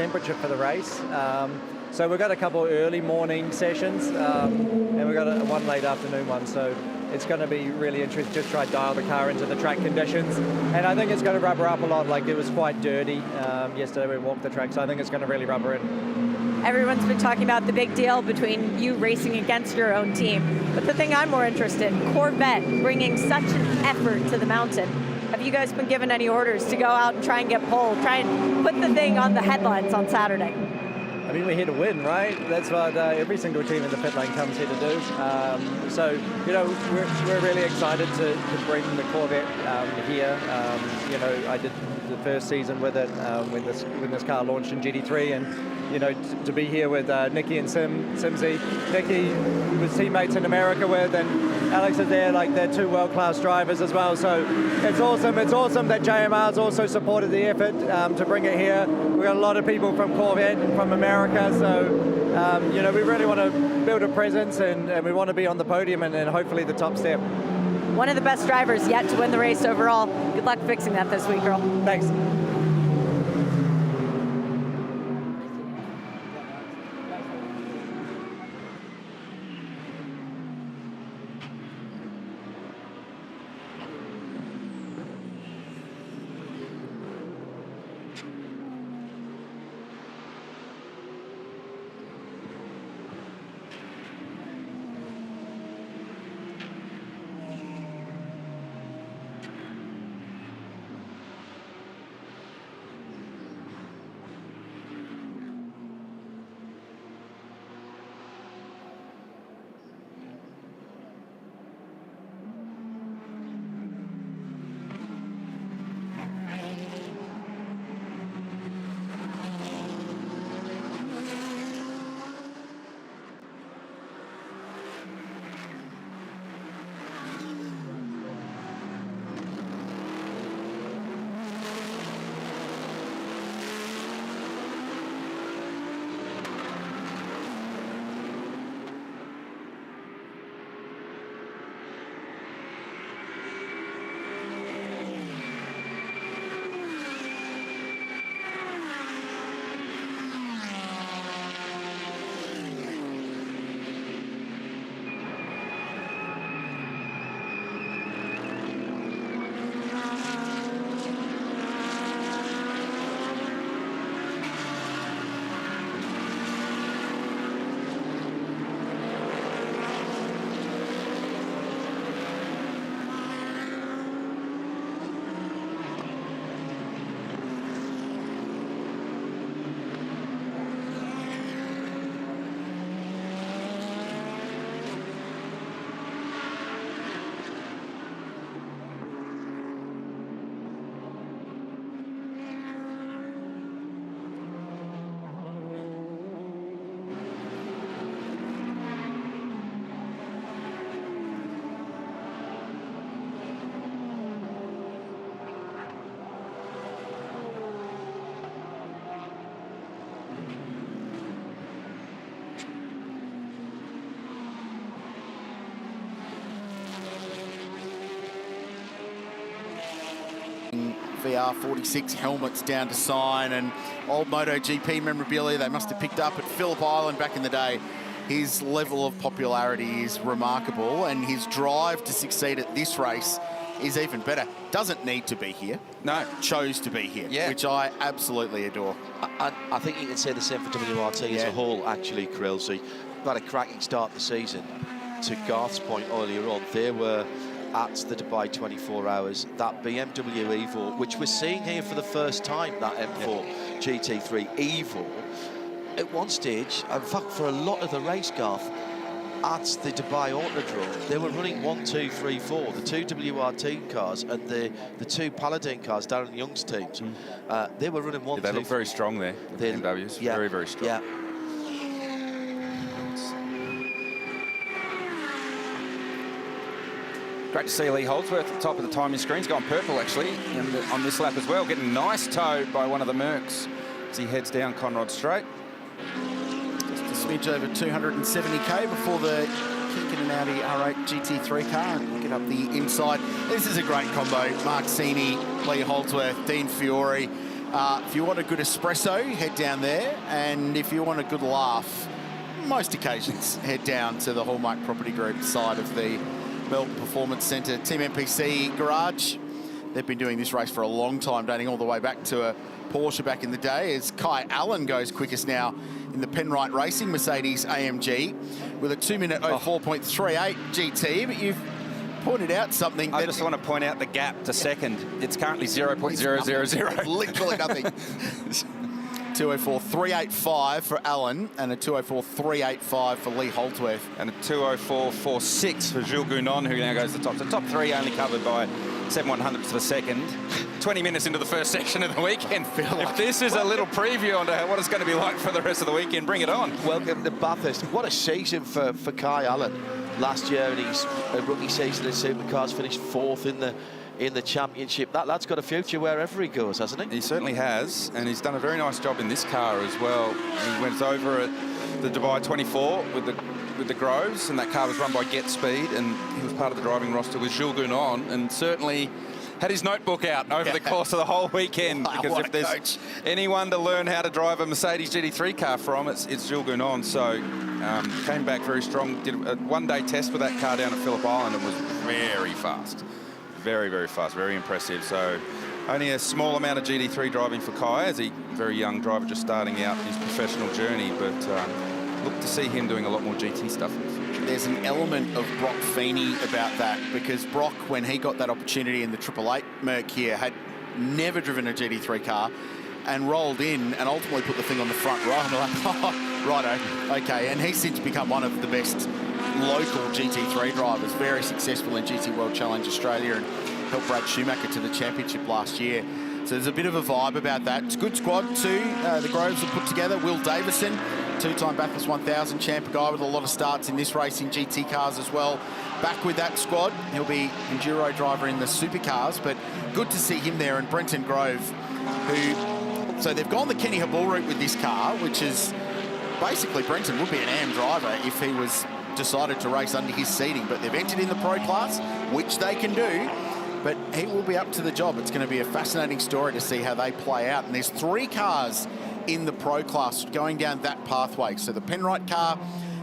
temperature for the race. So we've got a couple early morning sessions, and we've got one late afternoon one. So it's going to be really interesting to try to dial the car into the track conditions. And I think it's going to rubber up a lot. Like, it was quite dirty yesterday when we walked the track, so I think it's going to really rubber in. Everyone's been talking about the big deal between you racing against your own team. But the thing I'm more interested in, Corvette bringing such an effort to the mountain. Have you guys been given any orders to go out and try and get pole, try and put the thing on the headlines on Saturday? I mean, we're here to win, right? That's what every single team in the pit lane comes here to do. So, you know, we're really excited to bring the Corvette here. You know, I did the first season with it when this car launched in GT3, and you know, to be here with Nicky and Simsy. Nicky was teammates in America with, and Alex is there. Like, they're two world-class drivers as well. So it's awesome. It's awesome that JMR's also supported the effort to bring it here. We've got a lot of people from Corvette and from America. So, you know, we really want to build a presence, and we want to be on the podium and hopefully the top step. One of the best drivers yet to win the race overall. Good luck fixing that this week, girl. Thanks. VR46 helmets down to sign, and old MotoGP memorabilia they must have picked up at Phillip Island back in the day. His level of popularity is remarkable, and his drive to succeed at this race is even better. Doesn't need to be here. No. Chose to be here, which I absolutely adore. I think you can say the same for WRT as a whole, actually, Craill. So got a cracking start to the season. To Garth's point earlier on, they were at the Dubai 24 Hours, that BMW Evo, which we're seeing here for the first time, that M4 GT3 Evo, at one stage, in fact, for a lot of the race, Garth, at the Dubai Autodrome, they were running 1, 2, 3, 4, the two WRT cars and the two Paladin cars, Darren Young's teams. They were running 1, 2, they look very strong there, the BMWs, very, very strong. Yeah. Great to see Lee Holdsworth at the top of the timing screen. He's gone purple, actually, on this lap as well, getting nice towed by one of the Mercs as he heads down Conrod Straight. Just a smidge over 270k before the kick in an Audi R8 GT3 car, and we'll get up the inside. This is a great combo. Mark Sini, Lee Holdsworth, Dean Fiore. If you want a good espresso, head down there. And if you want a good laugh, most occasions, head down to the Hallmark Property Group side of the Melbourne Performance Centre Team MPC garage. They've been doing this race for a long time, dating all the way back to a Porsche back in the day, as Kai Allen goes quickest now in the Penrite Racing Mercedes AMG with a 2-minute 04.38 GT. But you've pointed out something. I just want to point out the gap to second. It's currently 0.000. Literally nothing. 204.385 for Allen and a 204.385 for Lee Holdsworth. And a 204.46 for Jules Gounon, who now goes to the top. So top three only covered by 7/100ths of a second. 20 minutes into the first section of the weekend. If this is a little preview on what it's going to be like for the rest of the weekend, bring it on. Welcome to Bathurst. What a season for Kai Allen. Last year in his rookie season in supercars, finished 4th in the championship. That lad's got a future wherever he goes, hasn't he? He certainly has, and he's done a very nice job in this car as well. He went over at the Dubai 24 with the Groves, and that car was run by Get Speed, and he was part of the driving roster with Jules Gounon, and certainly had his notebook out over the course of the whole weekend, because if there's anyone to learn how to drive a Mercedes GT3 car from, it's Jules Gounon. So came back very strong, did a one-day test with that car down at Phillip Island and was very fast. Very, very fast, very impressive. So only a small amount of GT3 driving for Kai, as a very young driver just starting out his professional journey, but look to see him doing a lot more GT stuff in the future. There's an element of Brock Feeney about that, because Brock, when he got that opportunity in the 888 Merc here, had never driven a GT3 car and rolled in and ultimately put the thing on the front row. I'm like, oh, righto, okay. And he's since become one of the best local GT3 drivers, very successful in GT World Challenge Australia, and helped Brad Schumacher to the championship last year. So there's a bit of a vibe about that. It's a good squad too. The Groves have put together. Will Davison, 2-time Bathurst 1000 champ, a guy with a lot of starts in this race in GT cars as well. Back with that squad. He'll be enduro driver in the supercars, but good to see him there. And Brenton Grove, so they've gone the Kenny Habul route with this car, which is basically Brenton would be an AM driver if he was decided to race under his seating, but they've entered in the pro class, which they can do, but he will be up to the job. It's going to be a fascinating story to see how they play out. And there's 3 cars in the pro class going down that pathway. So the Penrite car,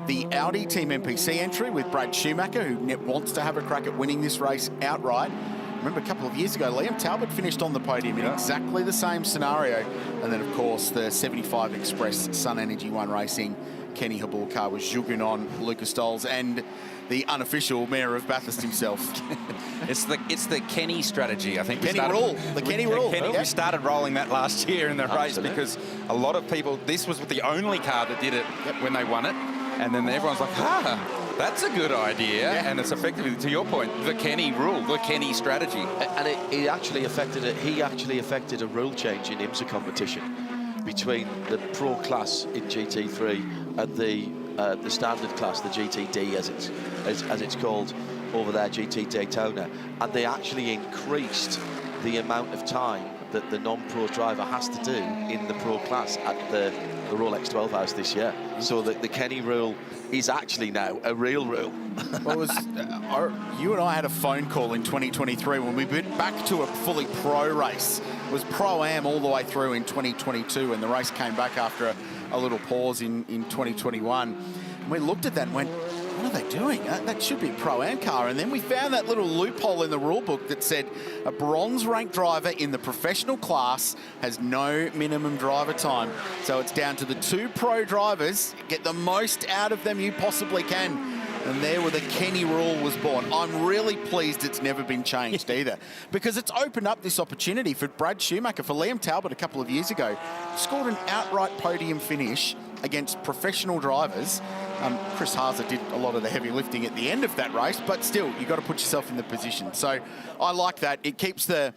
the Audi Team MPC entry with Brad Schumacher, who wants to have a crack at winning this race outright. Remember, a couple of years ago, Liam Talbot finished on the podium in exactly the same scenario. And then, of course, the 75 Express Sun Energy One Racing Kenny Habul car was Jules Gounon, Lucas Stoles, and the unofficial mayor of Bathurst himself. It's the Kenny strategy, I think. The Kenny rule. We started rolling that last year in the race because a lot of people, this was the only car that did it when they won it. And then everyone's like, that's a good idea. Yeah. And it's effectively, to your point, the Kenny rule, the Kenny strategy. And he actually affected a rule change in IMSA competition between the pro class in GT3 and the standard class, the GTD as it's called over there, GT Daytona, and they actually increased the amount of time that the non-pro driver has to do in the pro class at the Rolex 12 House this year. So that the Kenny rule is actually now a real rule. Well, you and I had a phone call in 2023 when we went back to a fully pro race. It was Pro-Am all the way through in 2022, and the race came back after a little pause in 2021. And we looked at that and went, what are they doing? That should be a Pro-Am car. And then we found that little loophole in the rule book that said a bronze rank driver in the professional class has no minimum driver time. So it's down to the 2 pro drivers. Get the most out of them you possibly can. And there where the Kenny rule was born. I'm really pleased it's never been changed either, because it's opened up this opportunity for Brad Schumacher, for Liam Talbot a couple of years ago. Scored an outright podium finish against professional drivers. Chris Haase did a lot of the heavy lifting at the end of that race, but still, you've got to put yourself in the position. So I like that. It keeps the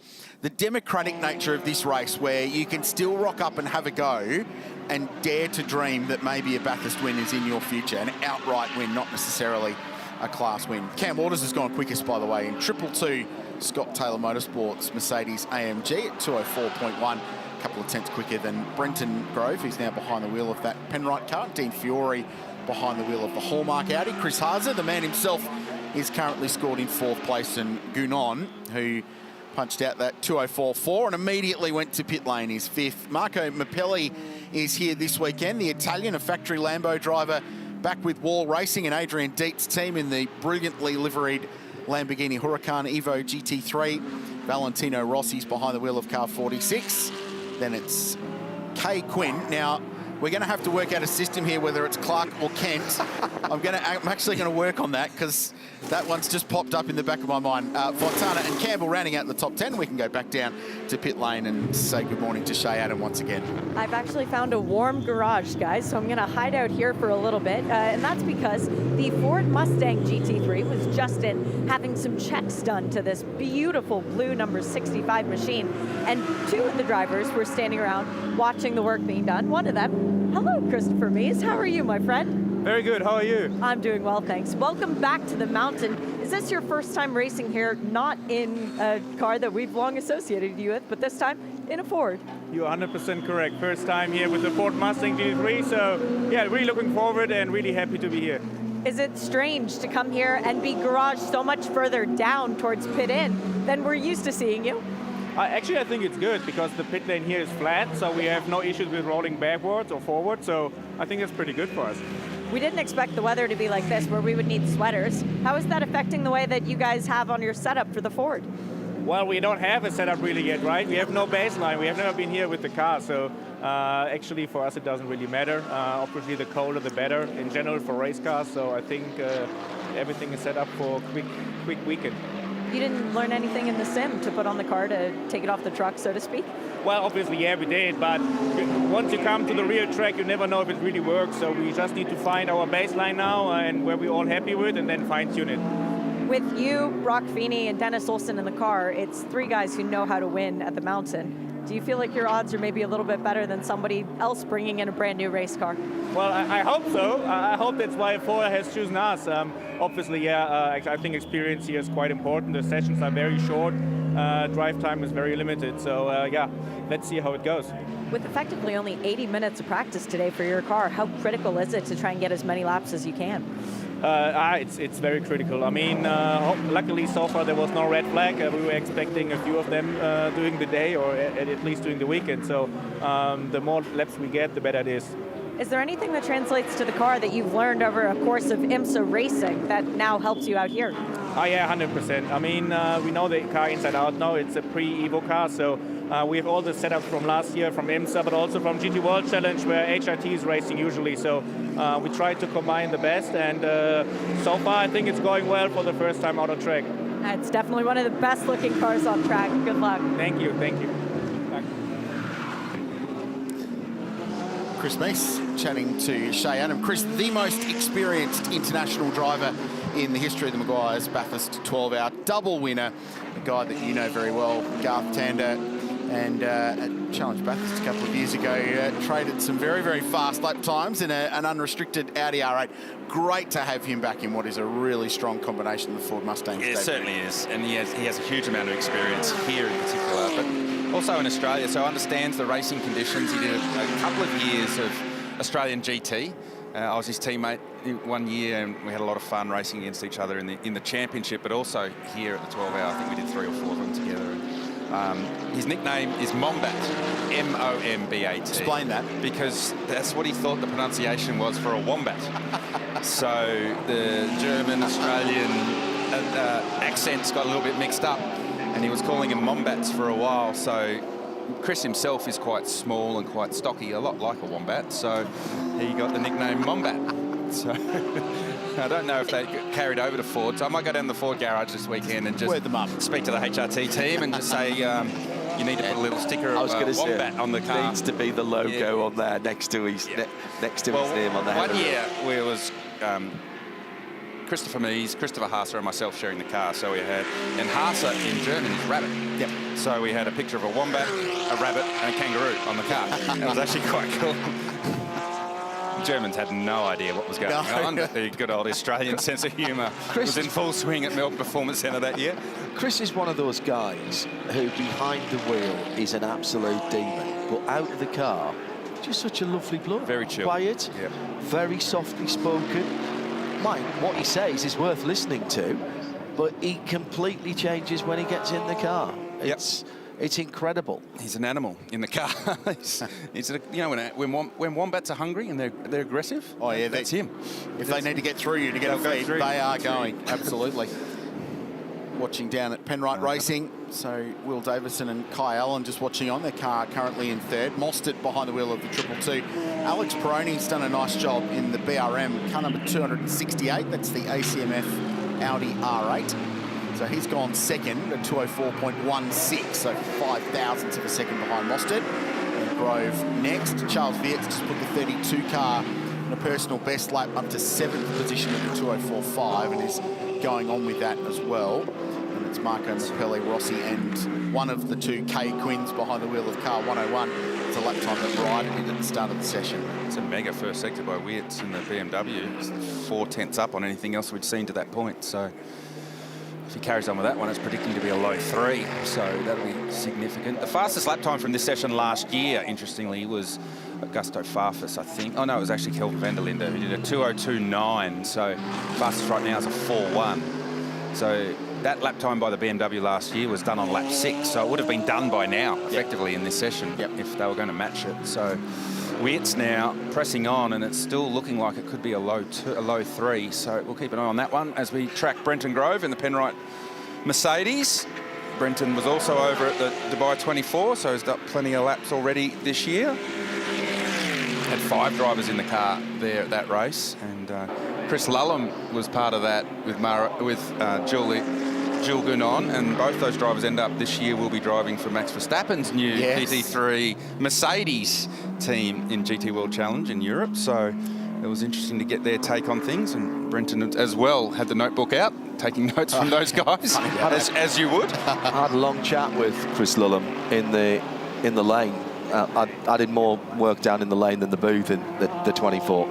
democratic nature of this race, where you can still rock up and have a go and dare to dream that maybe a Bathurst win is in your future, an outright win, not necessarily a class win. Cam Waters has gone quickest, by the way, in 222 Scott Taylor Motorsports Mercedes AMG at 204.1. A couple of tenths quicker than Brenton Grove, who's now behind the wheel of that Penrite car. Dean Fiore behind the wheel of the Hallmark Audi. Chris Haase, the man himself, is currently scored in 4th place, and Gounon, who punched out that 2:04.4 and immediately went to pit lane, his 5th. Marco Mappelli is here this weekend, the Italian, a factory Lambo driver, back with Wall Racing and Adrian Dietz' team in the brilliantly liveried Lamborghini Huracan Evo GT3. Valentino Rossi's behind the wheel of car 46. Then it's Kay Quinn. Now, we're going to have to work out a system here, whether it's Clark or Kent. I'm actually going to work on that because that one's just popped up in the back of my mind. Fontana and Campbell rounding out the top 10. We can go back down to pit lane and say good morning to Shea Adam once again. I've actually found a warm garage, guys, so I'm going to hide out here for a little bit. And that's because the Ford Mustang GT3 was just in having some checks done to this beautiful blue number 65 machine. And 2 of the drivers were standing around watching the work being done. One of them, hello, Christopher Mees. How are you, my friend? Very good. How are you? I'm doing well, thanks. Welcome back to the mountain. Is this your first time racing here, not in a car that we've long associated you with, but this time in a Ford? You're 100% correct. First time here with the Ford Mustang GT3, so yeah, really looking forward and really happy to be here. Is it strange to come here and be garaged so much further down towards pit in than we're used to seeing you? Actually, I think it's good because the pit lane here is flat, so we have no issues with rolling backwards or forward, so I think it's pretty good for us. We didn't expect the weather to be like this, where we would need sweaters. How is that affecting the way that you guys have on your setup for the Ford? Well, we don't have a setup really yet, right? We have no baseline. We have never been here with the car, so actually for us it doesn't really matter. Obviously, the colder the better in general for race cars, so I think everything is set up for a quick weekend. You didn't learn anything in the sim to put on the car to take it off the truck, so to speak? Well, obviously, yeah, we did, but once you come to the real track, you never know if it really works, so we just need to find our baseline now and where we're all happy with, and then fine-tune it. With you, Brock Feeney, and Dennis Olsen in the car, it's 3 guys who know how to win at the mountain. Do you feel like your odds are maybe a little bit better than somebody else bringing in a brand new race car? Well, I hope so. I hope that's why Ford has chosen us. Obviously, yeah, I think experience here is quite important. The sessions are very short. Drive time is very limited. So, yeah, let's see how it goes. With effectively only 80 minutes of practice today for your car, how critical is it to try and get as many laps as you can? It's very critical. I mean, luckily so far there was no red flag. We were expecting a few of them during the day or at least during the weekend. So the more laps we get, the better it is. Is there anything that translates to the car that you've learned over a course of IMSA racing that now helps you out here? Oh yeah, 100%. I mean, we know the car inside out now. It's a pre-Evo car, so we have all the setups from last year, from IMSA, but also from GT World Challenge, where HRT is racing usually. So we try to combine the best, and so far I think it's going well for the first time out on track. It's definitely one of the best looking cars on track. Good luck. Thank you, thank you. Chris Mees chatting to Shea Adam. Chris, the most experienced international driver in the history of the Meguiar's Bathurst 12-hour double winner, a guy that you know very well, Garth Tander, and at Challenge Bathurst a couple of years ago, traded some very, very fast lap times in an unrestricted Audi R8. Great to have him back in what is a really strong combination of the Ford Mustang. It certainly is, and he has a huge amount of experience here in particular, but also in Australia, so understands the racing conditions. He did a couple of years of Australian GT. I was his teammate 1 year, and we had a lot of fun racing against each other in the championship, but also here at the 12-hour. I think we did 3 or 4 of them together. His nickname is Mombat, M-O-M-B-A-T. Explain that. Because that's what he thought the pronunciation was for a wombat. So the German-Australian accents got a little bit mixed up, and he was calling him Mombats for a while. So Chris himself is quite small and quite stocky, a lot like a wombat, so he got the nickname Mombat. So I don't know if they carried over to Ford, so I might go down to the Ford garage this weekend and just word them up. Speak to the HRT team and just say you need to put a little sticker of wombat on the car. Needs to be the logo on there next to his name on the header. 1 year we was Christopher Mees, Christopher Haase and myself sharing the car. So we had, and Haase in German is rabbit. Yep. So we had a picture of a wombat, a rabbit and a kangaroo on the car. It was actually quite cool. Germans had no idea what was going on, but the good old Australian sense of humour was in full swing at Melbourne Performance Centre that year. Chris is one of those guys who behind the wheel is an absolute demon, but out of the car, just such a lovely bloke. Very chill. Quiet, very softly spoken. Mind, what he says is worth listening to, but he completely changes when he gets in the car. It's incredible. He's an animal in the car. When wombats are hungry and they're aggressive, Oh yeah, that's him. If they need to get through you to get a feed, they are going. Absolutely. Watching down at Penrite Racing, so Will Davison and Kai Allen just watching on. Their car currently in third. Mostert behind the wheel of the 222. Alex Peroni's done a nice job in the BRM, car number 268. That's the ACMF Audi R8. So he's gone second at 204.16, so 5 thousandths of a second behind Mostert. And Grove next. Charles Vietz just put the 32 car in a personal best lap up to 7th position at the 204.5 and is going on with that as well. And it's Marco Mappelli, Rossi, and one of the two K Quins behind the wheel of car 101. It's a lap time that Ryder did at the start of the session. It's a mega first sector by Wirtz in the BMW. It's 4 tenths up on anything else we'd seen to that point. So if he carries on with that one, it's predicting to be a low 3. So that'll be significant. The fastest lap time from this session last year, interestingly, was Augusto Farfus, I think. Oh, no, it was actually Kelvin van der Linde who did a 2:02.9. So fastest right now is a 4:1. So that lap time by the BMW last year was done on lap 6. So it would have been done by now, effectively, in this session, if they were going to match it. So Wirtz now pressing on, and it's still looking like it could be a low 3. So we'll keep an eye on that one as we track Brenton Grove in the Penrite Mercedes. Brenton was also over at the Dubai 24, so he's got plenty of laps already this year. Had 5 drivers in the car there at that race, and Chris Lulham was part of that with Jules Gounon, and both those drivers end up this year will be driving for Max Verstappen's new GT3 Mercedes team in GT World Challenge in Europe. So it was interesting to get their take on things, and Brenton as well had the notebook out, taking notes from those guys, as you would. I had a long chat with Chris Lulham in the lane. I did more work down in the lane than the booth in the 24.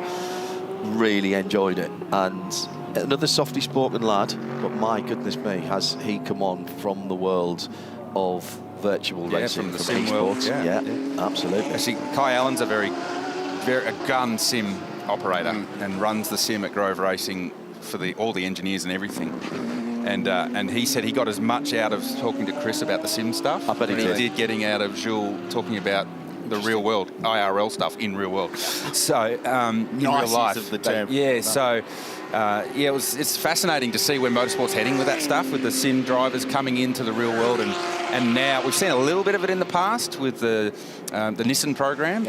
Really enjoyed it, and another softly-spoken lad, but my goodness me, has he come on from the world of virtual racing, from the sim world. Yeah, absolutely. Actually, Kai Allen's a very gun sim operator and runs the sim at Grove Racing for all the engineers and everything. And he said he got as much out of talking to Chris about the sim stuff. I bet he did getting out of Jules talking about the real world, IRL stuff in real world. So in real life. Of the term. It's fascinating to see where motorsport's heading with that stuff, with the sim drivers coming into the real world, and now we've seen a little bit of it in the past with the Nissan program,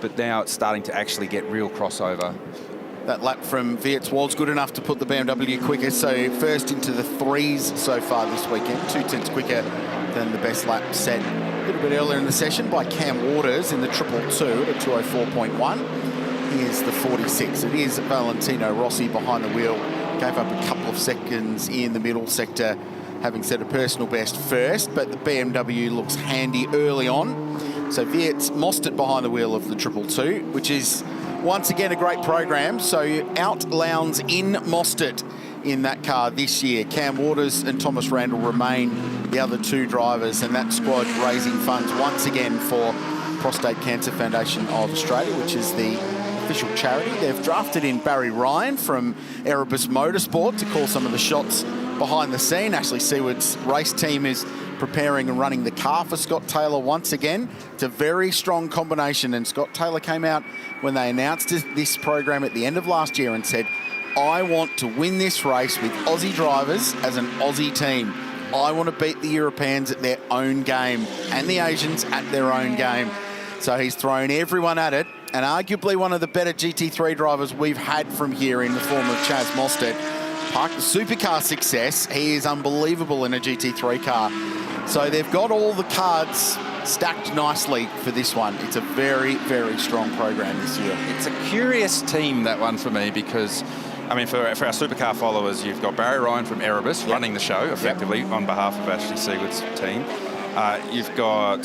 but now it's starting to actually get real crossover. That lap from Vietz was good enough to put the BMW quicker, so first into the 3s so far this weekend, 2 tenths quicker than the best lap set a little bit earlier in the session by Cam Waters in the 222 at 204.1. Here's the 46. It is Valentino Rossi behind the wheel. Gave up a couple of seconds in the middle sector, having set a personal best first, but the BMW looks handy early on. So Vietz, Mostert behind the wheel of the 222, which is once again a great program. So out Lowndes in Mostert in that car this year. Cam Waters and Thomas Randall remain the other 2 drivers, and that squad raising funds once again for Prostate Cancer Foundation of Australia, which is the official charity. They've drafted in Barry Ryan from Erebus Motorsport to call some of the shots behind the scene. Ashley Seward's race team is preparing and running the car for Scott Taylor once again. It's a very strong combination, and Scott Taylor came out when they announced this program at the end of last year and said, I want to win this race with Aussie drivers as an Aussie team. I want to beat the Europeans at their own game and the Asians at their own game. So he's thrown everyone at it, and arguably one of the better GT3 drivers we've had from here in the form of Chaz Mostert. Parked the supercar success. He is unbelievable in a GT3 car. So they've got all the cards stacked nicely for this one. It's a very, very strong program this year. It's a curious team, that one, for me, because I mean, for our supercar followers, you've got Barry Ryan from Erebus running the show effectively on behalf of Ashley Seward's team. You've got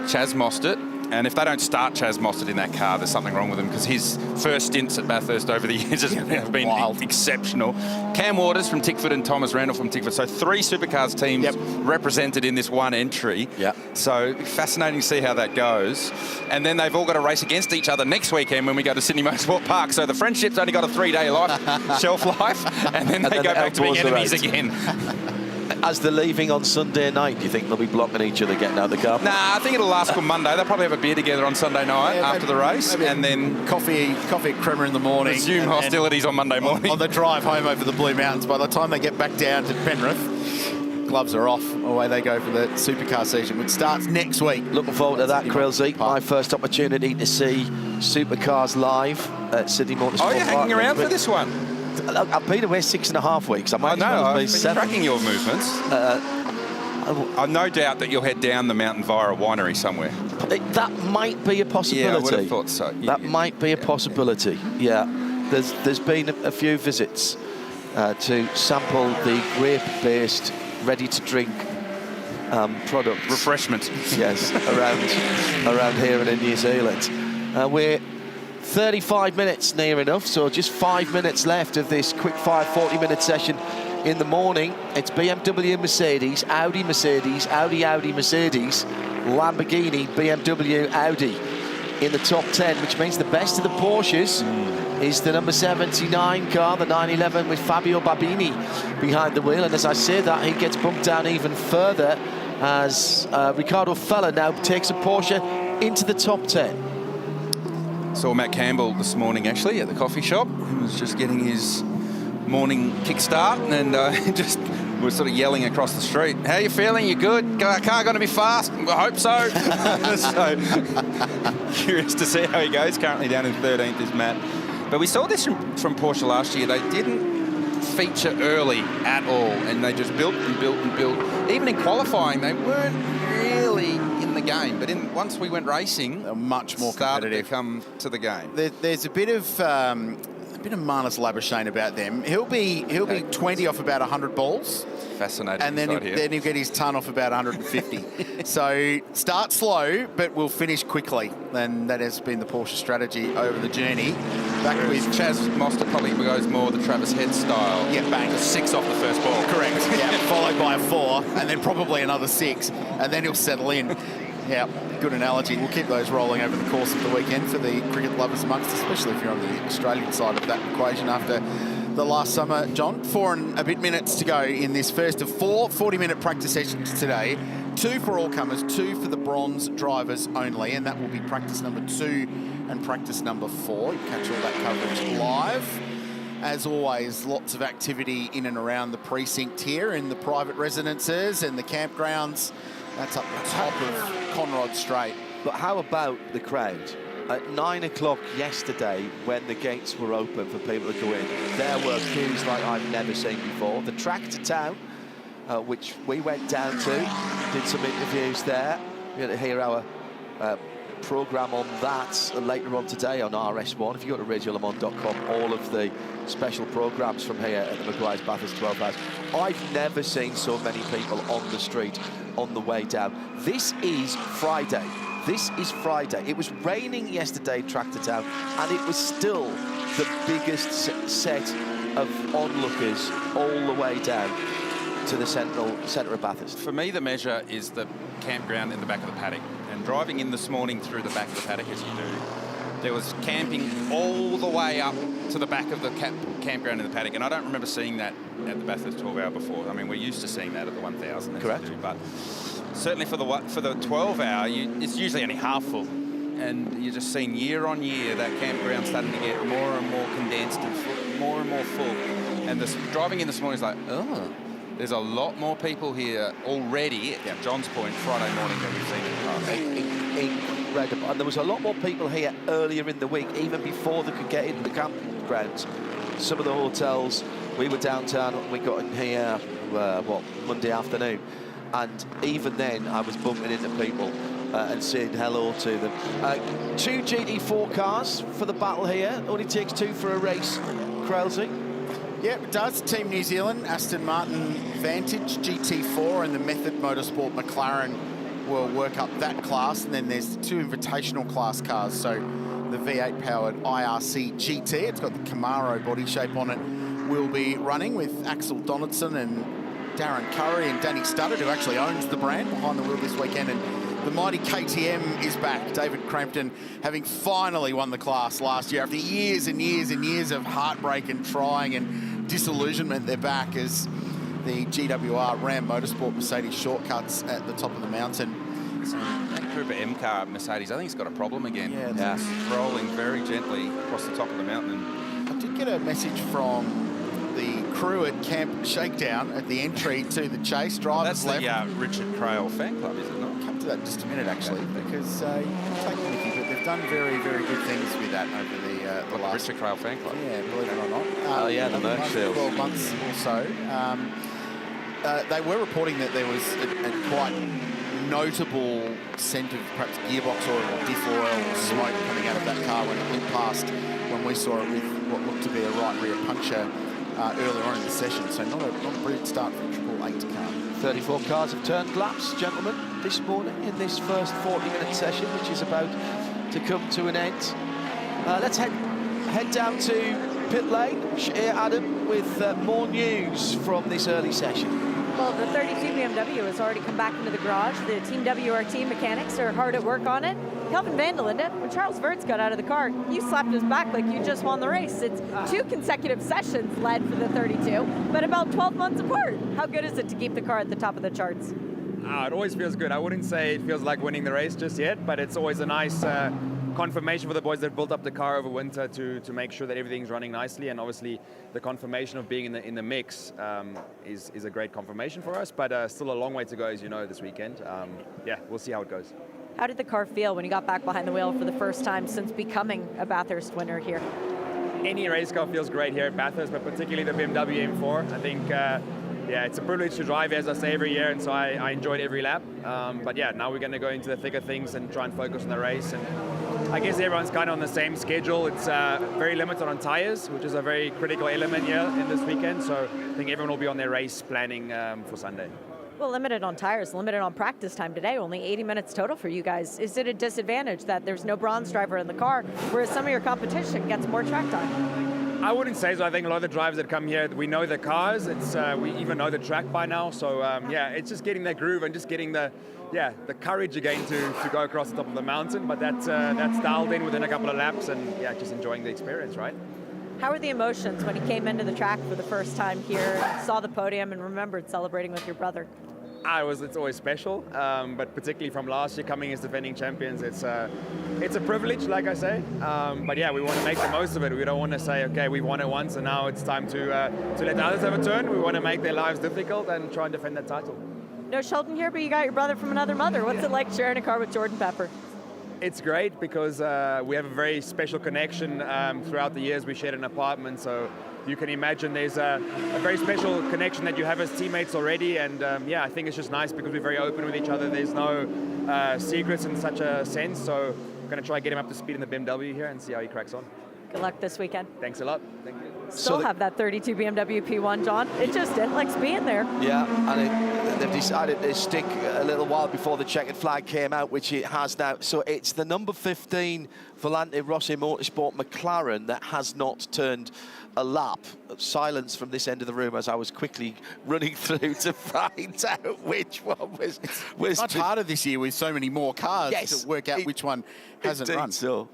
Chaz Mostert, and if they don't start Chaz Mostert in that car, there's something wrong with him, because his first stints at Bathurst over the years have been exceptional. Cam Waters from Tickford and Thomas Randall from Tickford. So 3 supercars teams represented in this one entry. So fascinating to see how that goes. And then they've all got to race against each other next weekend when we go to Sydney Motorsport Park. So the friendship's only got a 3-day shelf life, and then they go back to being enemies again. as they're leaving on Sunday night, do you think they'll be blocking each other getting out of the car? Nah, I think it'll last till Monday. They'll probably have a beer together on Sunday night after the race, and then coffee at Cremmer in the morning. resume hostilities on Monday morning. On the drive home over the Blue Mountains. By the time they get back down to Penrith, gloves are off. Away they go for the supercar season, which starts next week. Looking forward to that, Craill. My first opportunity to see supercars live at Sydney Motorsports Park. Oh, you're hanging around for this one? I've been away 6.5 weeks. I might as well I've be been 7. tracking your movements. I've no doubt that you'll head down the mountain via a winery somewhere. That might be a possibility. Yeah, I would have thought so. That might be a possibility. Yeah, there's been a few visits to sample the grape-based, ready-to-drink product. Refreshment. Yes, around here and in New Zealand. We're 35 minutes near enough, so just 5 minutes left of this quick-fire 40-minute session in the morning. It's BMW, Mercedes, Audi, Mercedes, Audi, Audi, Mercedes, Lamborghini, BMW, Audi in the top 10, which means the best of the Porsches is the number 79 car, the 911 with Fabio Babini behind the wheel. And as I say that, he gets bumped down even further as Ricardo Feller now takes a Porsche into the top 10. Saw Matt Campbell this morning, actually, at the coffee shop. He was just getting his morning kickstart and just was sort of yelling across the street. How you feeling? You good? Car going to be fast? I hope so. So curious to see how he goes. Currently down in 13th is Matt. But we saw this from Porsche last year. They didn't feature early at all, and they just built and built and built. Even in qualifying, they weren't really in the game. But once we went racing, they're much more started competitive. to come to the game. There's a bit of Marnus Labuschagne about them. He'll be 20 off about 100 balls. Fascinating. And then he'll get his ton off about 150. So start slow, but we'll finish quickly. And that has been the Porsche strategy over the journey. Back with Chaz Mostert probably goes more the Travis Head style. Yeah, bang. 6 off the first ball. Correct. Yeah, followed by a 4, and then probably another 6, and then he'll settle in. Yeah, good analogy. We'll keep those rolling over the course of the weekend for the cricket lovers amongst, especially if you're on the Australian side of that equation after the last summer. John, 4 and a bit minutes to go in this first of 4 40-minute practice sessions today. 2 for all comers, 2 for the bronze drivers only, and that will be practice number 2 and practice number 4. You catch all that coverage live. As always, lots of activity in and around the precinct here in the private residences and the campgrounds. That's up the top of Conrod Straight. But how about the crowd? At 9 o'clock yesterday, when the gates were open for people to go in, there were queues like I've never seen before. The track to town, which we went down to, did some interviews there. You're going to hear our programme on that later on today on RS1. If you go to radiolemans.com, all of the special programmes from here at the Meguiar's Bathurst 12 House. I've never seen so many people on the street on the way down. This is Friday. This is Friday. It was raining yesterday, track to town, and it was still the biggest set of onlookers all the way down to the centre of Bathurst. For me, the measure is the campground in the back of the paddock. And driving in this morning through the back of the paddock, as you do, there was camping all the way up to the back of the campground in the paddock. And I don't remember seeing that at the Bathurst 12-hour before. I mean, we're used to seeing that at the 1,000. Correct. But certainly for the 12-hour, it's usually only half full. And you're just seeing year on year that campground starting to get more and more condensed and more full. And driving in this morning is like, oh, there's a lot more people here already, at John's point, Friday morning than we've seen in the past. Incredible. And there was a lot more people here earlier in the week, even before they could get into the campgrounds. Some of the hotels, we were downtown, we got in here, Monday afternoon. And even then, I was bumping into people and saying hello to them. 2 GT4 cars for the battle here. Only takes 2 for a race, Craill. Yeah, it does. Team New Zealand, Aston Martin Vantage GT4 and the Method Motorsport McLaren will work up that class. And then there's 2 invitational class cars. So the V8-powered IRC GT, it's got the Camaro body shape on it, will be running with Axel Donaldson and Darren Curry and Danny Studdard, who actually owns the brand, behind the wheel this weekend. And the mighty KTM is back. David Crampton, having finally won the class last year after years and years and years of heartbreak and trying and disillusionment, they're back as the GWR Ram Motorsport Mercedes shortcuts at the top of the mountain. That Cooper M car Mercedes, I think it's got a problem again. Yeah, it's rolling very gently across the top of the mountain. I did get a message from the crew at Camp Shakedown at the entry to the chase. Drivers That's left. the Richard Craill fan club, is it not? I'll come to that in just a minute, actually, because you can take the Mickey, but they've done very, very good things with that over the last... Richard Craill fan club. Yeah, believe it or not. Oh, yeah, the merch sales. 12 months or so. They were reporting that there was a quite notable scent of perhaps gearbox oil or diff oil or smoke coming out of that car when it went past, when we saw it with what looked to be a right rear puncture earlier on in the session. So not a brilliant start for the 888 car. 34 cars have turned laps, gentlemen, this morning in this first 40-minute session, which is about to come to an end. Let's head down to pit lane. Here, Adam, with more news from this early session. Well, the 32 BMW has already come back into the garage. The Team WRT mechanics are hard at work on it. Kelvin Van der Linde, when Charles Verts got out of the car, you slapped his back like you just won the race. It's 2 consecutive sessions led for the 32, but about 12 months apart. How good is it to keep the car at the top of the charts? It always feels good. I wouldn't say it feels like winning the race just yet, but it's always a nice confirmation for the boys that built up the car over winter to make sure that everything's running nicely, and obviously the confirmation of being in the mix is a great confirmation for us, but still a long way to go, as you know, this weekend. Yeah, we'll see how it goes. How did the car feel when you got back behind the wheel for the first time since becoming a Bathurst winner here? Any race car feels great here at Bathurst, but particularly the BMW M4. I think, yeah, it's a privilege to drive, as I say, every year, and so I enjoyed every lap. But yeah, now we're going to go into the thicker things and try and focus on the race. And I guess everyone's kind of on the same schedule. It's very limited on tyres, which is a very critical element here in this weekend. So I think everyone will be on their race planning for Sunday. Well, limited on tires, limited on practice time today, only 80 minutes total for you guys. Is it a disadvantage that there's no bronze driver in the car, whereas some of your competition gets more track time? I wouldn't say so. I think a lot of the drivers that come here, we know the cars. It's we even know the track by now. So yeah, it's just getting that groove and just getting the courage again to go across the top of the mountain. But that's dialed in within a couple of laps, and yeah, just enjoying the experience, right? How were the emotions when you came into the track for the first time here, saw the podium, and remembered celebrating with your brother? It's always special, but particularly from last year, coming as defending champions, it's a privilege, like I say. But yeah, we want to make the most of it. We don't want to say, okay, we won it once, and now it's time to let others have a turn. We want to make their lives difficult and try and defend that title. No Sheldon here, but you got your brother from another mother. What's it like sharing a car with Jordan Pepper? It's great because we have a very special connection. Throughout the years, we shared an apartment, so you can imagine there's a very special connection that you have as teammates already. And yeah, I think it's just nice because we're very open with each other. There's no secrets in such a sense. So I'm going to try and get him up to speed in the BMW here and see how he cracks on. Good luck this weekend. Thanks a lot. Thank you. Still have that 32 BMW P1, John. It likes being there. Yeah, and they've decided to stick a little while before the checkered flag came out, which it has now. So it's the number 15 Volante Rossi Motorsport McLaren that has not turned a lap. Silence from this end of the room as I was quickly running through to find out which one was much harder this year with so many more cars to work out which one hasn't run. So.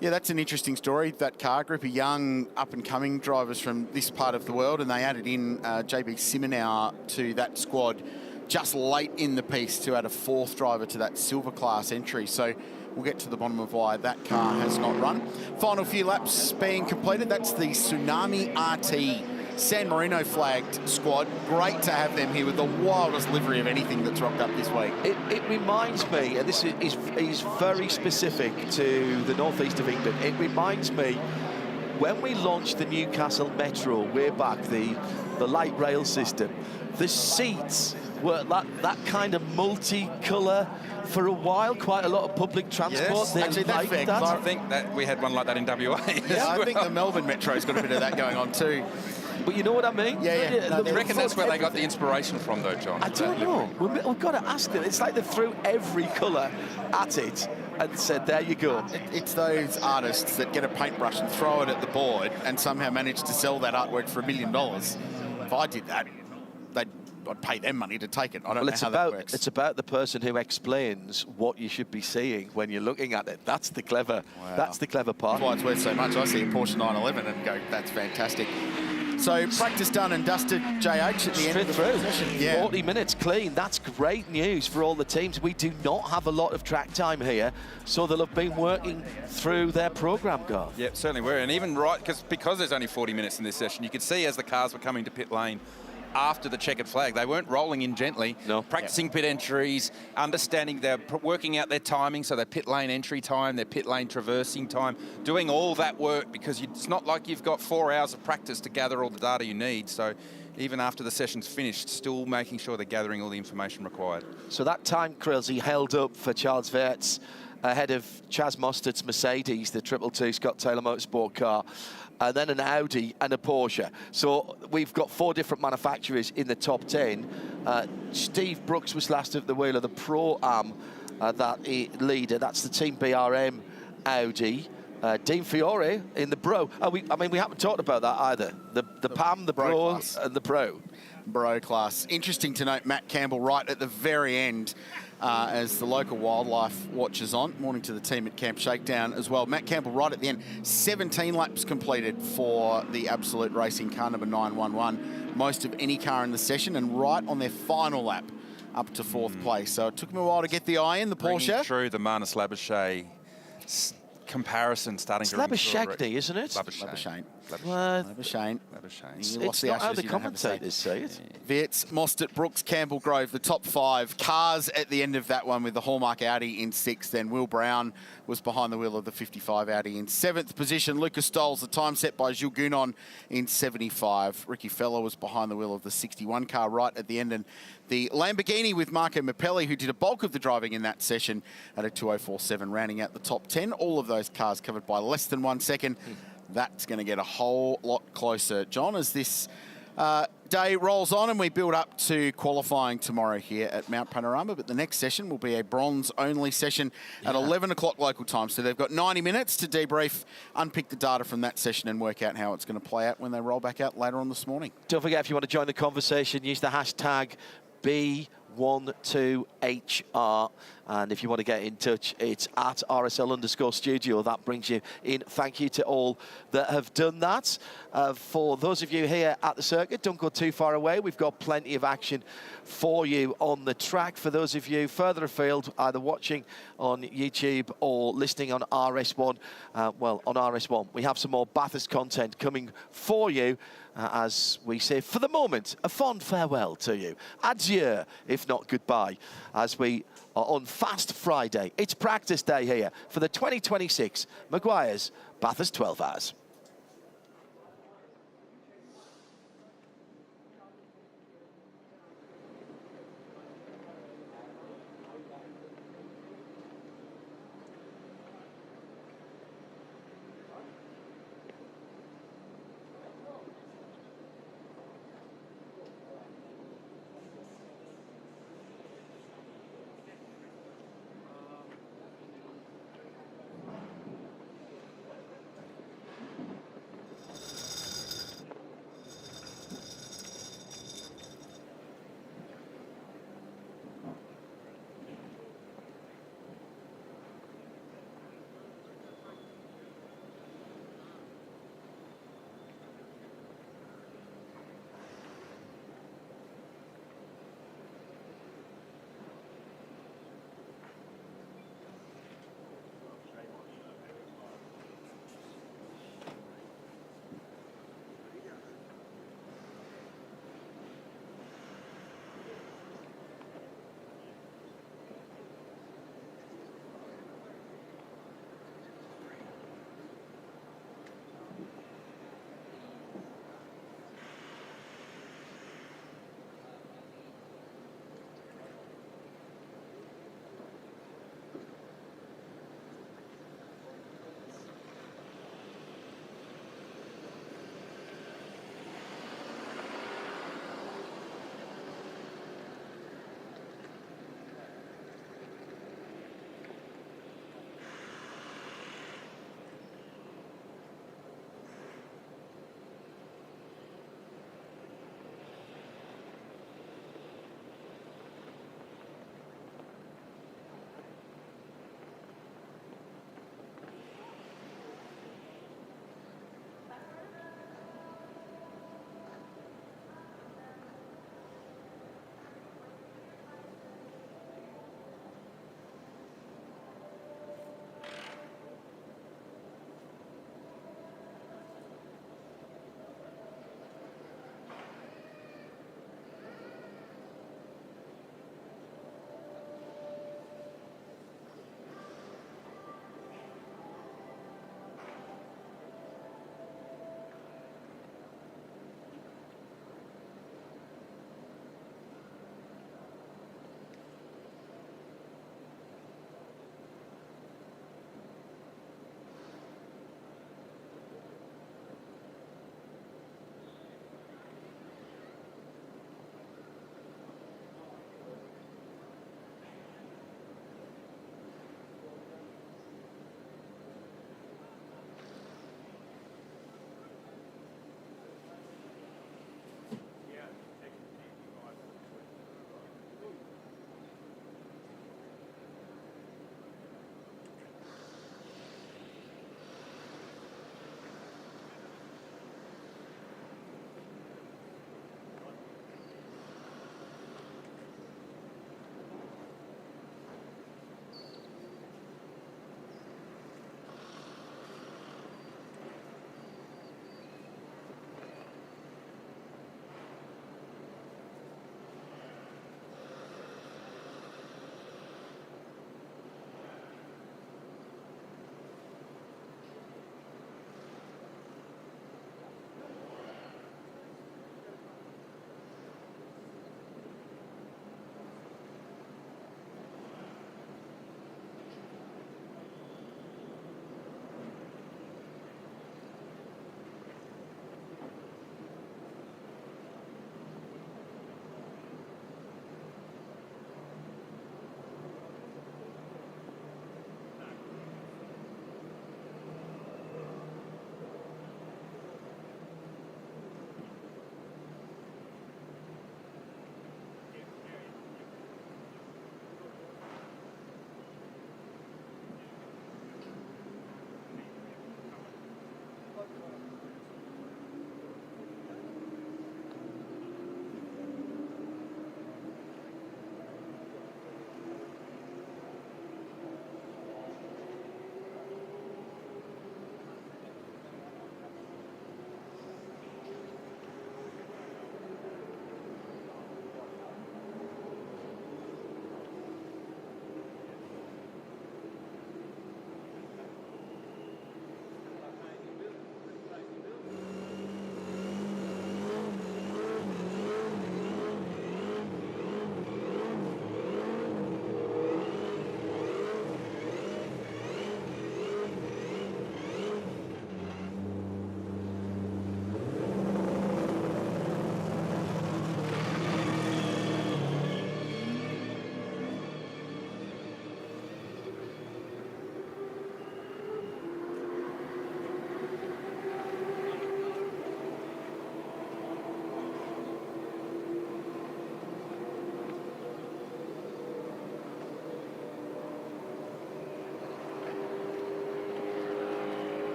Yeah, that's an interesting story. That car group of young, up-and-coming drivers from this part of the world, and they added in JB Simonau to that squad just late in the piece to add a 4th driver to that silver class entry. So we'll get to the bottom of why that car has not run. Final few laps being completed. That's the Tsunami RT San Marino flagged squad. Great to have them here with the wildest livery of anything that's rocked up this week. It reminds me, and this is very specific to the northeast of England, it reminds me when we launched the Newcastle Metro way back, the light rail system, the seats were that kind of multicolour for a while. Quite a lot of public transport. Yes, actually, that's fair. I think that we had one like that in WA. Yeah, I think the Melbourne Metro's got a bit of that going on too. But you know what I mean? Yeah. No, you reckon that's where they got the inspiration from, though, John? I don't know. We've got to ask them. It's like they threw every colour at it and said, there you go. It's those artists that get a paintbrush and throw it at the board and somehow manage to sell that artwork for $1 million. If I did that, I'd pay them money to take it. I don't know how that works. It's about the person who explains what you should be seeing when you're looking at it. That's the clever. Wow. That's the clever part. That's why it's worth so much. I see a Porsche 911 and go, that's fantastic. So practice done and dusted, JH, at the end of the session. Yeah. 40 minutes clean. That's great news for all the teams. We do not have a lot of track time here, so they'll have been working through their programme, Garth. Yep, certainly were. And even because there's only 40 minutes in this session, you could see as the cars were coming to pit lane after the checkered flag, they weren't rolling in gently. No. Practicing pit entries, understanding working out their timing, so their pit lane entry time, their pit lane traversing time, doing all that work, because it's not like you've got 4 hours of practice to gather all the data you need. So even after the session's finished, still making sure they're gathering all the information required. So that time, Craill, he held up for Charles Weerts ahead of Chaz Mostert's Mercedes, the 222 Scott Taylor Motorsport car, and then an Audi and a Porsche. So we've got 4 different manufacturers in the top 10. Steve Brooks was last at the wheel of the Pro-Am leader. That's the Team BRM Audi. Dean Fiore in the Bro. We haven't talked about that either. The PAM, the Pro, class. and the Pro. Bro class. Interesting to note Matt Campbell right at the very end as the local wildlife watches on. Morning to the team at Camp Shakedown as well. Matt Campbell right at the end. 17 laps completed for the Absolute Racing car number 911. Most of any car in the session, and right on their final lap up to 4th place. So it took him a while to get the eye in, the Porsche. True, the Marnus Labuschagne comparison starting to ring through. Labuschagne, isn't it? Labuschagne. Labuschagne. It's not how the commentators say it. Weerts, Mostert, Brooks, Campbell, Grove, the top 5 cars at the end of that one, with the Hallmark Audi in 6th. Then Will Brown was behind the wheel of the 55 Audi in 7th position. Lucas Stoles, the time set by Gilles Gounon in 75. Ricky Feller was behind the wheel of the 61 car right at the end. And the Lamborghini with Marco Mappelli, who did a bulk of the driving in that session at a 2:04.7, rounding out the top 10. All of those cars covered by less than 1 second. That's going to get a whole lot closer, John, as this day rolls on and we build up to qualifying tomorrow here at Mount Panorama. But the next session will be a bronze-only session at 11 o'clock local time. So they've got 90 minutes to debrief, unpick the data from that session and work out how it's going to play out when they roll back out later on this morning. Don't forget, if you want to join the conversation, use the hashtag B12HR. And if you want to get in touch, it's at RSL_studio. That brings you in. Thank you to all that have done that. For those of you here at the circuit, don't go too far away. We've got plenty of action for you on the track. For those of you further afield, either watching on YouTube or listening on RS1, on RS1, we have some more Bathurst content coming for you. As we say, for the moment, a fond farewell to you. Adieu, if not goodbye, as we are on Fast Friday. It's practice day here for the 2026 Meguiar's Bathurst 12 Hours.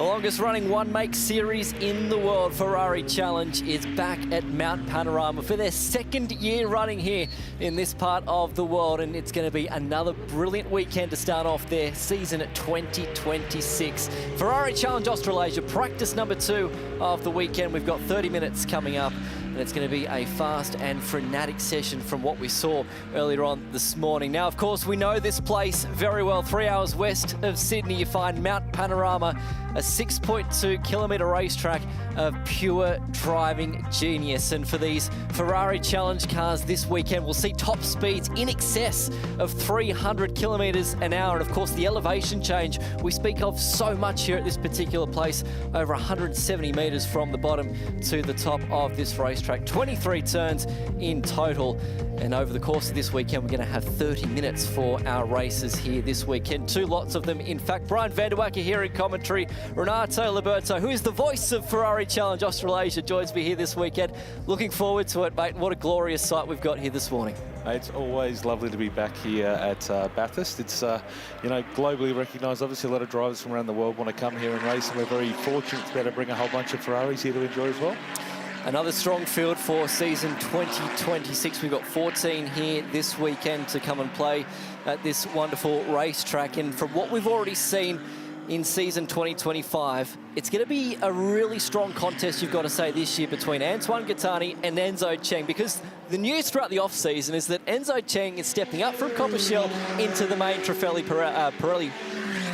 The longest running one-make series in the world, Ferrari Challenge, is back at Mount Panorama for their second year running here in this part of the world, and it's going to be another brilliant weekend to start off their season at 2026. Ferrari Challenge Australasia, practice number 2 of the weekend. We've got 30 minutes coming up, and it's going to be a fast and frenetic session from what we saw earlier on this morning. Now, of course, we know this place very well. 3 hours west of Sydney, you find Mount Panorama, a 6.2 kilometre racetrack of pure driving genius. And for these Ferrari Challenge cars this weekend, we'll see top speeds in excess of 300 kilometres an hour. And of course, the elevation change we speak of so much here at this particular place, over 170 metres from the bottom to the top of this racetrack. 23 turns in total. And over the course of this weekend, we're going to have 30 minutes for our races here this weekend. 2 lots of them, in fact. Brian van der Wacker here in commentary. Renato Liberto, who is the voice of Ferrari Challenge Australasia, joins me here this weekend. Looking forward to it, mate. What a glorious sight we've got here this morning. It's always lovely to be back here at Bathurst. It's, you know, globally recognised. Obviously, a lot of drivers from around the world want to come here and race, and we're very fortunate to be able to bring a whole bunch of Ferraris here to enjoy as well. Another strong field for season 2026. We've got 14 here this weekend to come and play at this wonderful racetrack. And from what we've already seen in season 2025, it's going to be a really strong contest, you've got to say, this year between Antoine Gattani and Enzo Cheng, because the news throughout the off-season is that Enzo Cheng is stepping up from Coppershell into the main Pirelli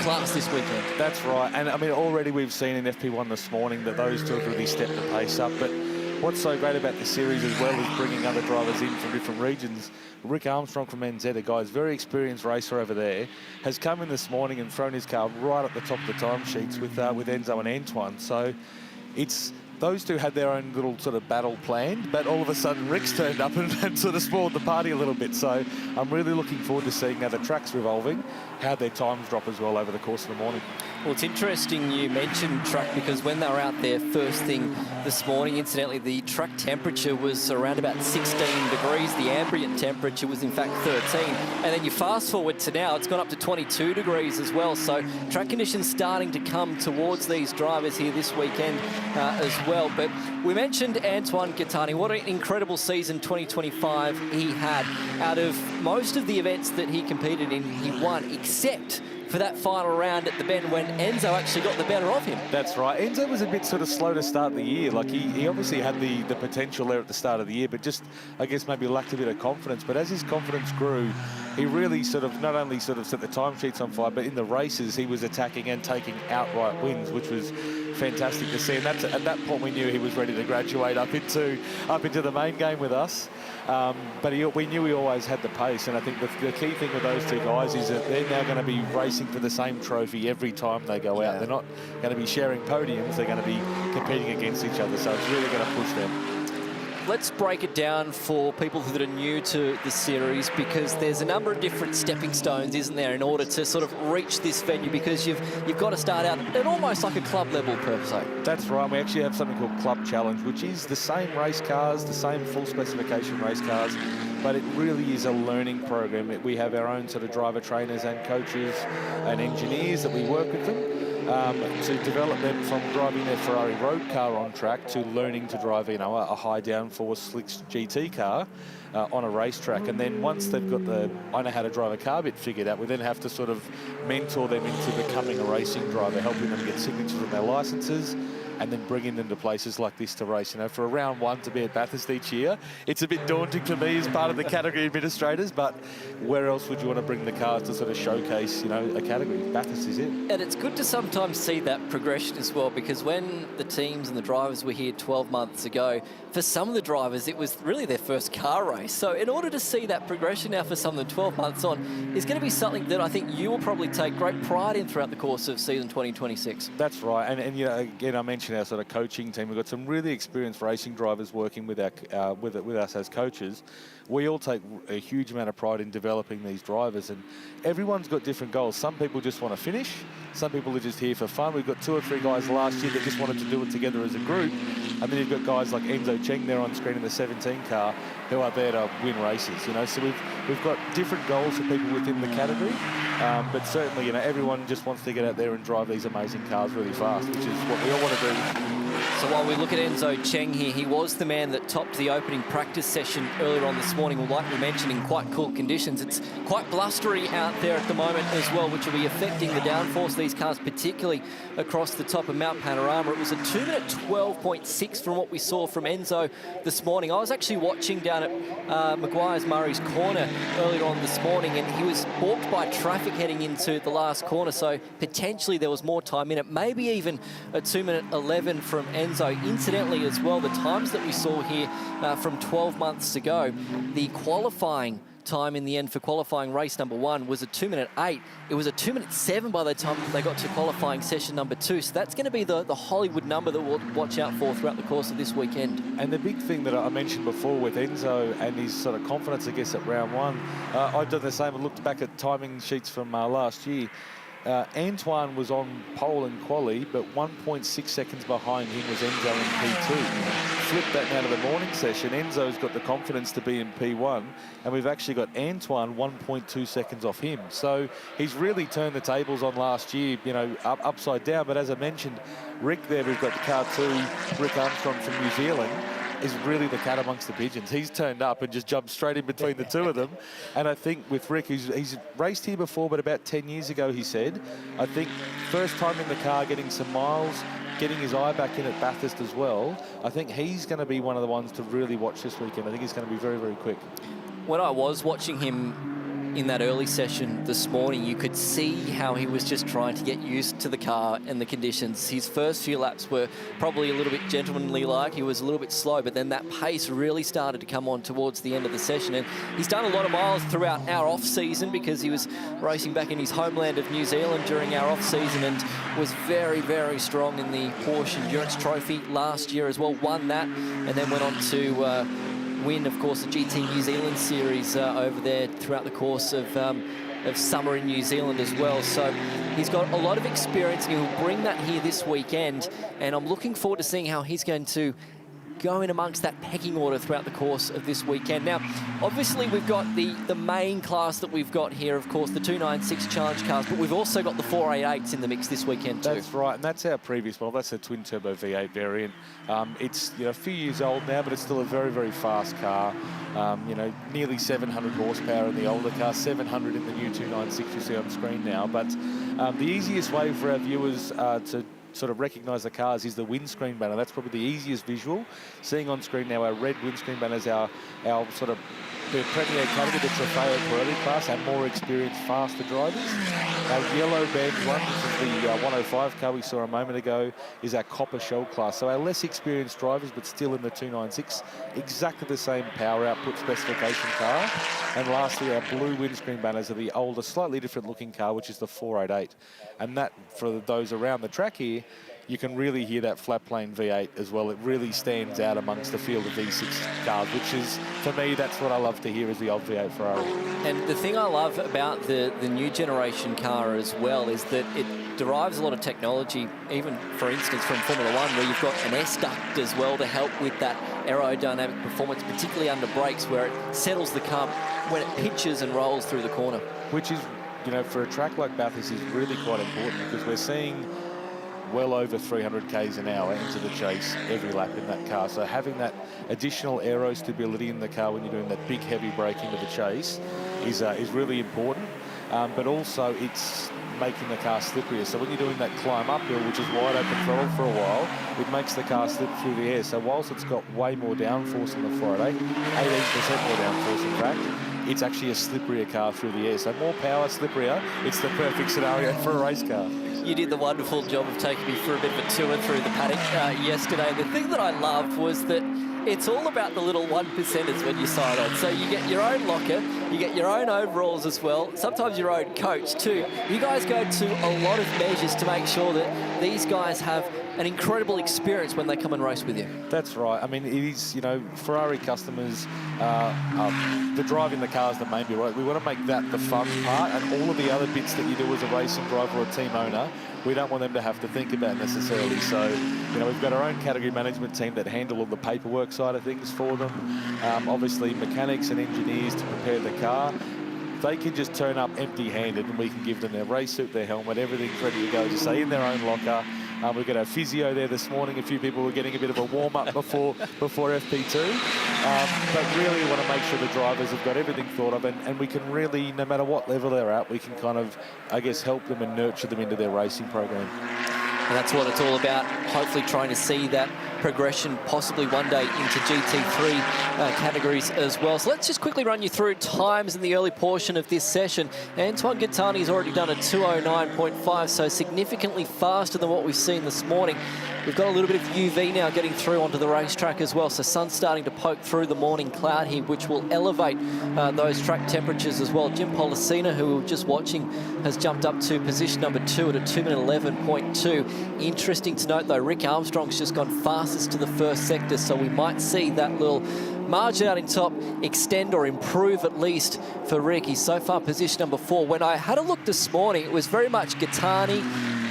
class this weekend. That's right, and I mean, already we've seen in FP1 this morning that those two have really stepped the pace up. But what's so great about this series as well is bringing other drivers in from different regions. Rick Armstrong from NZ, a guy who's very experienced racer over there, has come in this morning and thrown his car right at the top of the timesheets with Enzo and Antoine. So it's those two had their own little sort of battle planned, but all of a sudden Rick's turned up and sort of spoiled the party a little bit. So I'm really looking forward to seeing how the track's revolving, how their times drop as well over the course of the morning. Well, it's interesting you mentioned track, because when they were out there first thing this morning, incidentally, the track temperature was around about 16 degrees. The ambient temperature was in fact 13. And then you fast forward to now, it's gone up to 22 degrees as well. So track conditions starting to come towards these drivers here this weekend as well. But we mentioned Antoine Gattani. What an incredible season 2025 he had. Out of most of the events that he competed in, he won, except for that final round at the bend when Enzo actually got the better of him. That's right. Enzo was a bit sort of slow to start the year. Like he obviously had the potential there at the start of the year, but just, I guess, maybe lacked a bit of confidence. But as his confidence grew, he really sort of not only sort of set the timesheets on fire, but in the races he was attacking and taking outright wins, which was fantastic to see. And that's, at that point we knew he was ready to graduate up into the main game with us. But we knew he always had the pace, and I think the key thing with those two guys is that they're now going to be racing for the same trophy every time they go out. They're not going to be sharing podiums, they're going to be competing against each other, so it's really going to push them. Let's break it down for people that are new to the series, because there's a number of different stepping stones, isn't there, in order to sort of reach this venue, because you've got to start out at almost like a club level per se. That's right. We actually have something called Club Challenge, which is the same race cars, the same full specification race cars, but it really is a learning program. We have our own sort of driver trainers and coaches and engineers that we work with them to develop them from driving their Ferrari road car on track to learning to drive, you know, a high downforce slick GT car on a racetrack. And then once they've got the I know how to drive a car bit figured out, we then have to sort of mentor them into becoming a racing driver, helping them get signatures on their licenses, and then bringing them to places like this to race. You know, for a round 1 to be at Bathurst each year, it's a bit daunting for me as part of the category administrators, but where else would you want to bring the cars to sort of showcase, you know, a category? Bathurst is it. And it's good to sometimes see that progression as well, because when the teams and the drivers were here 12 months ago, for some of the drivers, it was really their first car race. So in order to see that progression now for some of them 12 months on, is going to be something that I think you will probably take great pride in throughout the course of season 2026. That's right. And you know, again, I mentioned our sort of coaching team. We've got some really experienced racing drivers working with our with us as coaches. We all take a huge amount of pride in developing these drivers, and everyone's got different goals. Some people just want to finish. Some people are just here for fun. We've got 2 or 3 guys last year that just wanted to do it together as a group. And then you've got guys like Enzo Cheng there on screen in the 17 car who are there to win races, you know. So we've got different goals for people within the category. But certainly, you know, everyone just wants to get out there and drive these amazing cars really fast, which is what we all want to do. So while we look at Enzo Cheng here, he was the man that topped the opening practice session earlier on this morning. Well, like we mentioned, in quite cool conditions. It's quite blustery out there at the moment as well, which will be affecting the downforce of these cars, particularly across the top of Mount Panorama. It was a 2-minute 12.6 from what we saw from Enzo this morning. I was actually watching down at Meguiar's Murray's Corner earlier on this morning, and he was balked by traffic heading into the last corner, so potentially there was more time in it, maybe even a 2-minute 11 from Enzo. Incidentally as well, the times that we saw here from 12 months ago, the qualifying time in the end for qualifying race number 1 was a 2-minute 8. It was a 2-minute 7 by the time they got to qualifying session number 2. So that's going to be the Hollywood number that we'll watch out for throughout the course of this weekend. And the big thing that I mentioned before with Enzo and his sort of confidence, I guess, at round 1, I've done the same and looked back at timing sheets from last year. Antoine was on pole in quali, but 1.6 seconds behind him was Enzo in P2. Flip that now to the morning session. Enzo's got the confidence to be in P1, and we've actually got Antoine 1.2 seconds off him. So he's really turned the tables on last year, you know, upside down. But as I mentioned, Rick there, we've got the car 2, Rick Armstrong from New Zealand, is really the cat amongst the pigeons. He's turned up and just jumped straight in between the two of them. And I think with Rick, he's raced here before, but about 10 years ago, he said. I think first time in the car, getting some miles, getting his eye back in at Bathurst as well. I think he's going to be one of the ones to really watch this weekend. I think he's going to be very, very quick. When I was watching him in that early session this morning, you could see how he was just trying to get used to the car and the conditions. His first few laps were probably a little bit gentlemanly-like. He was a little bit slow, but then that pace really started to come on towards the end of the session. And he's done a lot of miles throughout our off-season because he was racing back in his homeland of New Zealand during our off-season and was very, very strong in the Porsche Endurance Trophy last year as well. Won that and then went on to win, of course, the GT New Zealand series over there throughout the course of summer in New Zealand as well. So he's got a lot of experience and he'll bring that here this weekend. And I'm looking forward to seeing how he's going to go in amongst that pecking order throughout the course of this weekend. Now, obviously, we've got the main class that we've got here, of course, the 296 Challenge cars, but we've also got the 488s in the mix this weekend too. That's right, and that's our previous model. That's a twin-turbo V8 variant. It's, you know, a few years old now, but it's still a very, very fast car. You know, nearly 700 horsepower in the older car, 700 in the new 296 you see on screen now. But the easiest way for our viewers to sort of recognise the cars is the windscreen banner. That's probably the easiest visual. Seeing on screen now, our red windscreen banner is our sort of the premier category, the Trofeo Pirelli class, our more experienced, faster drivers. Our yellow band one, which is the 105 car we saw a moment ago, is our copper shell class. So our less experienced drivers, but still in the 296, exactly the same power output specification car. And lastly, our blue windscreen banners are the older, slightly different looking car, which is the 488. And that, for those around the track here, you can really hear that flat plane V8 as well. It really stands out amongst the field of V6 cars, which is, for me, that's what I love to hear, is the old V8 Ferrari. And the thing I love about the new generation car as well is that it derives a lot of technology, even, for instance, from Formula One, where you've got an S-duct as well to help with that aerodynamic performance, particularly under brakes, where it settles the car when it pitches and rolls through the corner. Which is, you know, for a track like Bathurst is really quite important, because we're seeing well over 300 k's an hour into the chase every lap in that car. So having that additional aero stability in the car when you're doing that big heavy brake into the chase is really important. But also it's making the car slipperier. So when you're doing that climb uphill, which is wide open throttle for a while, it makes the car slip through the air. So whilst it's got way more downforce than the 488, 18% more downforce in fact, it's actually a slipperier car through the air. So more power, slipperier, it's the perfect scenario for a race car. You did the wonderful job of taking me for a bit of a tour through the paddock yesterday. The thing that I loved was that it's all about the little 1%ers when you sign on. So you get your own locker, you get your own overalls as well, sometimes your own coach too. You guys go to a lot of measures to make sure that these guys have an incredible experience when they come and race with you. That's right. I mean, it is, you know, Ferrari customers, the driving the car is the main bit, right? We want to make that the fun part, and all of the other bits that you do as a racing driver or a team owner, we don't want them to have to think about necessarily. So, you know, we've got our own category management team that handle all the paperwork side of things for them. Obviously, mechanics and engineers to prepare the car. They can just turn up empty-handed, and we can give them their race suit, their helmet, everything's ready to go, just say in their own locker. We've got our physio there this morning. A few people were getting a bit of a warm-up before FP2. But really we want to make sure the drivers have got everything thought of, and we can really, no matter what level they're at, we can kind of, I guess, help them and nurture them into their racing program. And that's what it's all about, hopefully trying to see that progression possibly one day into GT3 categories as well. So let's just quickly run you through times in the early portion of this session. Antoine Gattani's already done a 2:09.5, so significantly faster than what we've seen this morning. We've got a little bit of UV now getting through onto the racetrack as well, so sun's starting to poke through the morning cloud here, which will elevate those track temperatures as well. Jim Pollicina, who we were just watching, has jumped up to position number 2 at a 2:11.2. Interesting to note, though, Rick Armstrong's just gone fastest to the first sector, so we might see that little margin out in top extend or improve at least for Rick. He's so far position number 4. When I had a look this morning, it was very much Gattani,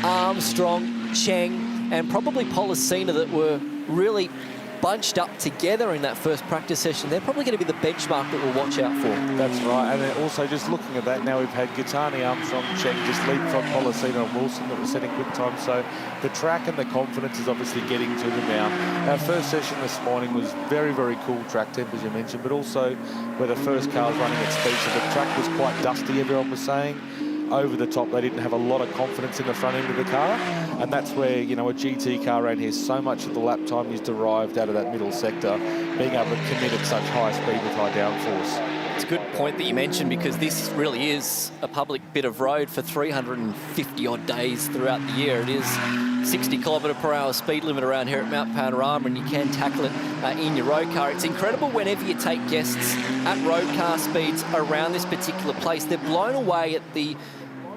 Armstrong, Cheng, and probably Pollicina that were really bunched up together in that first practice session. They're probably going to be the benchmark that we'll watch out for. That's right, and then also just looking at that, now we've had Gattani, Armstrong, Cheng just leapfrog Pollicina and Wilson that were setting quick time, so the track and the confidence is obviously getting to them now. Our first session this morning was very, very cool track temp, as you mentioned, but also where the first car was running at speed, so the track was quite dusty, everyone was saying. Over the top, they didn't have a lot of confidence in the front end of the car, and that's where, you know, a GT car around here, so much of the lap time is derived out of that middle sector, being able to commit at such high speed with high downforce. It's a good point that you mentioned, because this really is a public bit of road for 350 odd days throughout the year. It is 60 km/h speed limit around here at Mount Panorama, and you can tackle it in your road car. It's incredible whenever you take guests at road car speeds around this particular place. They're blown away at the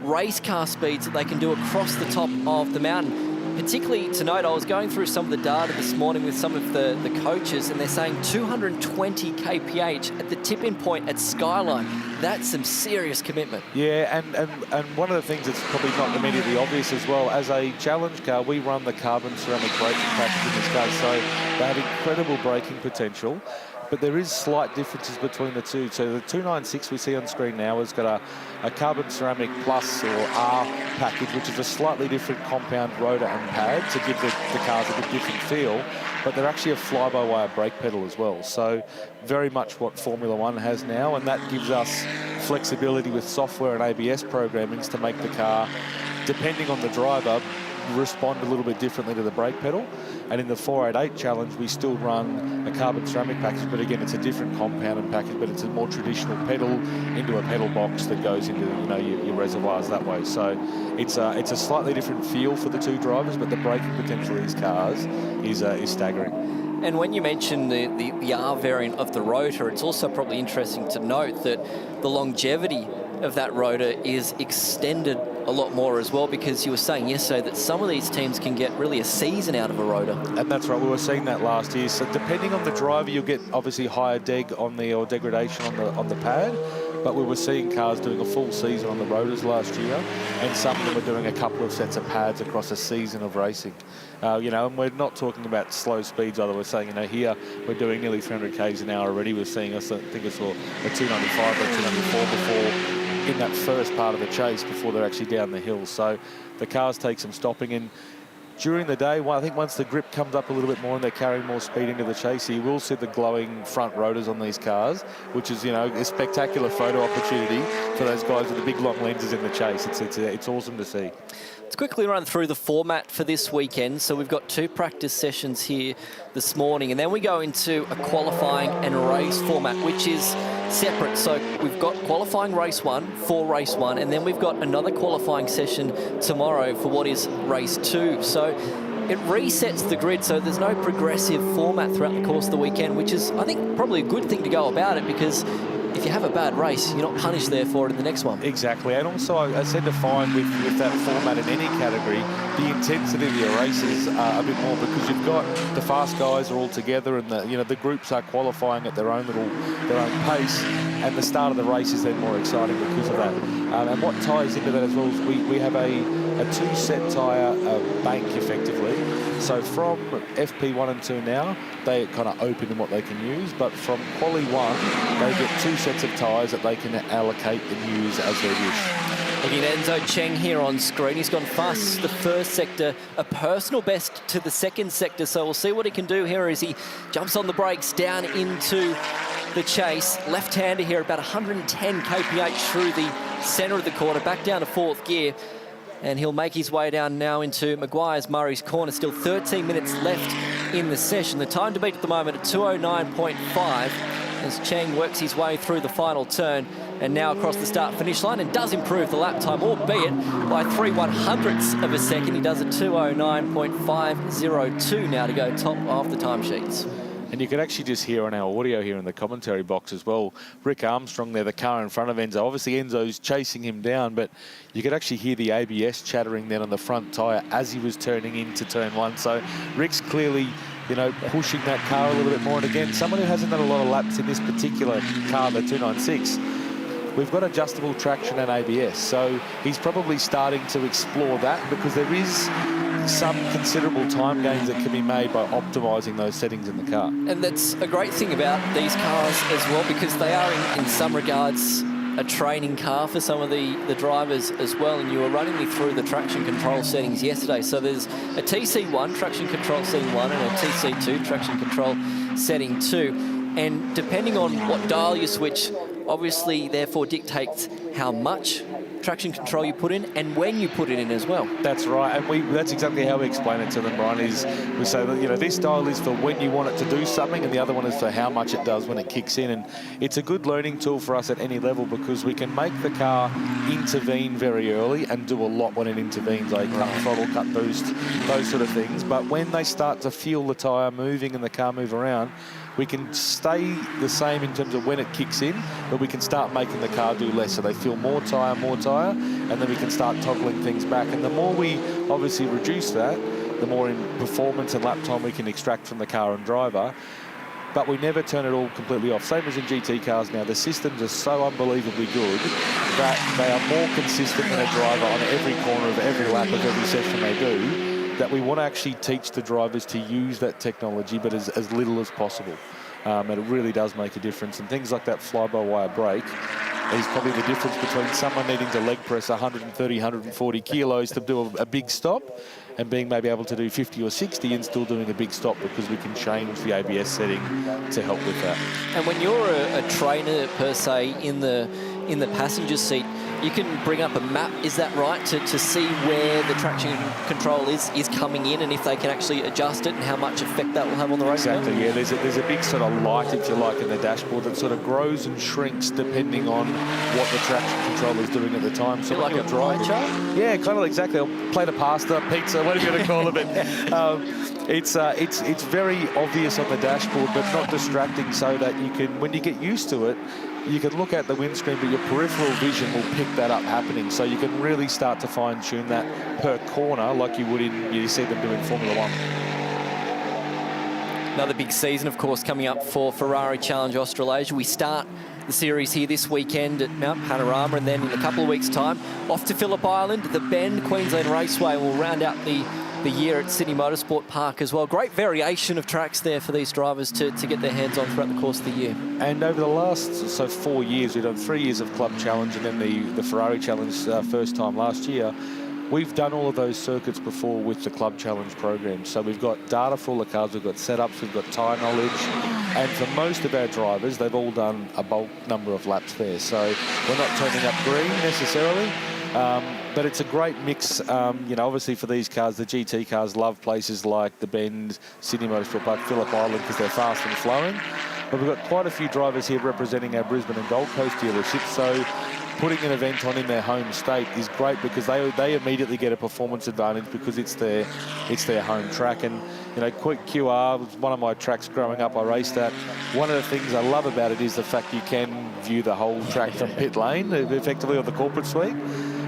race car speeds that they can do across the top of the mountain. Particularly to note, I was going through some of the data this morning with some of the coaches, and they're saying 220 kph at the tip-in point at Skyline. That's some serious commitment. Yeah, and one of the things that's probably not immediately obvious as well, as a challenge car, we run the carbon ceramic braking package in this car, so they have incredible braking potential. But there is slight differences between the two. So the 296 we see on screen now has got a carbon ceramic plus or R package, which is a slightly different compound rotor and pad to give the cars a bit different feel. But they're actually a fly-by-wire brake pedal as well. So very much what Formula One has now, and that gives us flexibility with software and ABS programmings to make the car, depending on the driver, respond a little bit differently to the brake pedal. And in the 488 challenge, we still run a carbon ceramic package, but again, it's a different compounded package, but it's a more traditional pedal into a pedal box that goes into, you know, your reservoirs that way. So it's a slightly different feel for the two drivers, but the braking potential of these cars is staggering. And when you mention the R variant of the rotor, it's also probably interesting to note that the longevity of that rotor is extended a lot more as well, because you were saying yesterday that some of these teams can get really a season out of a rotor. And that's right, we were seeing that last year. So depending on the driver, you'll get obviously higher deg on the, or degradation on the pad. But we were seeing cars doing a full season on the rotors last year, and some of them are doing a couple of sets of pads across a season of racing. You know, and we're not talking about slow speeds either. We're saying, you know, here we're doing nearly 300 k's an hour already. We're seeing, I think I saw a 295 or 294 before, in that first part of the chase, before they're actually down the hill. So the cars take some stopping, and during the day, well, I think once the grip comes up a little bit more and they're carrying more speed into the chase, you will see the glowing front rotors on these cars, which is, you know, a spectacular photo opportunity for those guys with the big long lenses in the chase. It's awesome to see. Let's quickly run through the format for this weekend. So we've got 2 practice sessions here this morning, and then we go into a qualifying and race format, which is separate. So we've got qualifying race 1 for race 1, and then we've got another qualifying session tomorrow for what is race 2. So it resets the grid, so there's no progressive format throughout the course of the weekend, which is, I think, probably a good thing to go about it, because if you have a bad race, you're not punished there for it in the next one. Exactly, and also I tend to find with that format in any category, the intensity of your races are a bit more because you've got the fast guys are all together, and the groups are qualifying at their own pace, and the start of the race is then more exciting because of that. And what ties into that as well is we have a two-set tyre bank effectively. So from FP1 and 2 now, they kind of open in what they can use, but from Quali 1, they get 2 sets of tyres that they can allocate and use as they wish. Looking at Enzo Cheng here on screen, he's gone fast the first sector, a personal best to the second sector, so we'll see what he can do here as he jumps on the brakes down into the chase. Left-hander here, about 110 kph through the centre of the corner, back down to 4th gear, and he'll make his way down now into Meguiar's Murray's corner. Still 13 minutes left in the session. The time to beat at the moment at 2:09.5 as Cheng works his way through the final turn and now across the start-finish line, and does improve the lap time, albeit by 3/100ths of a second. He does a 2:09.502 now to go top of the timesheets. And you can actually just hear on our audio here in the commentary box as well, Rick Armstrong there, the car in front of Enzo. Obviously Enzo's chasing him down, but you could actually hear the ABS chattering then on the front tyre as he was turning into turn 1. So Rick's clearly, pushing that car a little bit more. And again, someone who hasn't done a lot of laps in this particular car, the 296, we've got adjustable traction and ABS. So he's probably starting to explore that, because there is some considerable time gains that can be made by optimising those settings in the car. And that's a great thing about these cars as well, because they are in some regards a training car for some of the drivers as well. And you were running me through the traction control settings yesterday. So there's a TC1 traction control setting 1 and a TC2 traction control setting 2. And depending on what dial you switch, obviously therefore dictates how much traction control you put in and when you put it in as well. That's right, and that's exactly how we explain it to them, Brian, is we say that, this dial is for when you want it to do something, and the other one is for how much it does when it kicks in. And it's a good learning tool for us at any level, because we can make the car intervene very early and do a lot when it intervenes, like cut throttle, cut boost, those sort of things. But when they start to feel the tyre moving and the car move around, we can stay the same in terms of when it kicks in, but we can start making the car do less. So they feel more tyre, and then we can start toggling things back. And the more we obviously reduce that, the more in performance and lap time we can extract from the car and driver. But we never turn it all completely off. Same as in GT cars now, the systems are so unbelievably good that they are more consistent than a driver on every corner of every lap of every session they do, that we want to actually teach the drivers to use that technology, but as little as possible. And it really does make a difference. And things like that fly-by-wire brake is probably the difference between someone needing to leg press 130, 140 kilos to do a big stop, and being maybe able to do 50 or 60 and still doing a big stop, because we can change the ABS setting to help with that. And when you're a trainer per se in the passenger seat, you can bring up a map, is that right, to see where the traction control is coming in, and if they can actually adjust it and how much effect that will have on the race? Exactly, yeah. There's a big sort of light, if you like, in the dashboard that sort of grows and shrinks depending on what the traction control is doing at the time. So like a pie chart? Yeah, kind of exactly. A plate of pasta, pizza, whatever you're going to call it. It's very obvious on the dashboard, but not distracting, so that you can, when you get used to it, you can look at the windscreen, but your peripheral vision will pick that up happening. So you can really start to fine-tune that per corner, like you would you see them do in Formula 1. Another big season, of course, coming up for Ferrari Challenge Australasia. We start the series here this weekend at Mount Panorama, and then in a couple of weeks' time, off to Phillip Island, the Bend Queensland Raceway. We'll round out the year at Sydney Motorsport Park as well. Great variation of tracks there for these drivers to get their hands on throughout the course of the year. And over the last 4 years, we've done 3 years of Club Challenge, and then the Ferrari Challenge first time last year. We've done all of those circuits before with the Club Challenge program. So we've got data for all the cars, we've got setups, we've got tyre knowledge. And for most of our drivers, they've all done a bulk number of laps there. So we're not turning up green necessarily. But it's a great mix, obviously for these cars, the GT cars love places like the Bend, Sydney Motorsport Park, Phillip Island, because they're fast and flowing. but we've got quite a few drivers here representing our Brisbane and Gold Coast dealerships. So putting an event on in their home state is great because they immediately get a performance advantage because it's their home track. And you know, QR was one of my tracks growing up. I raced at. One of the things I love about it is the fact you can view the whole track from pit lane, effectively, on the corporate suite.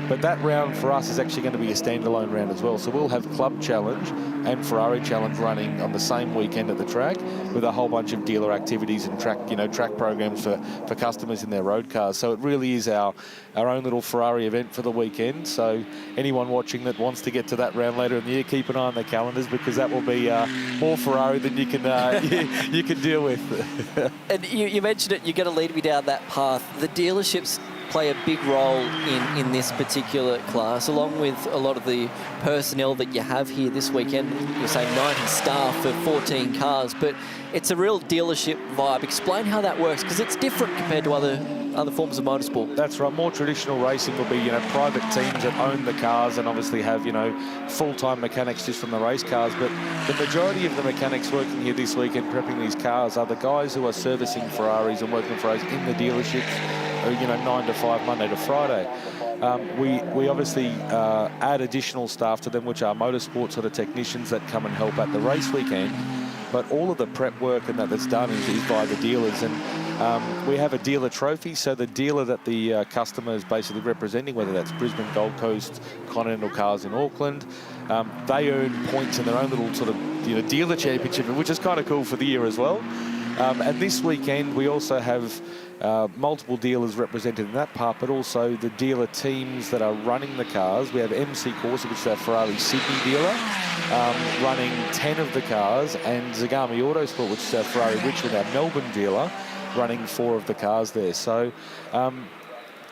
But that round for us is actually going to be a standalone round as well. So we'll have Club Challenge and Ferrari Challenge running on the same weekend at the track with a whole bunch of dealer activities and track programs for customers in their road cars. So it really is our own little Ferrari event for the weekend. So anyone watching that wants to get to that round later in the year, keep an eye on their calendars because that will be more Ferrari than you can you can deal with. And you mentioned it, you're going to lead me down that path. The dealerships play a big role in this particular class, along with a lot of the personnel that you have here this weekend. You're saying 90 staff for 14 cars, but it's a real dealership vibe. Explain how that works, because it's different compared to other forms of motorsport. That's right. More traditional racing will be, private teams that own the cars and obviously have, full-time mechanics just from the race cars. But the majority of the mechanics working here this weekend prepping these cars are the guys who are servicing Ferraris and working for us in the dealerships, 9 to 5, Monday to Friday. We obviously add additional staff to them, which are motorsport sort of technicians that come and help at the race weekend. But all of the prep work and that's done is by the dealers. And we have a dealer trophy, so the dealer that the customer is basically representing, whether that's Brisbane, Gold Coast, Continental Cars in Auckland, they earn points in their own little sort of dealer championship, which is kind of cool for the year as well. And this weekend we also have multiple dealers represented in that part, but also the dealer teams that are running the cars. We have MC Corsa, which is our Ferrari Sydney dealer, running 10 of the cars, and Zagami Autosport, which is our Ferrari Richmond, our Melbourne dealer, running 4 of the cars there. So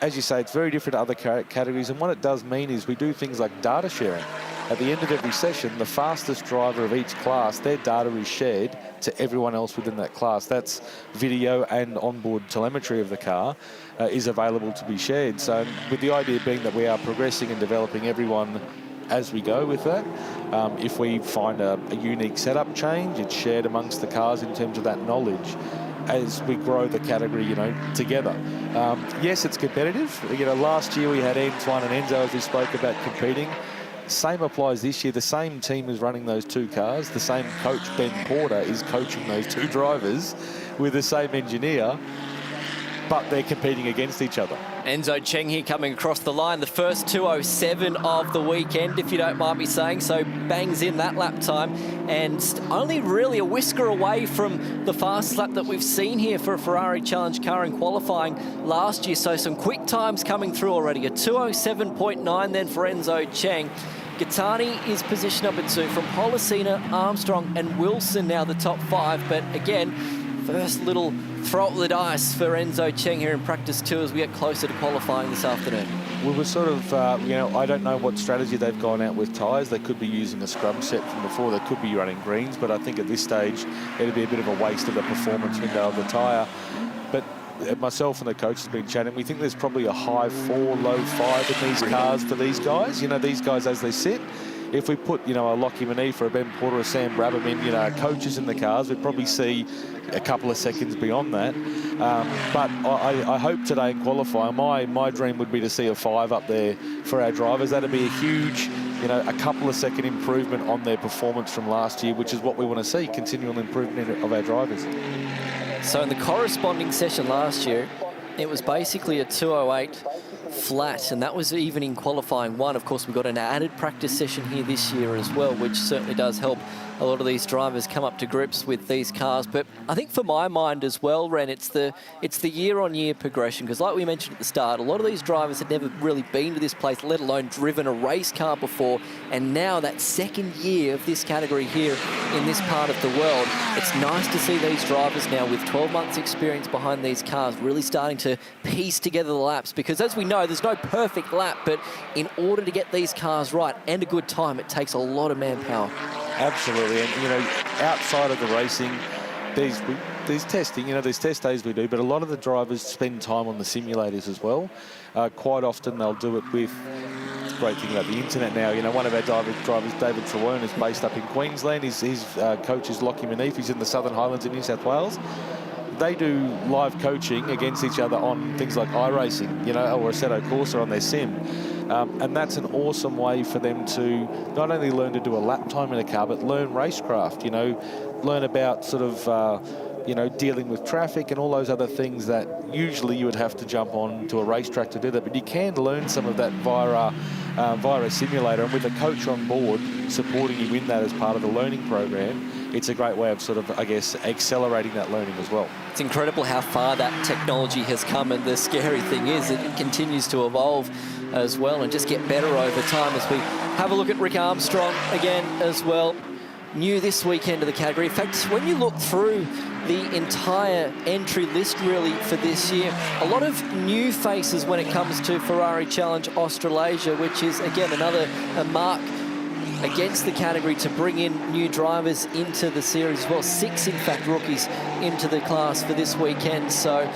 as you say, it's very different to other categories, and what it does mean is we do things like data sharing. At the end of every session, the fastest driver of each class, their data is shared to everyone else within that class. That's video and onboard telemetry of the car is available to be shared. So with the idea being that we are progressing and developing everyone as we go with that. If we find a unique setup change, it's shared amongst the cars in terms of that knowledge as we grow the category, together. Yes, it's competitive. Last year we had Antoine and Enzo, as we spoke about, competing. Same applies this year. The same team is running those 2 cars. The same coach, Ben Porter, is coaching those 2 drivers with the same engineer, but they're competing against each other. Enzo Cheng here coming across the line, the first 2:07 of the weekend, if you don't mind me saying, so bangs in that lap time, and only really a whisker away from the fastest lap that we've seen here for a Ferrari Challenge car in qualifying last year. So some quick times coming through already, a 2:07.9 then for Enzo Cheng. Gattani is positioned up at 2 from Policina, Armstrong and Wilson now the top 5, but again, first little throw up the dice for Enzo Cheng here in practice 2 as we get closer to qualifying this afternoon. We were sort of, I don't know what strategy they've gone out with tyres. They could be using a scrum set from before. They could be running greens, but I think at this stage it'd be a bit of a waste of the performance window of the tyre. But myself and the coach has been chatting. We think there's probably a high 4, low 5 in these cars for these guys. These guys as they sit. If we put, a Lockie Manif or a Ben Porter or Sam Brabham in, coaches in the cars, we'd probably see a couple of seconds beyond that. But I hope today in qualifying, my dream would be to see a 5 up there for our drivers. That'd be a huge, a couple of second improvement on their performance from last year, which is what we want to see, continual improvement of our drivers. So in the corresponding session last year, it was basically a 2:08 flat, and that was even in qualifying 1. Of course, we've got an added practice session here this year as well, which certainly does help a lot of these drivers come up to grips with these cars. But I think for my mind as well, Ren, it's the year-on-year progression, because like we mentioned at the start, a lot of these drivers had never really been to this place, let alone driven a race car before, and now that second year of this category here in this part of the world, it's nice to see these drivers now with 12 months experience behind these cars really starting to piece together the laps, because as we know, there's no perfect lap, but in order to get these cars right and a good time, it takes a lot of manpower. Absolutely, and outside of the racing, there's testing, there's test days we do, but a lot of the drivers spend time on the simulators as well. Quite often they'll do it with, great thing about the internet now, one of our drivers, David Trewern, is based up in Queensland. His coach is Lockie Manif, he's in the Southern Highlands in New South Wales. they do live coaching against each other on things like iRacing, you know, or Assetto Corsa on their sim. And that's an awesome way for them to not only learn to do a lap time in a car, but learn racecraft, you know, learn about sort of, you know, dealing with traffic and all those other things that usually you would have to jump on to a racetrack to do that. But you can learn some of that via a simulator, and with a coach on board supporting you in that as part of the learning program, it's a great way of sort of, I guess, accelerating that learning as well. It's incredible how far that technology has come, and the scary thing is it continues to evolve as well and just get better over time. As we have a look at Rick Armstrong again as well, new this weekend to the category. In fact, when you look through the entire entry list really for this year, a lot of new faces when it comes to Ferrari Challenge Australasia, which is again another mark against the category to bring in new drivers into the series as well. 6, in fact, rookies into the class for this weekend. So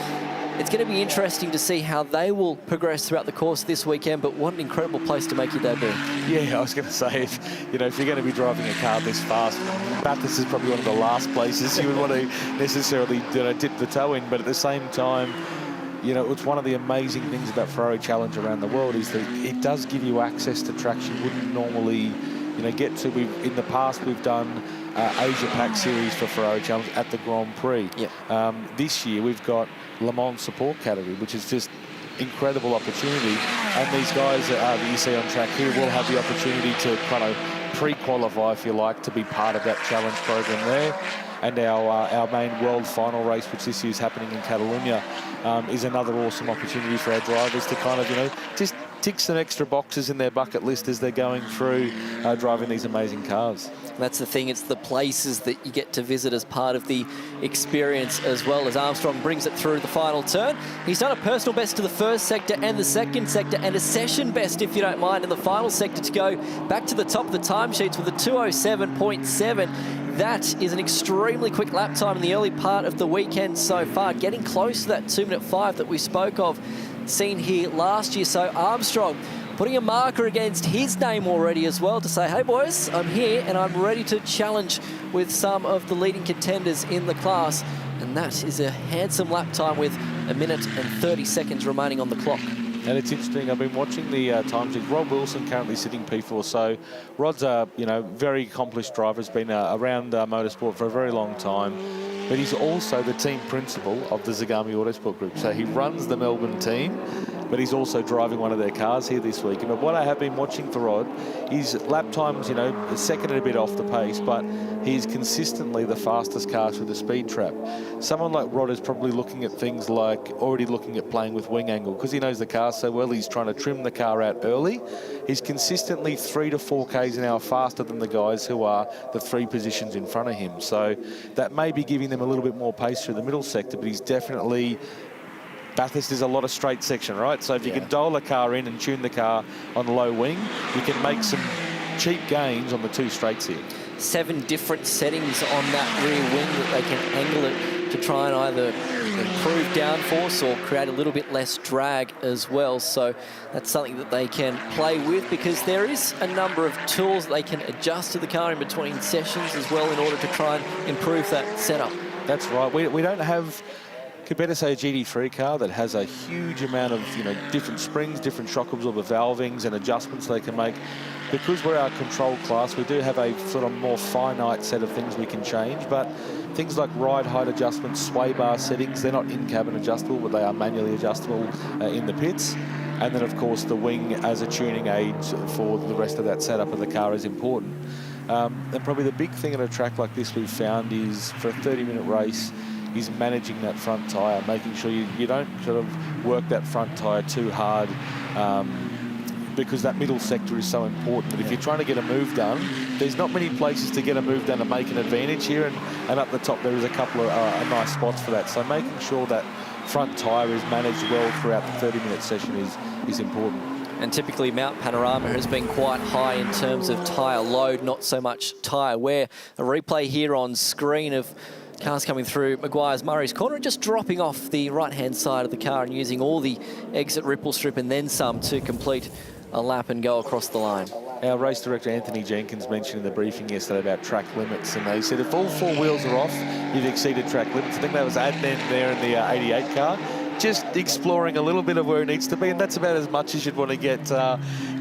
it's going to be interesting to see how they will progress throughout the course of this weekend, but what an incredible place to make your debut. Yeah, I was going to say, if you're going to be driving a car this fast, Bathurst is probably one of the last places you would want to necessarily dip the toe in, but at the same time, you know, it's one of the amazing things about Ferrari Challenge around the world is that it does give you access to tracks you wouldn't normally, you know, get to. In the past, we've done Asia Pac Series for Ferrari Challenge at the Grand Prix. Yep. This year, we've got Le Mans support category, which is just incredible opportunity. And these guys that you see on track here will have the opportunity to kind of pre-qualify, if you like, to be part of that challenge program there. And our main world final race, which this year is happening in Catalonia, is another awesome opportunity for our drivers to kind of, you know, just tick some extra boxes in their bucket list as they're going through driving these amazing cars. That's the thing, it's the places that you get to visit as part of the experience as well, as Armstrong brings it through the final turn. He's done a personal best to the first sector and the second sector, and a session best, if you don't mind, in the final sector to go back to the top of the timesheets with a 2:07.7. That is an extremely quick lap time in the early part of the weekend so far, getting close to that 2:05 that we spoke of, seen here last year. So Armstrong putting a marker against his name already as well to say, hey boys, I'm here and I'm ready to challenge with some of the leading contenders in the class. And that is a handsome lap time with 1 minute and 30 seconds remaining on the clock. And it's interesting, I've been watching the times. Rob Wilson currently sitting P4, so Rod's a very accomplished driver, has been around motorsport for a very long time, but he's also the team principal of the Zagami Autosport Group. So he runs the Melbourne team, but he's also driving one of their cars here this week. But what I have been watching for Rod is lap times, second and a bit off the pace, but he's consistently the fastest car through the speed trap. Someone like Rod is probably looking at things like already looking at playing with wing angle because he knows the car so well. He's trying to trim the car out early. He's consistently 3 to 4 k's an hour faster than the guys who are the 3 positions in front of him. So that may be giving them a little bit more pace through the middle sector, but he's definitely... Bathurst is a lot of straight section, right? So if you can dial the car in and tune the car on the low wing, you can make some cheap gains on the 2 straights here. 7 different settings on that rear wing that they can angle it to try and either improve downforce or create a little bit less drag as well. So that's something that they can play with because there is a number of tools they can adjust to the car in between sessions as well in order to try and improve that setup. That's right. We don't have... compared to, say, a GT3 car that has a huge amount of, different springs, different shock absorber valvings and adjustments they can make. Because we're our control class, we do have a sort of more finite set of things we can change, but things like ride height adjustments, sway bar settings, they're not in-cabin adjustable, but they are manually adjustable in the pits. And then, of course, the wing as a tuning aid for the rest of that setup of the car is important. And probably the big thing at a track like this we've found is, for a 30-minute race, is managing that front tyre, making sure you don't sort of work that front tyre too hard because that middle sector is so important. But if you're trying to get a move done, there's not many places to get a move done and make an advantage here, and up the top there is a couple of nice spots for that. So making sure that front tyre is managed well throughout the 30-minute session is important. And typically Mount Panorama has been quite high in terms of tyre load, not so much tyre wear. A replay here on screen of cars coming through Meguiar's Murray's corner and just dropping off the right-hand side of the car and using all the exit ripple strip and then some to complete a lap and go across the line. our race director Anthony Jenkins mentioned in the briefing yesterday about track limits, and they said if all 4 wheels are off, you've exceeded track limits. I think that was Adnan there in the 88 car, just exploring a little bit of where it needs to be, and that's about as much as you'd want to get.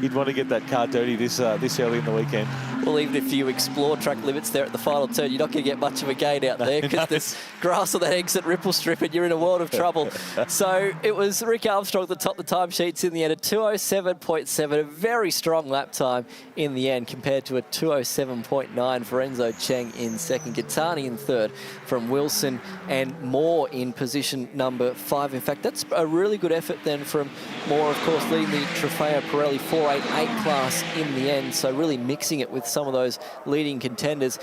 You'd want to get that car dirty this early in the weekend. Well, even if you explore track limits there at the final turn, you're not going to get much of a gain out there because there's grass on that exit ripple strip and you're in a world of trouble. So it was Rick Armstrong that topped the timesheets in the end, a 2:07.7, a very strong lap time in the end compared to a 2:07.9 for Enzo Cheng in second, Gattani in third from Wilson, and Moore in position number 5. In fact, that's a really good effort then from Moore, of course, leading the Trofeo Pirelli 488 class in the end, so really mixing it with some of those leading contenders.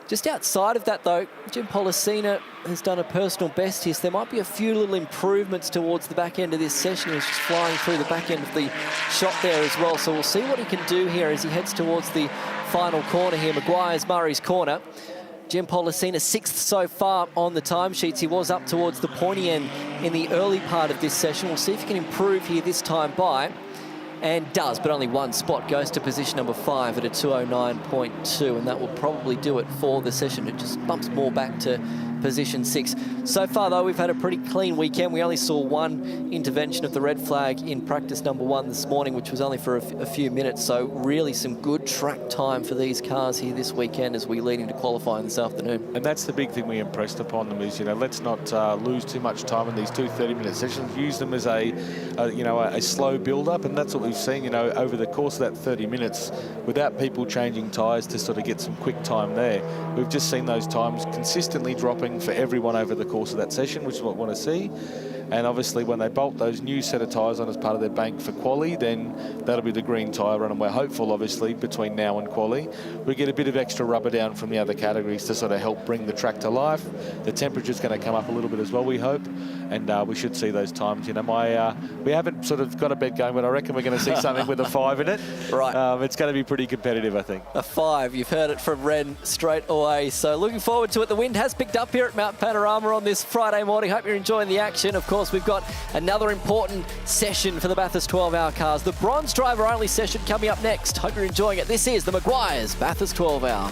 Just outside of that, though, Jim Pollicina has done a personal best here, so there might be a few little improvements towards the back end of this session. He's just flying through the back end of the shot there as well, so we'll see what he can do here as he heads towards the final corner here, Meguiar's Murray's corner. Jim Pollicina 6th so far on the timesheets. He was up towards the pointy end in the early part of this session. We'll see if he can improve here this time by. And does, but only 1 spot, goes to position number 5 at a 2:09.2, and that will probably do it for the session. It just bumps more back to position 6. So far, though, we've had a pretty clean weekend. We only saw 1 intervention of the red flag in practice number 1 this morning, which was only for a few minutes. So really some good track time for these cars here this weekend as we lead into qualifying this afternoon. And that's the big thing we impressed upon them is, let's not lose too much time in these 2 30-minute sessions. Use them as a slow build-up, and that's what we've seen, over the course of that 30 minutes, without people changing tyres to sort of get some quick time there. We've just seen those times consistently dropping for everyone over the course of that session, which is what we want to see. And obviously when they bolt those new set of tyres on as part of their bank for quali, then that'll be the green tyre run, and we're hopeful, obviously, between now and quali, we get a bit of extra rubber down from the other categories to sort of help bring the track to life. The temperature's going to come up a little bit as well, we hope, and we should see those times. We haven't sort of got a bet going, but I reckon we're going to see something with a 5 in it. Right. It's going to be pretty competitive, I think. A 5, you've heard it from Ren straight away. So looking forward to it. The wind has picked up here at Mount Panorama on this Friday morning. Hope you're enjoying the action. Of course, we've got another important session for the Bathurst 12-hour cars. The bronze driver only session coming up next. Hope you're enjoying it. This is the Meguiar's Bathurst 12-hour.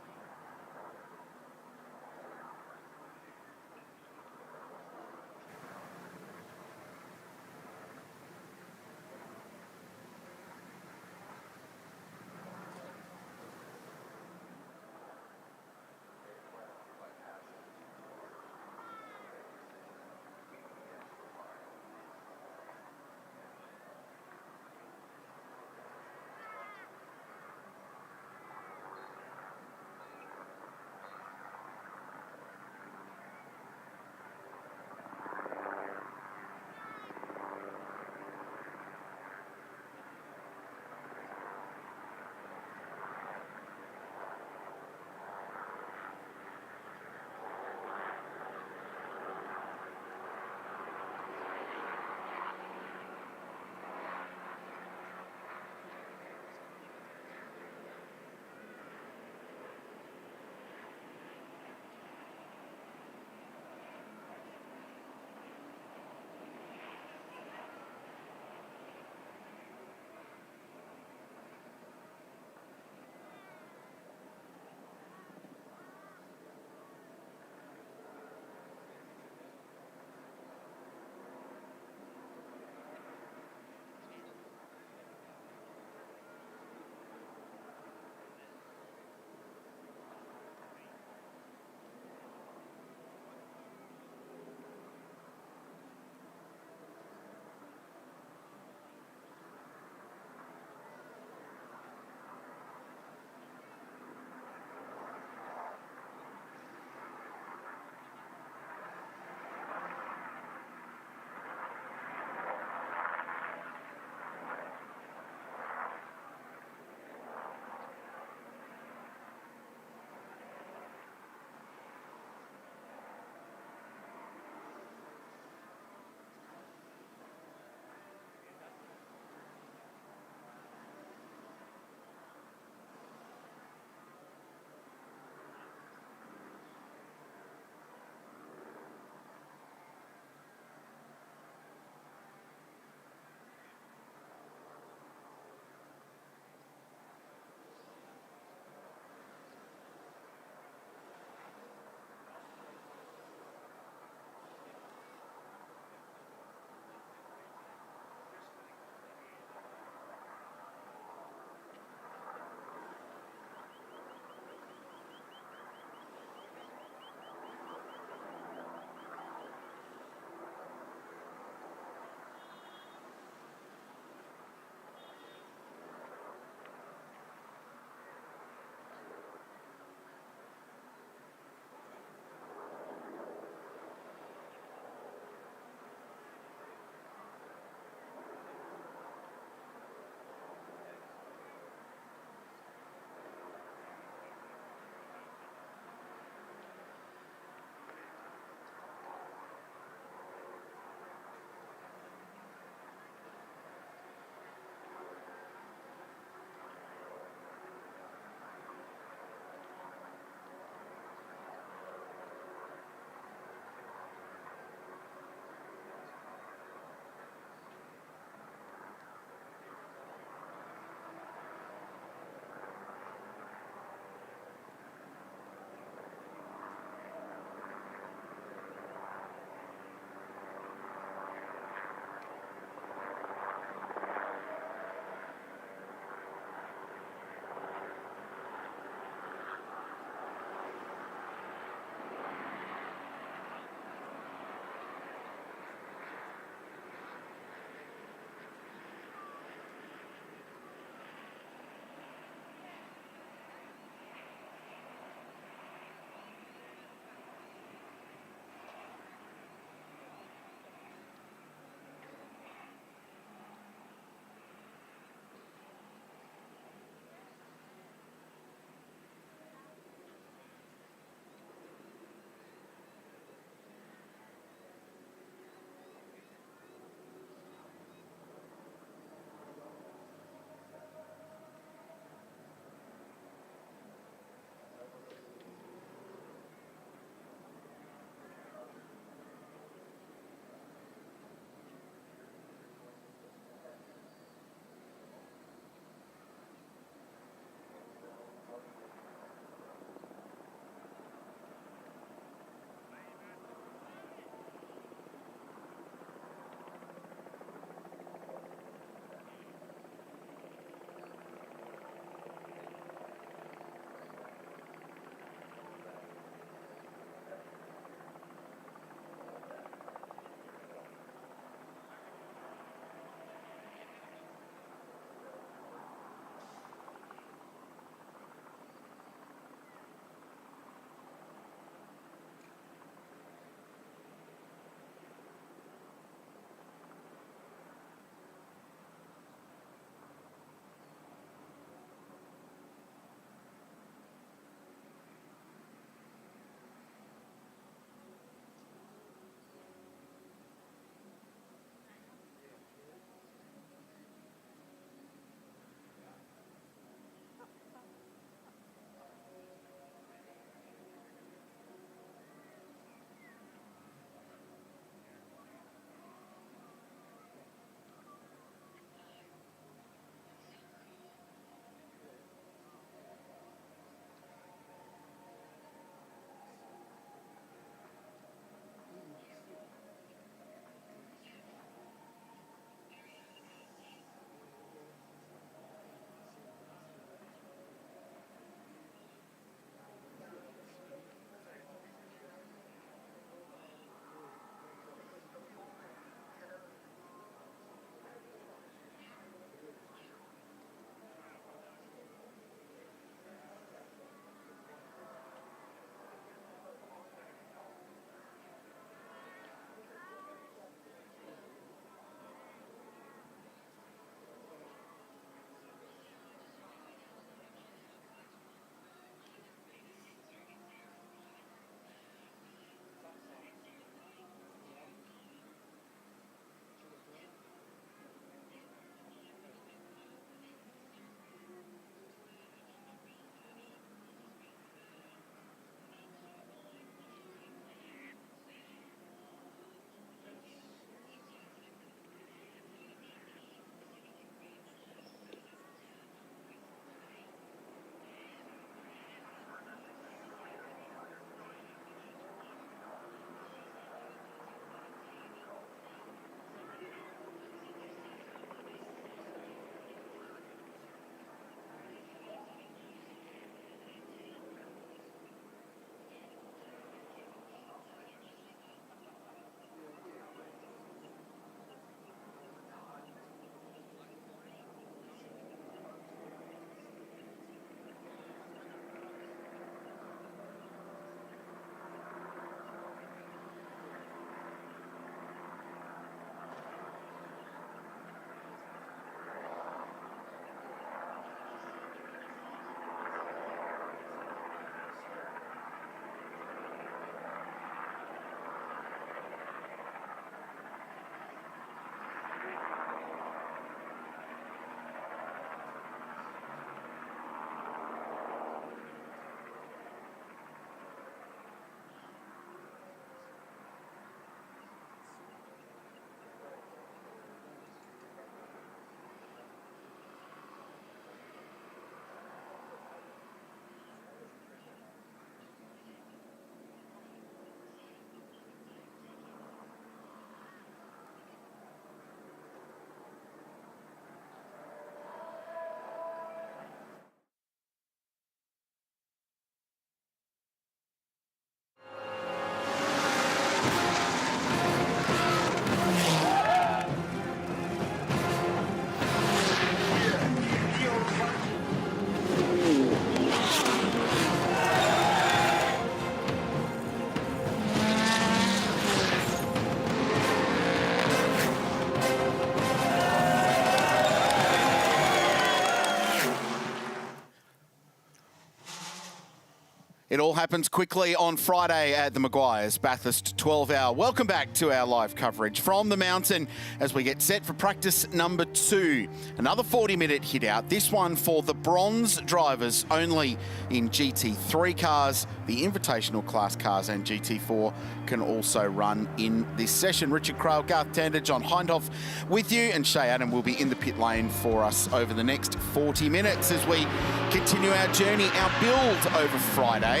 It all happens quickly on Friday at the Meguiar's Bathurst 12-hour. Welcome back to our live coverage from the mountain as we get set for practice number 2. Another 40-minute hit out, this one for the bronze drivers only in GT3 cars. The invitational class cars and GT4 can also run in this session. Richard Craill, Garth, Tander, John Hindhaugh with you, and Shay Adam will be in the pit lane for us over the next 40 minutes as we continue our journey, our build over Friday.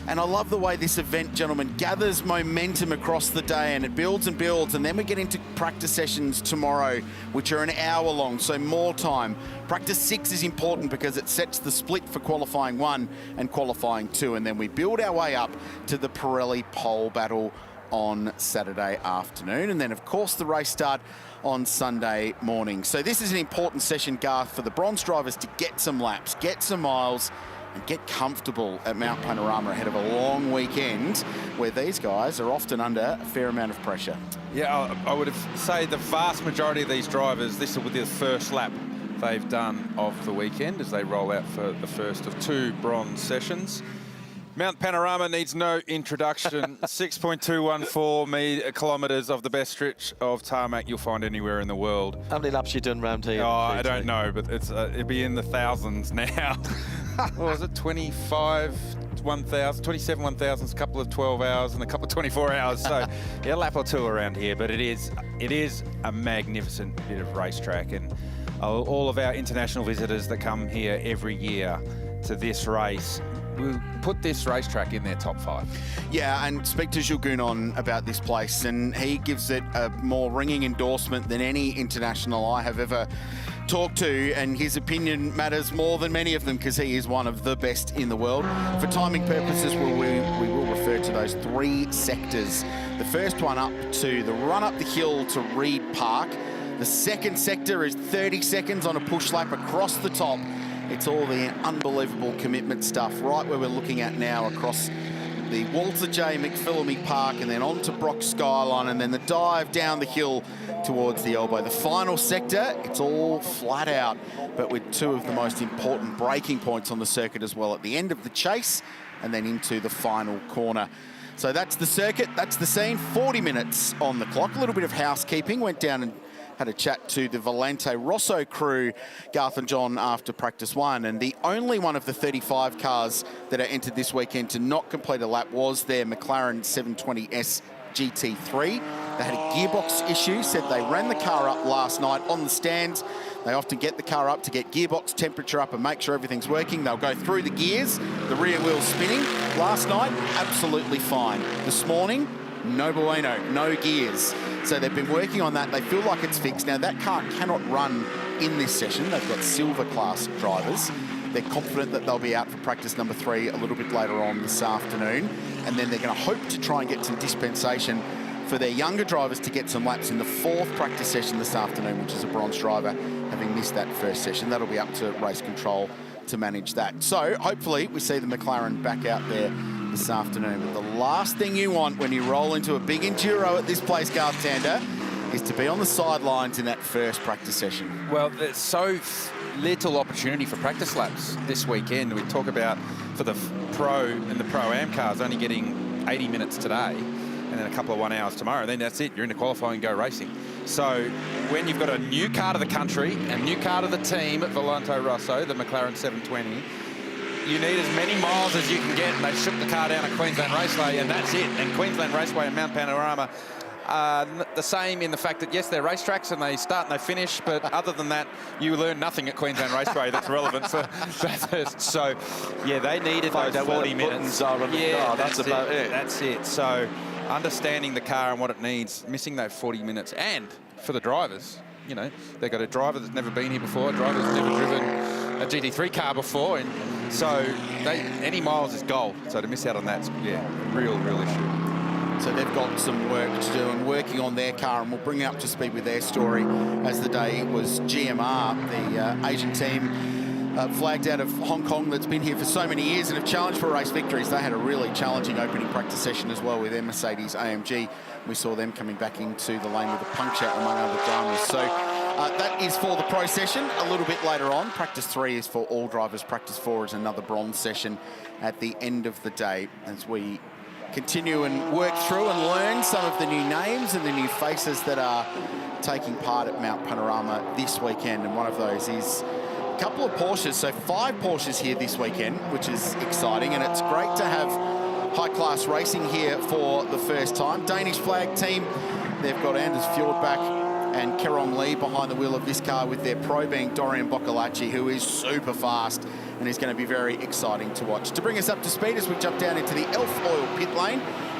And I love the way this event, gentlemen, gathers momentum across the day, and it builds and builds, and then we get into practice sessions tomorrow, which are an hour long, so more time. Practice 6 is important because it sets the split for qualifying 1 and qualifying 2, and then we build our way up to the Pirelli pole battle on Saturday afternoon, and then of course the race start on Sunday morning. So this is an important session, Garth, for the bronze drivers to get some laps, get some miles, and get comfortable at Mount Panorama ahead of a long weekend where these guys are often under a fair amount of pressure. Yeah, I would have say the vast majority of these drivers, this will be the first lap they've done of the weekend as they roll out for the first of 2 bronze sessions. Mount Panorama needs no introduction. 6.214 kilometres of the best stretch of tarmac you'll find anywhere in the world. How many laps you done round here? Oh, I don't know, but it'll be in the thousands now. What was it, 27 1,000s, a couple of 12 hours and a couple of 24 hours. So yeah, a lap or 2 around here, but it is a magnificent bit of racetrack, and all of our international visitors that come here every year to this race will put this racetrack in their top 5. Yeah, and speak to Jules Gounon about this place, and he gives it a more ringing endorsement than any international I have ever talked to, and his opinion matters more than many of them because he is one of the best in the world. For timing purposes, we will refer to those 3 sectors. The first one up to the run up the hill to Reed Park. The second sector is 30 seconds on a push lap across the top. It's all the unbelievable commitment stuff right where we're looking at now across the Walter J. McPhillamy Park, and then on to Brock Skyline, and then the dive down the hill towards the elbow. The final sector, it's all flat out, but with 2 of the most important braking points on the circuit as well at the end of the chase and then into the final corner. So that's the circuit, that's the scene. 40 minutes on the clock. A little bit of housekeeping. Went down and had a chat to the Volante Rosso crew, Garth and John, after practice 1, and the only one of the 35 cars that are entered this weekend to not complete a lap was their McLaren 720S GT3. They had a gearbox issue, said they ran the car up last night on the stands. They often get the car up to get gearbox temperature up and make sure everything's working. They'll go through the gears, the rear wheel's spinning. Last night, absolutely fine. This morning, no bueno, no gears. So they've been working on that. They feel like it's fixed. Now, that car cannot run in this session. They've got silver class drivers. They're confident that they'll be out for practice number 3 a little bit later on this afternoon. And then they're going to hope to try and get some dispensation for their younger drivers to get some laps in the 4th practice session this afternoon, which is a bronze driver having missed that first session. That'll be up to race control to manage that. So hopefully we see the McLaren back out there this afternoon. But the last thing you want when you roll into a big enduro at this place, Garth, Tander, is to be on the sidelines in that first practice session. Well, there's so little opportunity for practice laps this weekend. We talk about for the Pro and the Pro-Am cars only getting 80 minutes today and then a couple of 1 hours tomorrow. Then that's it. You're into qualifying and go racing. So when you've got a new car to the country, a new car to the team at Volante Rosso, the McLaren 720, you need as many miles as you can get. And they shook the car down at Queensland Raceway, and that's it. And Queensland Raceway and Mount Panorama are the same in the fact that, yes, they're racetracks and they start and they finish, but other than that, you learn nothing at Queensland Raceway that's relevant for Bathurst. So, yeah, they needed those 40 minutes. Yeah, that's about it. That's it. So, understanding the car and what it needs, missing those 40 minutes. And for the drivers, you know, they've got a driver that's never been here before, a driver that's never driven a GT3 car before, and so any miles is gold. So to miss out on that's, yeah, a real issue. So they've got some work to do and working on their car, and we'll bring you up to speed with their story as the day was GMR, the Asian team flagged out of Hong Kong that's been here for so many years and have challenged for race victories. They had a really challenging opening practice session as well with their Mercedes AMG. We saw them coming back into the lane with a puncture, among other dramas. So That is for the pro session a little bit later on. Practice 3 is for all drivers. Practice 4 is another bronze session at the end of the day as we continue and work through and learn some of the new names and the new faces that are taking part at Mount Panorama this weekend. And one of those is a couple of Porsches. So 5 Porsches here this weekend, which is exciting. And it's great to have high-class racing here for the first time. Danish flag team, they've got Anders Fjordbak and Keron Lee behind the wheel of this car, with their pro being Dorian Boccolacci, who is super fast and is going to be very exciting to watch. To bring us up to speed as we jump down into the Elf Oil pit lane,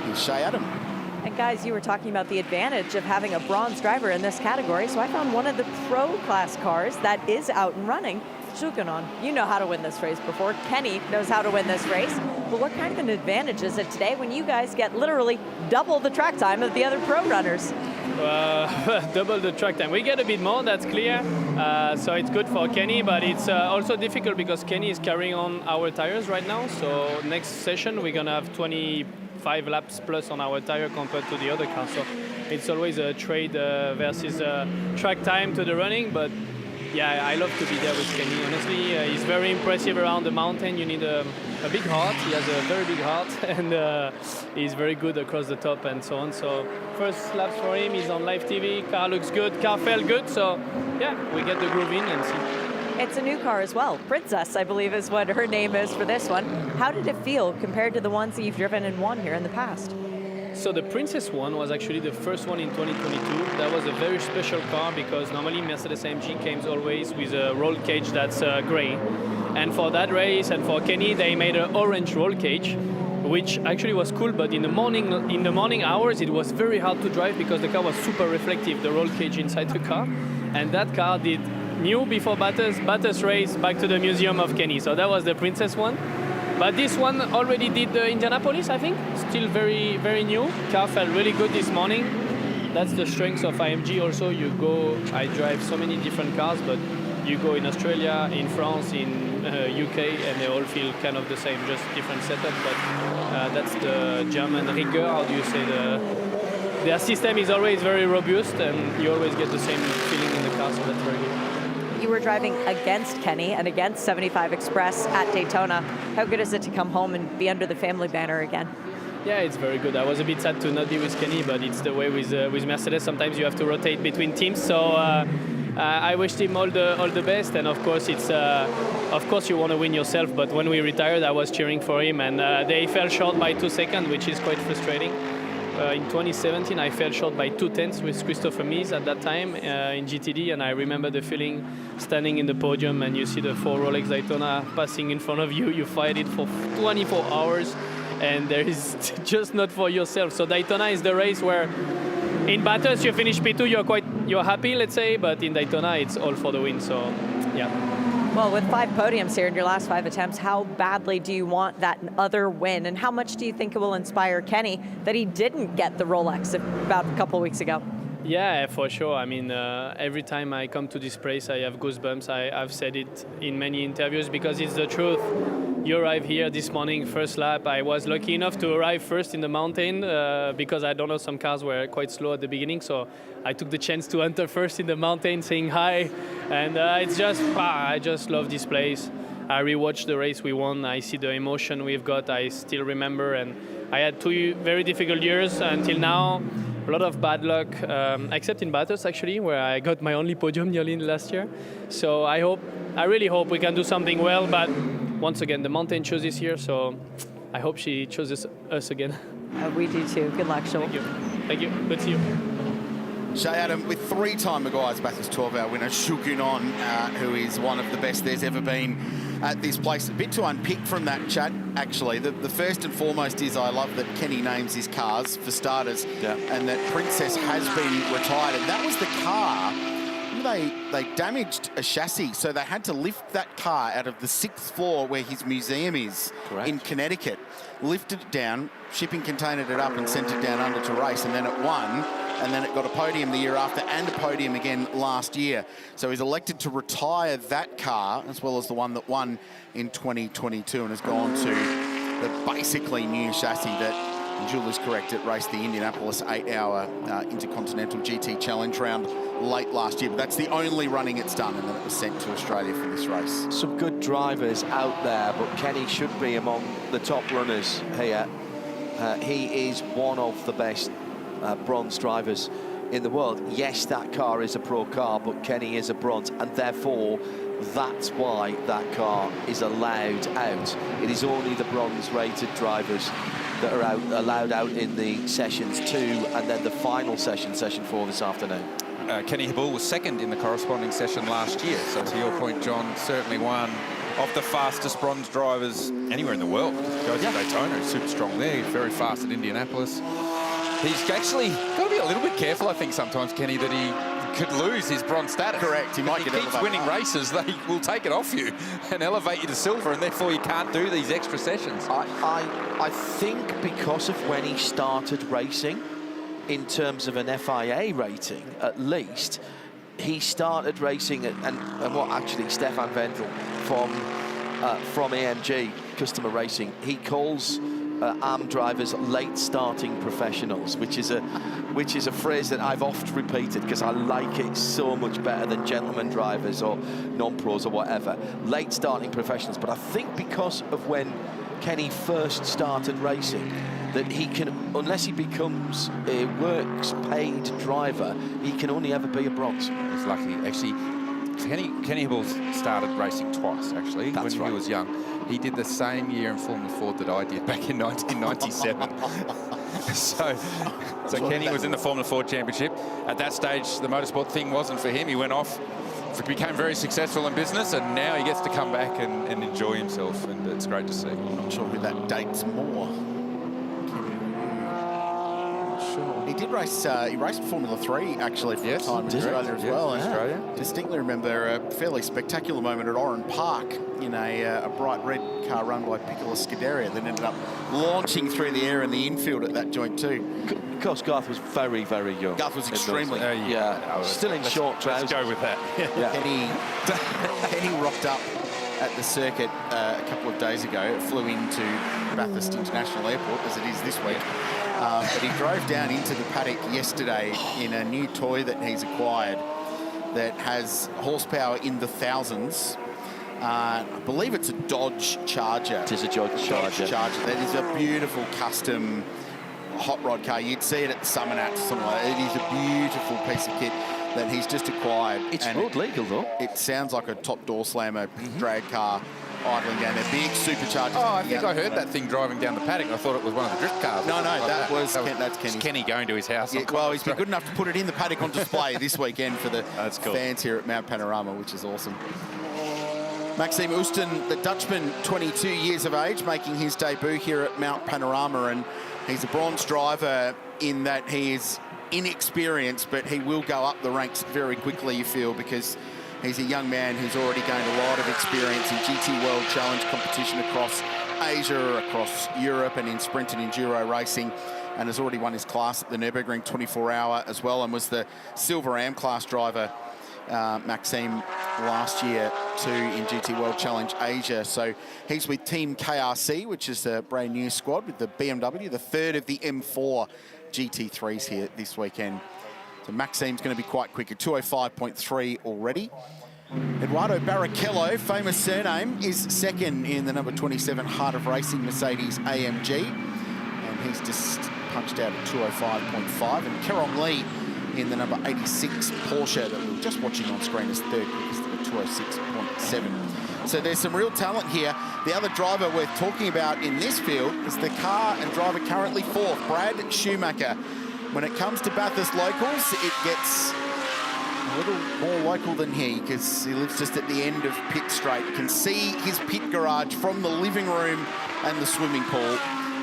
is Shea Adam. And guys, you were talking about the advantage of having a bronze driver in this category, so I found one of the pro class cars that is out and running. Shugunon, you know how to win this race before. Kenny knows how to win this race. But what kind of an advantage is it today when you guys get literally double the track time of the other pro runners? Double the track time. We get a bit more, that's clear. So it's good for Kenny, but it's also difficult because Kenny is carrying on our tires right now. So next session, we're going to have 25 laps plus on our tire compared to the other car. So it's always a trade versus track time to the running. But yeah, I love to be there with Kenny. Honestly, he's very impressive around the mountain. You need a big heart. He has a very big heart, and he's very good across the top and so on. So first laps for him, he's on live TV. Car looks good. Car felt good. So yeah, we get the groove in and see. It's a new car as well. Princess, I believe, is what her name is for this one. How did it feel compared to the ones that you've driven and won here in the past? So the Princess one was actually the first one in 2022. That was a very special car because normally Mercedes-AMG comes always with a roll cage that's grey. And for that race and for Kenny, they made an orange roll cage, which actually was cool. But in the morning hours, it was very hard to drive because the car was super reflective, the roll cage inside the car. And that car did new before Bathurst race back to the museum of Kenny. So that was the Princess one. But this one already did the Indianapolis, I think. Still very, very new. Car felt really good this morning. That's the strength of IMG also. I drive so many different cars, but you go in Australia, in France, in UK, and they all feel kind of the same, just different setup. But that's the German rigor, how do you say, their system is always very robust, and you always get the same feeling in the car, so that's very good. You were driving against Kenny and against 75 Express at Daytona. How good is it to come home and be under the family banner again? Yeah, it's very good. I was a bit sad to not be with Kenny, but it's the way with Mercedes. Sometimes you have to rotate between teams. So I wished him all the best. And of course, of course you want to win yourself. But when we retired, I was cheering for him, and they fell short by 2 seconds, which is quite frustrating. In 2017, I fell short by 2/10 with Christopher Mies at that time in GTD, and I remember the feeling standing in the podium and you see the 4 Rolex Daytona passing in front of you. You fight it for 24 hours, and there is just not for yourself. So Daytona is the race where in Bathurst you finish P2, you're happy, let's say, but in Daytona it's all for the win. So yeah. Well, with 5 podiums here in your last 5 attempts, how badly do you want that other win? And how much do you think it will inspire Kenny that he didn't get the Rolex about a couple weeks ago? Yeah, for sure. I mean, every time I come to this place, I have goosebumps. I've said it in many interviews because it's the truth. You arrive here this morning, first lap. I was lucky enough to arrive first in the mountain because I don't know, some cars were quite slow at the beginning. So I took the chance to enter first in the mountain saying hi. And it's just, I just love this place. I rewatched the race we won. I see the emotion we've got. I still remember. And I had 2 very difficult years until now. A lot of bad luck, except in Bathurst actually, where I got my only podium nearly last year. So I really hope we can do something well. But once again, the mountain chose this year, so I hope she chooses us again. We do too. Good luck, Sean. Thank you. Thank you. Good to see you. Shea Adam with 3-time Meguiar's Bathurst 12-hour winner, Shugunon, who is one of the best there's ever been at this place. A bit to unpick from that chat, actually. The first and foremost is I love that Kenny names his cars, for starters, and that Princess has been retired. And that was the car. They damaged a chassis, so they had to lift that car out of the 6th floor where his museum is in Connecticut, lifted it down, shipping containered it up and sent it down under to race, and then it won. And then it got a podium the year after and a podium again last year. So he's elected to retire that car as well as the one that won in 2022 and has gone to the basically new chassis that And Jules is correct, it raced the Indianapolis 8-hour Intercontinental GT Challenge round late last year, but that's the only running it's done, and then it was sent to Australia for this race. Some good drivers out there, but Kenny should be among the top runners here. He is one of the best bronze drivers in the world. Yes, that car is a pro car, but Kenny is a bronze, and therefore that's why that car is allowed out. It is only the bronze-rated drivers that are allowed out in the sessions 2, and then the final session, session 4 this afternoon. Kenny Hindhaugh was second in the corresponding session last year. So to your point, John, certainly one of the fastest bronze drivers anywhere in the world. Goes to Daytona, he's super strong there. He's very fast at Indianapolis. He's actually got to be a little bit careful, I think, sometimes, Kenny, that he could lose his bronze status. Correct, he might if get he keeps winning races, they will take it off you and elevate you to silver, and therefore you can't do these extra sessions. I think because of when he started racing, in terms of an FIA rating, at least, he started racing and what actually Stefan Vendel from AMG Customer Racing, he calls ARM drivers late starting professionals, which is a phrase that I've oft repeated because I like it so much better than gentleman drivers or non-pros or whatever. Late starting professionals, but I think because of when Kenny first started racing, that he can, unless he becomes a works paid driver, he can only ever be a bronze. He's lucky. Actually, Kenny Hindhaugh started racing twice, actually, when he was young. He did the same year in Formula Ford that I did back in 1997. so Kenny was in the Formula Ford Championship. At that stage, the motorsport thing wasn't for him. He went off, became very successful in business, and now he gets to come back and enjoy himself, and it's great to see. I'm not sure who that dates more. Sure. He did race. He raced Formula 3 actually for a time in Australia as well. Australia. Distinctly remember a fairly spectacular moment at Oran Park in a bright red car run by Piccola Scuderia that ended up launching through the air in the infield at that joint too. Of course, Garth was very, very young. Garth was extremely young. Still in short trousers. Let's go with that. Penny rocked up at the circuit a couple of days ago. It flew into Bathurst International Airport, as it is this week. But he drove down into the paddock yesterday in a new toy that he's acquired that has horsepower in the thousands. I believe it's a Dodge Charger. It is a Dodge Charger. That is a beautiful custom hot rod car. You'd see it at the Summonat or something like that. It is a beautiful piece of kit that he's just acquired. It's road legal, though. It sounds like a top door slammer drag car idling down there. Big superchargers. Oh, I think I heard that thing driving down the paddock. I thought it was one of the drift cars. No, that's Kenny. Kenny going to his house. Yeah, well, he's been good enough to put it in the paddock on display this weekend for the fans here at Mount Panorama, which is awesome. Maxime Oostin, the Dutchman, 22 years of age, making his debut here at Mount Panorama, and he's a bronze driver in that he is inexperienced, but he will go up the ranks very quickly, you feel, because he's a young man who's already gained a lot of experience in GT World Challenge competition across Asia, across Europe, and in sprint and enduro racing, and has already won his class at the Nürburgring 24-hour as well, and was the Silver AM class driver, Maxime, last year too in GT World Challenge Asia. So he's with Team KRC, which is a brand new squad with the BMW, the third of the M4 GT3s here this weekend. So Maxime's going to be quite quick at 205.3 already. Eduardo Barrichello, famous surname, is second in the number 27 Heart of Racing Mercedes AMG. And he's just punched out at 205.5. And Kerong Lee in the number 86 Porsche that we were just watching on screen is third quickest at 206.7. So there's some real talent here. The other driver worth talking about in this field is the car and driver currently fourth, Brad Schumacher. When it comes to Bathurst locals, it gets a little more local than he, because he lives just at the end of Pitt Straight. You can see his pit garage from the living room and the swimming pool.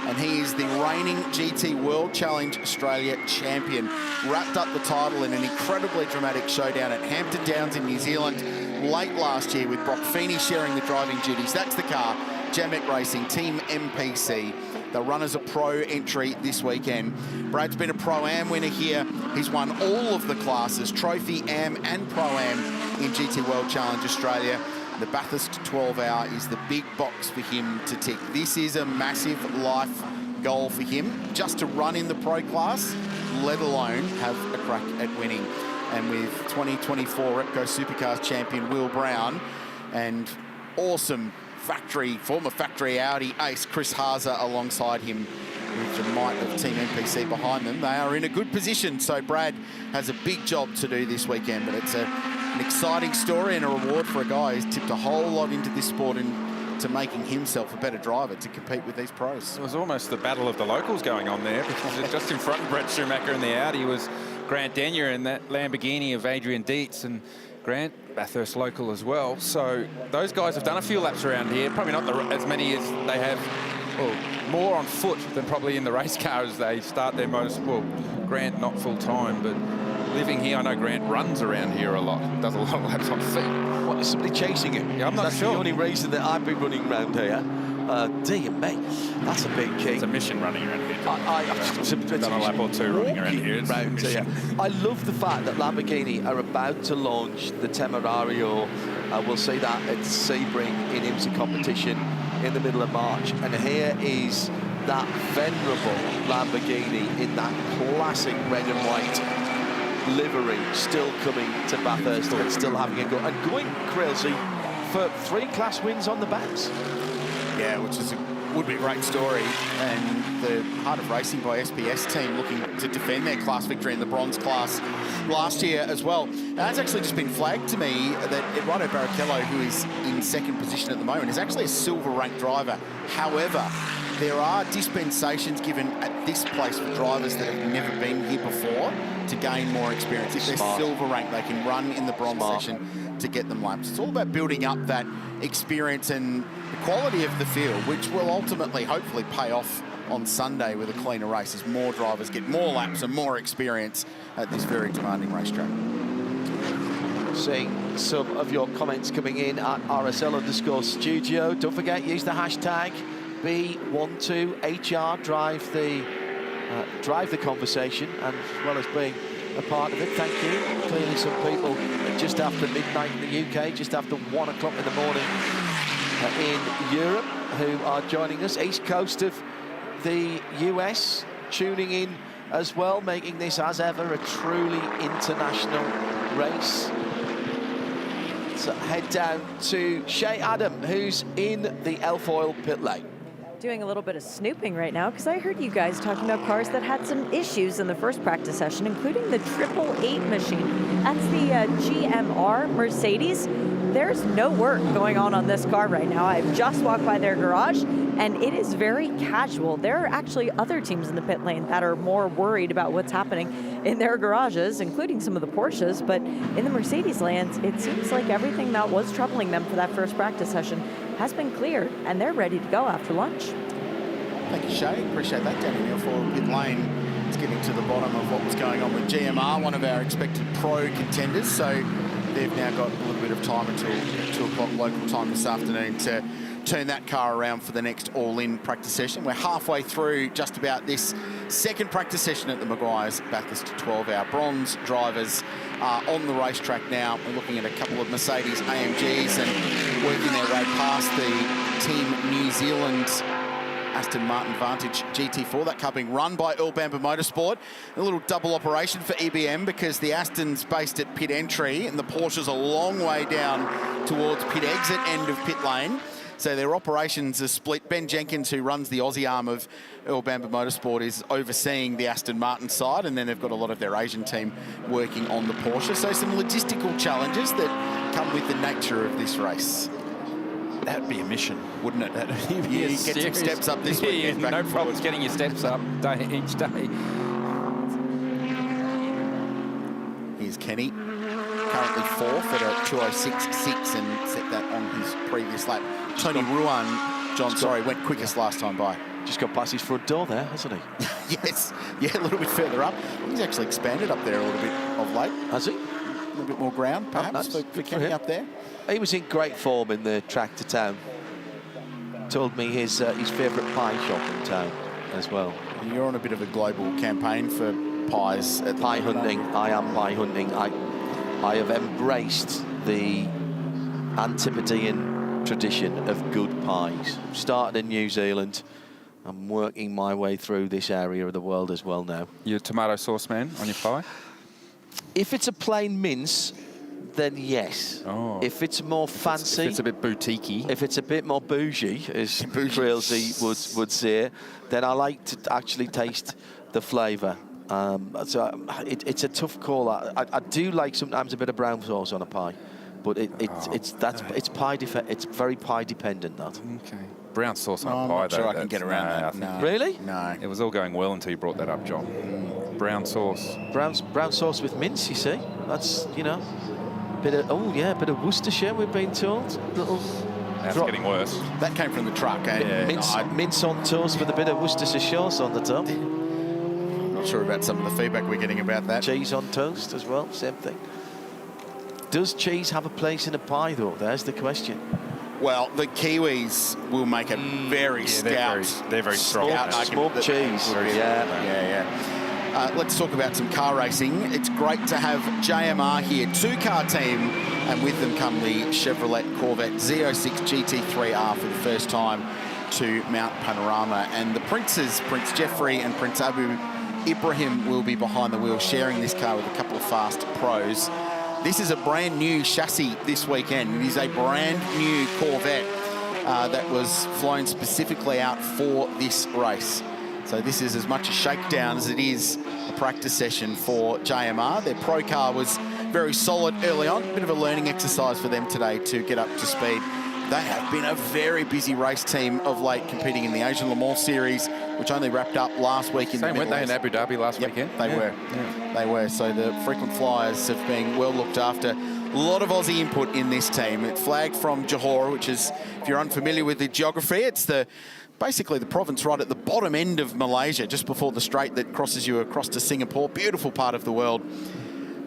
And he is the reigning GT World Challenge Australia champion. Wrapped up the title in an incredibly dramatic showdown at Hampton Downs in New Zealand late last year, with Brock Feeney sharing the driving duties. That's the car, Jamek Racing, Team MPC. The runners a pro entry this weekend. Brad's been a Pro-Am winner here. He's won all of the classes, Trophy, Am and Pro-Am in GT World Challenge Australia. The Bathurst 12-hour is the big box for him to tick. This is a massive life goal for him, just to run in the pro class, let alone have a crack at winning. And with 2024 Repco Supercars champion Will Brown and awesome former factory Audi ace Chris Haase alongside him, with the might of Team NPC behind them, they are in a good position. So Brad has a big job to do this weekend, but it's an exciting story and a reward for a guy who's tipped a whole lot into this sport and to making himself a better driver to compete with these pros. It was almost the battle of the locals going on there, because just in front of Brett Schumacher and the Audi was Grant Denyer and that Lamborghini of Adrian Dietz, and Grant, Bathurst local as well. So those guys have done a few laps around here, probably not as many as they have, well, more on foot than probably in the race car as they start their motorsport. Well, Grant not full time, but living here, I know Grant runs around here a lot, does a lot of laps on feet. What, is somebody chasing him? Yeah, I'm not That's sure. the only reason that I've been running around here. Dear me, that's a big key. It's a mission running around here. I've done a lap or two running around here. It's a mission. I love the fact that Lamborghini are about to launch the Temerario. We'll see that at Sebring in IMSA competition in the middle of March. And here is that venerable Lamborghini in that classic red and white livery, still coming to Bathurst and still having a go. And going, Craill, for 3 class wins on the backs. Yeah, which would be a great story. And the Heart of Racing by SPS team looking to defend their class victory in the bronze class last year as well. And that's actually just been flagged to me that Eduardo Barrichello, who is in 2nd position at the moment, is actually a silver ranked driver. However, there are dispensations given at this place for drivers that have never been here before to gain more experience. If they're silver ranked, they can run in the bronze section to get them laps. It's all about building up that experience and the quality of the field, which will ultimately, hopefully, pay off on Sunday with a cleaner race as more drivers get more laps and more experience at this very demanding racetrack. Seeing some of your comments coming in at RSL_studio. Don't forget, use the hashtag B12HR, drive the conversation, and as well as being a part of it. Thank you. Clearly some people just after midnight in the UK, just after 1 o'clock in the morning in Europe, who are joining us. East coast of the US tuning in as well, making this as ever a truly international race. So head down to Shea Adam, who's in the Elfoil pit lane. Doing a little bit of snooping right now, because I heard you guys talking about cars that had some issues in the first practice session, including the 888 machine. That's the GMR Mercedes. There's no work going on this car right now. I've just walked by their garage, and it is very casual. There are actually other teams in the pit lane that are more worried about what's happening in their garages, including some of the Porsches, but in the Mercedes lands, it seems like everything that was troubling them for that first practice session has been cleared, and they're ready to go after lunch. Thank you, Shay. Appreciate that, Danny Neal for pit lane. It's getting to the bottom of what was going on with GMR, one of our expected pro contenders. So they've now got a little bit of time until 2 o'clock local time this afternoon to turn that car around for the next all-in practice session. We're halfway through just about this second practice session at the Meguiar's Bathurst 12. Our bronze drivers are on the racetrack now. We're looking at a couple of Mercedes AMGs and working their way past the Team New Zealand Aston Martin Vantage GT4. That car being run by Earl Bamber Motorsport. A little double operation for EBM because the Aston's based at pit entry and the Porsche's a long way down towards pit exit end of pit lane. So their operations are split. Ben Jenkins, who runs the Aussie arm of Earl Bamber Motorsport, is overseeing the Aston Martin side, and then they've got a lot of their Asian team working on the Porsche. So some logistical challenges that come with the nature of this race. That'd be a mission, wouldn't it? You get some steps up this weekend. No problems getting your steps up each day. Here's Kenny, currently 4th at a 2:06.6 and set that on his previous lap. Tony Ruan, went quickest last time by. Just got past his front door there, hasn't he? Yes, yeah, a little bit further up. He's actually expanded up there a little bit of late. Has he? A little bit more ground, perhaps, for Kenny up there. He was in great form in the track to town. Told me his favourite pie shop in town as well. You're on a bit of a global campaign for pies. At pie hunting. I am pie hunting. I have embraced the Antipodean tradition of good pies. Started in New Zealand. I'm working my way through this area of the world as well now. You're a tomato sauce man on your pie? If it's a plain mince, then yes. Oh. If it's more fancy, if it's a bit boutiquey, if it's a bit more bougie, as Craill would say, then I like to actually taste the flavour. So it's a tough call. I do like sometimes a bit of brown sauce on a pie, but it's pie. It's very pie dependent. That. Okay. Brown sauce on a I'm pie. not sure I can get around that. No. Really? No. It was all going well until you brought that up, John. Brown sauce. Brown sauce with mince. You see, that's bit of Worcestershire. We've been told. That's getting worse. That came from the truck, eh? Mince on toast with a bit of Worcestershire sauce on the top. Not sure about some of the feedback we're getting about that. Cheese on toast as well, same thing. Does cheese have a place in a pie, though? There's the question. Well, the Kiwis will make a very stout. They're very strong. Smoked cheese. Let's talk about some car racing. It's great to have JMR here, two-car team, and with them come the Chevrolet Corvette Z06 GT3R for the first time to Mount Panorama. And the Princes, Prince Jeffrey and Prince Abu Ibrahim, will be behind the wheel, sharing this car with a couple of fast pros. This is a brand new chassis this weekend. It is a brand new Corvette that was flown specifically out for this race. So this is as much a shakedown as it is a practice session for JMR. Their pro car was very solid early on. A bit of a learning exercise for them today to get up to speed. They have been a very busy race team of late, competing in the Asian Le Mans Series, which only wrapped up last week in the Middle East. Weren't they in Abu Dhabi last weekend? They were. Yeah. They were. So the frequent flyers have been well looked after. A lot of Aussie input in this team. It flagged from Johor, which is, if you're unfamiliar with the geography, it's basically the province right at the bottom end of Malaysia, just before the strait that crosses you across to Singapore. Beautiful part of the world.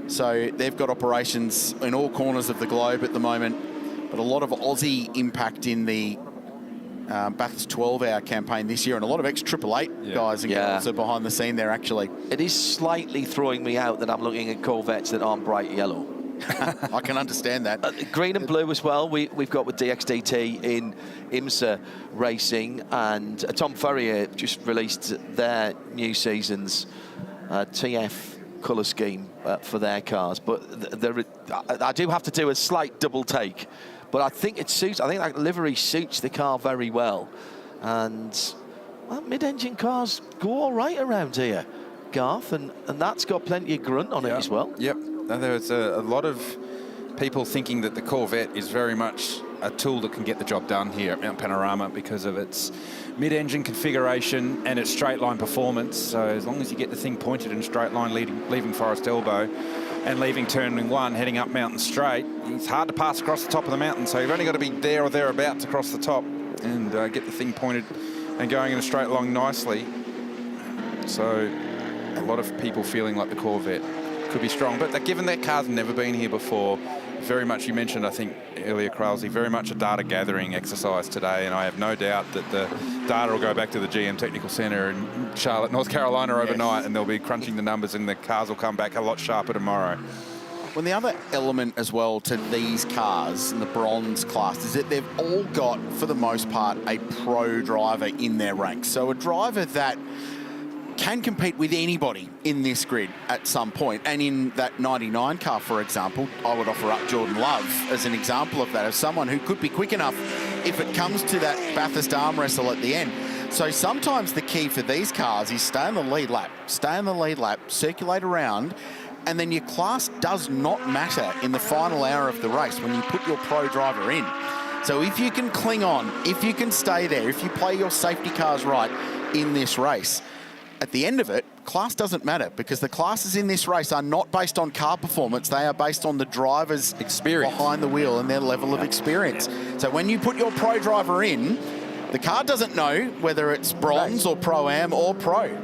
So they've got operations in all corners of the globe at the moment. But a lot of Aussie impact in the Bathurst 12-hour campaign this year, and a lot of ex-888 guys and girls are behind the scene there, actually. It is slightly throwing me out that I'm looking at Corvettes that aren't bright yellow. I can understand that. Green and blue as well. We've got with DXDT in IMSA racing, and Tom Furrier just released their new season's TF colour scheme for their cars. But I do have to do a slight double take. But I think it suits. I think that livery suits the car very well, and mid-engine cars go all right around here, Garth, and that's got plenty of grunt on it as well. Yep. There's a lot of people thinking that the Corvette is very much a tool that can get the job done here at Mount Panorama because of its mid-engine configuration and its straight-line performance. So as long as you get the thing pointed in a straight line, leaving Forest Elbow and leaving turn 1, heading up Mountain Straight, it's hard to pass across the top of the mountain. So you've only got to be there or thereabouts across the top and get the thing pointed and going in a straight line nicely. So a lot of people feeling like the Corvette could be strong, but given that car's never been here before, very much, you mentioned, I think, earlier, Craill, very much a data gathering exercise today, and I have no doubt that the data will go back to the GM Technical Centre in Charlotte, North Carolina overnight, and they'll be crunching the numbers, and the cars will come back a lot sharper tomorrow. Well, the other element as well to these cars in the bronze class is that they've all got, for the most part, a pro driver in their ranks. So a driver that can compete with anybody in this grid at some point. And in that 99 car, for example, I would offer up Jordan Love as an example of that, as someone who could be quick enough if it comes to that Bathurst arm wrestle at the end. So sometimes the key for these cars is stay on the lead lap, circulate around, and then your class does not matter in the final hour of the race when you put your pro driver in. So if you can cling on, if you can stay there, if you play your safety cars right in this race, at the end of it, class doesn't matter, because the classes in this race are not based on car performance. They are based on the driver's experience behind the wheel and their level of experience. So when you put your pro driver in, the car doesn't know whether it's bronze or Pro-Am or pro.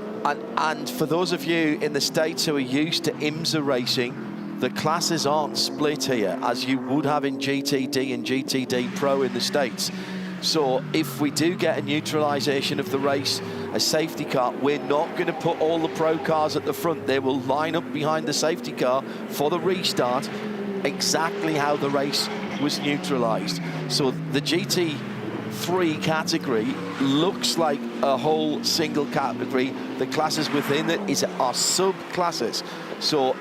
And for those of you in the States who are used to IMSA racing, the classes aren't split here as you would have in GTD and GTD Pro in the States. So if we do get a neutralisation of the race, a safety car, we're not going to put all the pro cars at the front. They will line up behind the safety car for the restart, exactly how the race was neutralised. So the GT 3 category looks like a whole single category. The classes within it are sub-classes. So,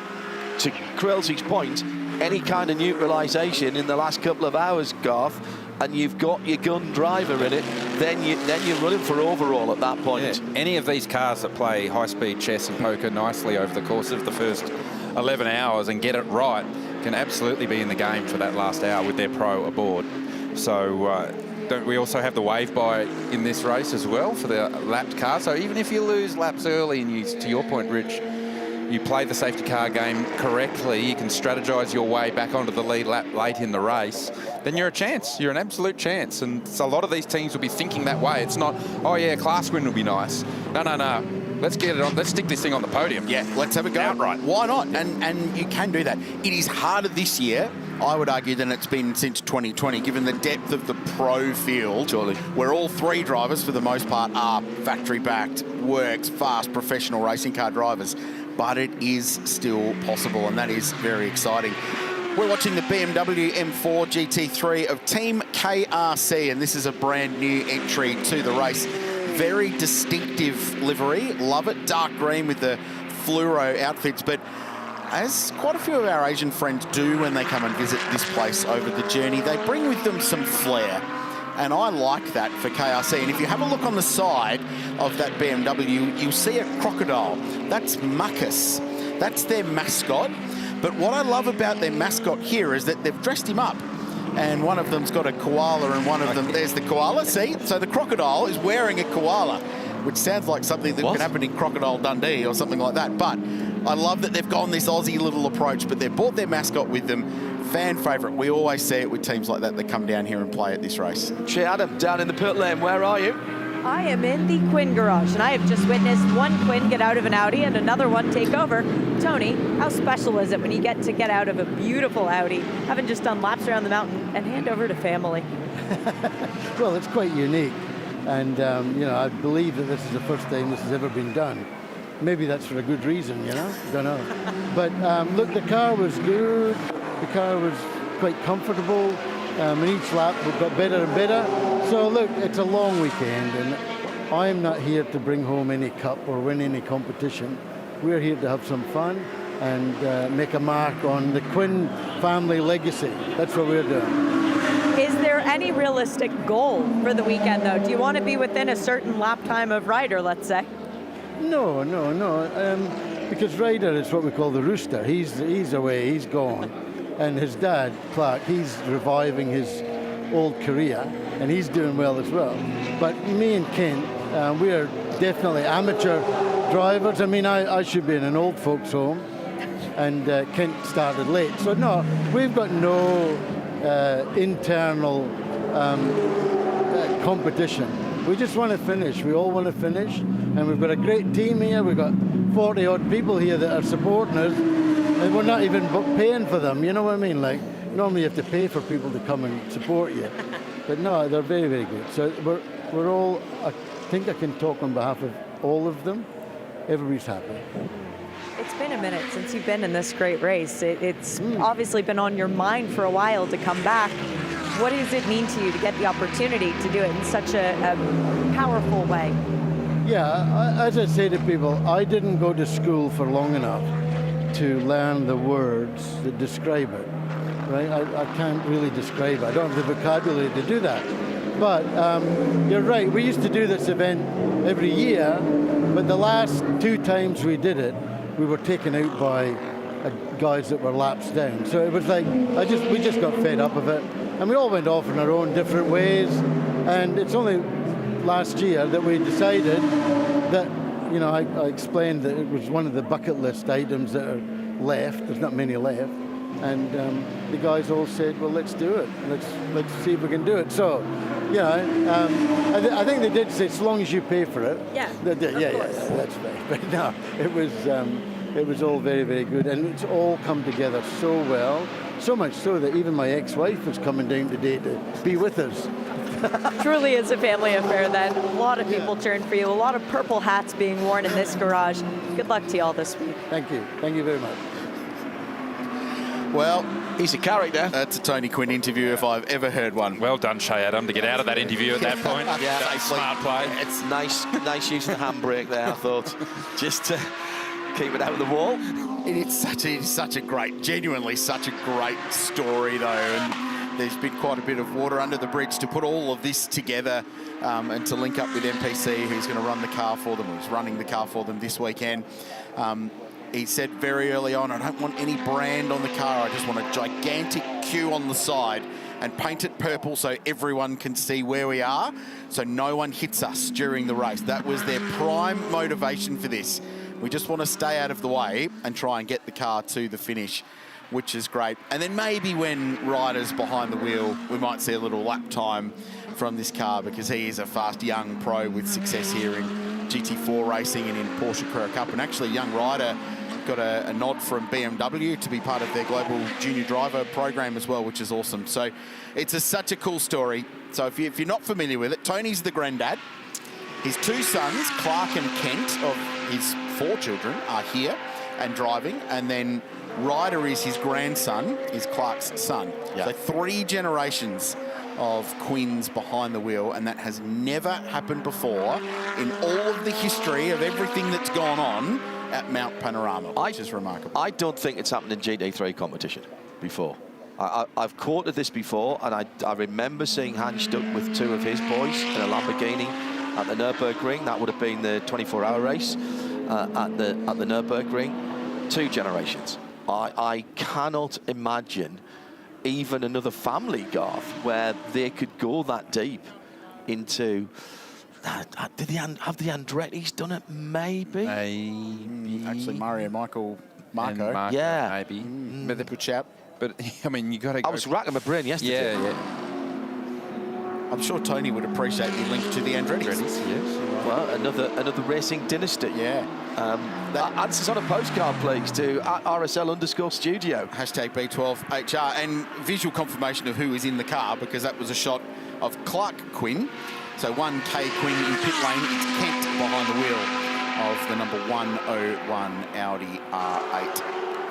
to Craill's point, any kind of neutralisation in the last couple of hours, Garth, and you've got your gun driver in it, then you're running for overall at that point. Yeah. Any of these cars that play high-speed chess and poker nicely over the course of the first 11 hours and get it right can absolutely be in the game for that last hour with their pro aboard. So we also have the wave by in this race as well for the lapped car. So even if you lose laps early and you, to your point, Rich, you play the safety car game correctly, you can strategise your way back onto the lead lap late in the race, then you're a chance. You're an absolute chance. And so a lot of these teams will be thinking that way. It's not, oh yeah, class win will be nice. No, no, no. Let's get it on. Let's stick this thing on the podium. Yeah, let's have a go. Outright. Why not? And you can do that. It is harder this year, I would argue, than it's been since 2020, given the depth of the pro field, where all 3 drivers, for the most part, are factory-backed, works, fast, professional racing car drivers. But it is still possible, and that is very exciting. We're watching the BMW M4 GT3 of Team KRC, and this is a brand new entry to the race. Very distinctive livery, love it, dark green with the fluoro outfits, but as quite a few of our Asian friends do when they come and visit this place over the journey, they bring with them some flair. And I like that for KRC. And if you have a look on the side of that BMW, you'll see a crocodile. That's Muckus. That's their mascot. But what I love about their mascot here is that they've dressed him up. And one of them's got a koala, and one of them, there's the koala, see? So the crocodile is wearing a koala, which sounds like something that could happen in Crocodile Dundee or something like that. But I love that they've gone this Aussie little approach, but they've brought their mascot with them. Fan favourite. We always see it with teams like that come down here and play at this race. Che Adam, down in the pit lane, where are you? I am in the Quinn garage, and I have just witnessed one Quinn get out of an Audi and another one take over. Tony, how special is it when you get out of a beautiful Audi, having just done laps around the mountain, and hand over to family? Well, it's quite unique, and you know, I believe that this is the first time this has ever been done. Maybe that's for a good reason, you know, don't know. But look, the car was good. The car was quite comfortable, and each lap we got better and better. So look, it's a long weekend, and I'm not here to bring home any cup or win any competition. We're here to have some fun and make a mark on the Quinn family legacy. That's what we're doing. Is there any realistic goal for the weekend, though? Do you want to be within a certain lap time of Ryder, let's say? No. Because Ryder is what we call the rooster. He's away, he's gone. And his dad, Clark, he's reviving his old career, and he's doing well as well. But me and Kent, we are definitely amateur drivers. I mean, I should be in an old folks' home, and Kent started late. So no, we've got no internal competition. We just want to finish. We all want to finish, and we've got a great team here. We've got 40-odd people here that are supporting us, and we're not even paying for them. You know what I mean? Like, normally you have to pay for people to come and support you. But no, they're very, very good. So we're all, I think I can talk on behalf of all of them. Everybody's happy. It's been a minute since you've been in this great race. It's obviously been on your mind for a while to come back. What does it mean to you to get the opportunity to do it in such a powerful way? Yeah, as I say to people, I didn't go to school for long enough to learn the words that describe it, right? I can't really describe it. I don't have the vocabulary to do that. But you're right, we used to do this event every year, but the last 2 times we did it, we were taken out by guys that were laps down. So it was like, we just got fed up of it, and we all went off in our own different ways. And it's only last year that we decided that, you know, I explained that it was one of the bucket list items that are left. There's not many left. And the guys all said, well, let's do it. Let's see if we can do it. So, you know, I think they did say, as long as you pay for it. Yeah, yeah, that's right. But no, it was all very, very good. And it's all come together so well. So much so that even my ex-wife was coming down today to be with us. Truly is a family affair then. A lot of people cheering for you. A lot of purple hats being worn in this garage. Good luck to you all this week. Thank you. Thank you very much. Well, he's a character. That's a Tony Quinn interview if I've ever heard one. Well done, Shay Adam, to get out of that interview at that point. Yeah, That's smart play. It's nice use of the handbrake there, I thought, just to keep it out of the wall. It's such a great, genuinely such a great story though, and there's been quite a bit of water under the bridge to put all of this together and to link up with MPC, who's going to run the car for them, who's running the car for them this weekend. He said very early on, I don't want any brand on the car, I just want a gigantic Q on the side and paint it purple so everyone can see where we are, so no one hits us during the race. That was their prime motivation for this. We just want to stay out of the way and try and get the car to the finish, which is great. And then maybe when Ryder's behind the wheel, we might see a little lap time from this car, because he is a fast young pro with success here in GT4 racing and in Porsche Carrera Cup. And actually, young Ryder got a nod from BMW to be part of their global junior driver program as well, which is awesome. So it's such a cool story. So if you're not familiar with it, Tony's the granddad. His two sons, Clark and Kent, of his 4 children, are here and driving. And then Ryder is his grandson, is Clark's son. Yeah. So 3 generations of Quinns behind the wheel, and that has never happened before in all of the history of everything that's gone on at Mount Panorama, which is remarkable. I don't think it's happened in GT3 competition before. I've quoted this before, and I remember seeing Hans stuck with 2 of his boys in a Lamborghini at the Nürburgring. That would have been the 24-hour race at the Nürburgring. 2 generations. I cannot imagine even another family, Garth, where they could go that deep into... have the Andretti's done it? Maybe. Actually, Marco. Marco, yeah. Maybe. But they put Chap. But, I mean, you got to go... I was racking my brain yesterday. Yeah. I'm sure Tony would appreciate the link to the Andretti's. Yes. Well, another racing dynasty. Yeah. Answers on a postcard, please, to @RSL_studio. Hashtag B12HR. And visual confirmation of who is in the car, because that was a shot of Clark Quinn. So 1K Quinn in pit lane. It's Kent behind the wheel of the number 101 Audi R8.